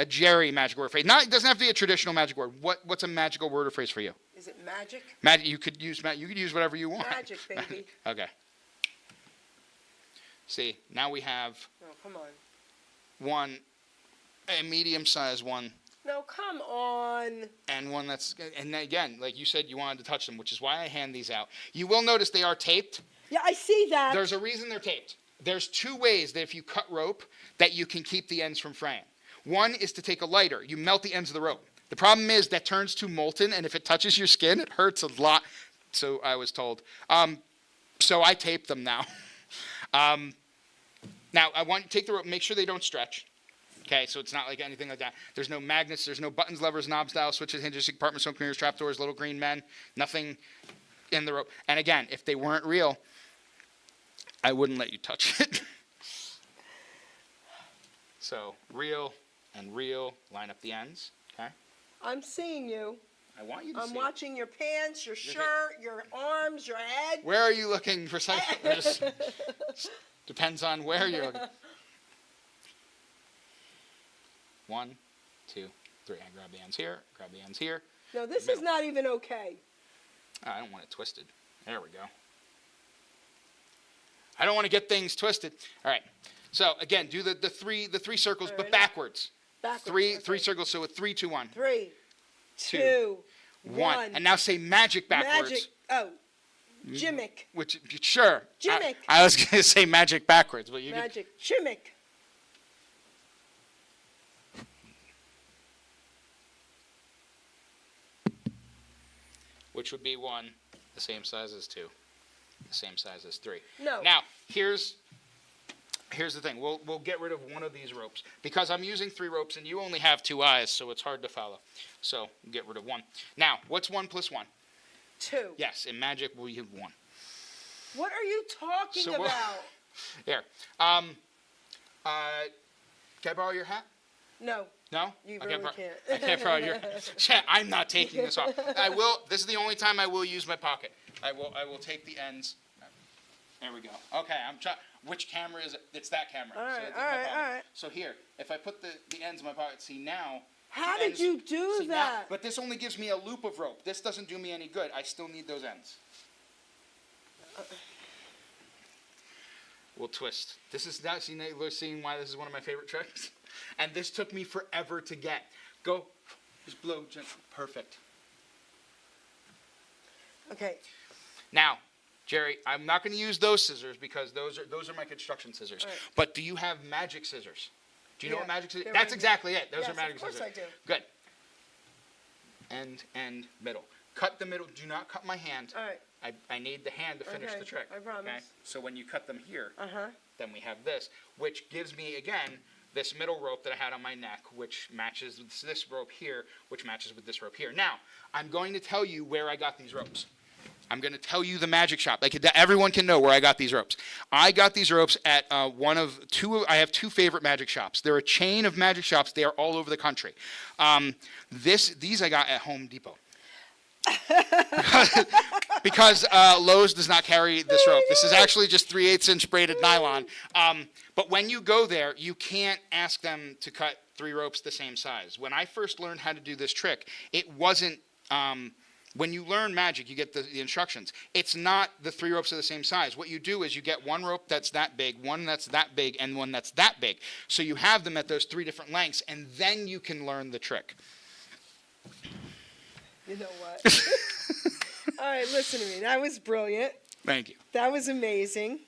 Speaker 4: magic word or phrase. It doesn't have to be a traditional magic word. What's a magical word or phrase for you?
Speaker 3: Is it magic?
Speaker 4: Magic. You could use whatever you want.
Speaker 3: Magic, baby.
Speaker 4: Okay. See, now we have
Speaker 3: No, come on.
Speaker 4: a medium-sized one,
Speaker 3: No, come on.
Speaker 4: and one and again, like you said, you wanted to touch them, which is why I hand these out. You will notice they are taped.
Speaker 3: Yeah, I see that.
Speaker 4: There's a reason they're taped. There's 2 ways that if you cut rope that you can keep the ends from fraying. One is to take a lighter. You melt the ends of the rope. The problem is that turns too molten, and if it touches your skin, it hurts a lot. So I was told. So I tape them now. Now I want you to take the rope. Make sure they don't stretch. Okay, so it's not like anything like that. There's no magnets. There's no buttons, levers, knobs, dials, switches, hinges, compartments, smoke mirrors, trapdoors, little green men. Nothing in the rope. And again, if they weren't real, I wouldn't let you touch it. So real and real, line up the ends. Okay.
Speaker 3: I'm seeing you.
Speaker 4: I want you to
Speaker 3: I'm
Speaker 4: see.
Speaker 3: watching your pants, your shirt, your arms, your head.
Speaker 4: Where are you looking for something? Depends on where you're looking. 1, 2, 3. I grab the ends here. Grab the ends here.
Speaker 3: No, this is
Speaker 4: Middle.
Speaker 3: not even okay.
Speaker 4: Oh, I don't want it twisted. There we go. I don't want to get things twisted. All right. So again, do the three circles, but
Speaker 3: Ready?
Speaker 4: backwards.
Speaker 3: Backwards.
Speaker 4: Three
Speaker 3: okay.
Speaker 4: circles. So with 3, 2, 1.
Speaker 3: 3,
Speaker 4: 2,
Speaker 3: 2,
Speaker 4: 1. And now say magic backwards.
Speaker 3: Magic. Oh, gimmick.
Speaker 4: Which sure.
Speaker 3: Gimmick.
Speaker 4: I was going to say magic backwards, but you can,
Speaker 3: Magic. Gimmick.
Speaker 4: which would be 1, the same size as 2, the same size as 3.
Speaker 3: No.
Speaker 4: Now, here's the thing. We'll get rid of one of these ropes because I'm using 3 ropes and you only have 2 eyes, so it's hard to follow. So get rid of 1. Now, what's 1 plus 1?
Speaker 3: 2.
Speaker 4: Yes, in magic we have 1.
Speaker 3: What are you talking
Speaker 4: So what-
Speaker 3: about?
Speaker 4: Here. Can I borrow your hat?
Speaker 3: No,
Speaker 4: No?
Speaker 3: you
Speaker 4: I
Speaker 3: really
Speaker 4: bor-
Speaker 3: can't.
Speaker 4: I can't borrow your hat. I'm not taking this off. I will. This is the only time I will use my pocket. I will take the ends. There we go. Okay, I'm trying. Which camera is it? It's that camera.
Speaker 3: All right,
Speaker 4: it's
Speaker 3: all
Speaker 4: my
Speaker 3: right,
Speaker 4: pocket.
Speaker 3: all right.
Speaker 4: So here, if I put the ends in my pocket, see now.
Speaker 3: How
Speaker 4: the
Speaker 3: did
Speaker 4: ends-
Speaker 3: you do
Speaker 4: see now-
Speaker 3: that?
Speaker 4: But this only gives me a loop of rope. This doesn't do me any good. I still need those ends. We'll twist. This is now seeing why this is one of my favorite tricks. And this took me forever to get. Go. Just blow gently. Perfect.
Speaker 3: Okay,
Speaker 4: Now, Jerry, I'm not going to use those scissors because those are my construction scissors.
Speaker 3: All right.
Speaker 4: But do you have magic scissors? Do you know
Speaker 3: Yeah,
Speaker 4: what magic scissors?
Speaker 3: they're
Speaker 4: That's
Speaker 3: right here.
Speaker 4: exactly it. Those
Speaker 3: Yes,
Speaker 4: are magic
Speaker 3: of course
Speaker 4: scissors.
Speaker 3: I do.
Speaker 4: Good. End, middle. Cut the middle. Do not cut my hand.
Speaker 3: all right,
Speaker 4: I need the hand to finish
Speaker 3: Okay,
Speaker 4: the trick.
Speaker 3: I promise.
Speaker 4: So when you cut them here,
Speaker 3: uh-huh.
Speaker 4: then we have this, which gives me, again, this middle rope that I had on my neck, which matches with this rope here, which matches with this rope here. Now, I'm going to tell you where I got these ropes. I'm going to tell you the magic shop. Everyone can know where I got these ropes. I got these ropes at one of two. I have 2 favorite magic shops. They're a chain of magic shops. They are all over the country. These I got at Home Depot. Because Lowe's does not carry this rope. This is actually just 3/8 inch braided nylon. But when you go there, you can't ask them to cut 3 ropes the same size. When I first learned how to do this trick, it wasn't. When you learn magic, you get the instructions. It's not the 3 ropes are the same size. What you do is you get 1 rope that's that big, 1 that's that big, and 1 that's that big. So you have them at those 3 different lengths, and then you can learn the trick.
Speaker 3: You know what? All right, listen to me. That was brilliant.
Speaker 4: Thank you.
Speaker 3: That was amazing.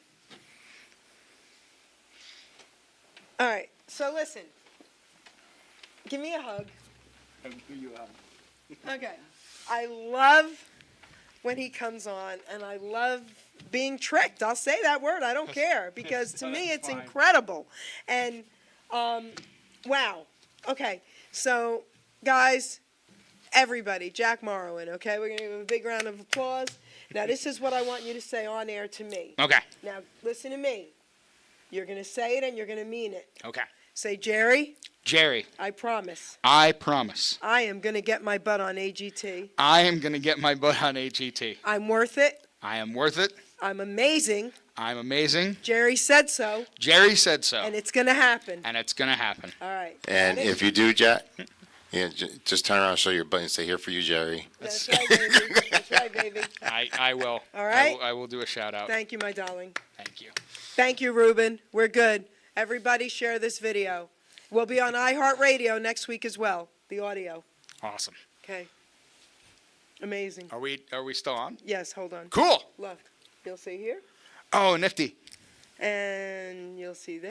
Speaker 3: All right, so listen. Give me a hug.
Speaker 4: I'll give you a hug.
Speaker 3: Okay. I love when he comes on, and I love being tricked. I'll say that word. I don't care, because to me it's
Speaker 4: Fine.
Speaker 3: incredible. And wow. Okay. So, guys, everybody, Jack Morrowin, okay? We're going to give him a big round of applause. Now, this is what I want you to say on air to me.
Speaker 4: Okay.
Speaker 3: Now, listen to me. You're going to say it, and you're going to mean it.
Speaker 4: Okay.
Speaker 3: Say, Jerry,
Speaker 4: Jerry,
Speaker 3: I promise.
Speaker 4: I promise.
Speaker 3: I am going to get my butt on AGT.
Speaker 4: I am going to get my butt on AGT.
Speaker 3: I'm worth it.
Speaker 4: I am worth it.
Speaker 3: I'm amazing.
Speaker 4: I'm amazing.
Speaker 3: Jerry said so,
Speaker 4: Jerry said so.
Speaker 3: and it's going to happen.
Speaker 4: And it's going to happen.
Speaker 3: All right.
Speaker 5: And
Speaker 3: Got it?
Speaker 5: if you do, Jack, just turn around and show your butt and say, "Here for you, Jerry."
Speaker 3: That's right, baby. That's right, baby.
Speaker 4: I will.
Speaker 3: All right.
Speaker 4: I will do a shout out.
Speaker 3: Thank you, my darling.
Speaker 4: Thank you.
Speaker 3: Thank you, Ruben. We're good. Everybody share this video. We'll be on iHeartRadio next week as well, the audio.
Speaker 4: Awesome.
Speaker 3: Okay. Amazing.
Speaker 4: Are we still on?
Speaker 3: Yes, hold on.
Speaker 4: Cool.
Speaker 3: Left. You'll see here,
Speaker 4: Oh, nifty.
Speaker 3: and you'll see there.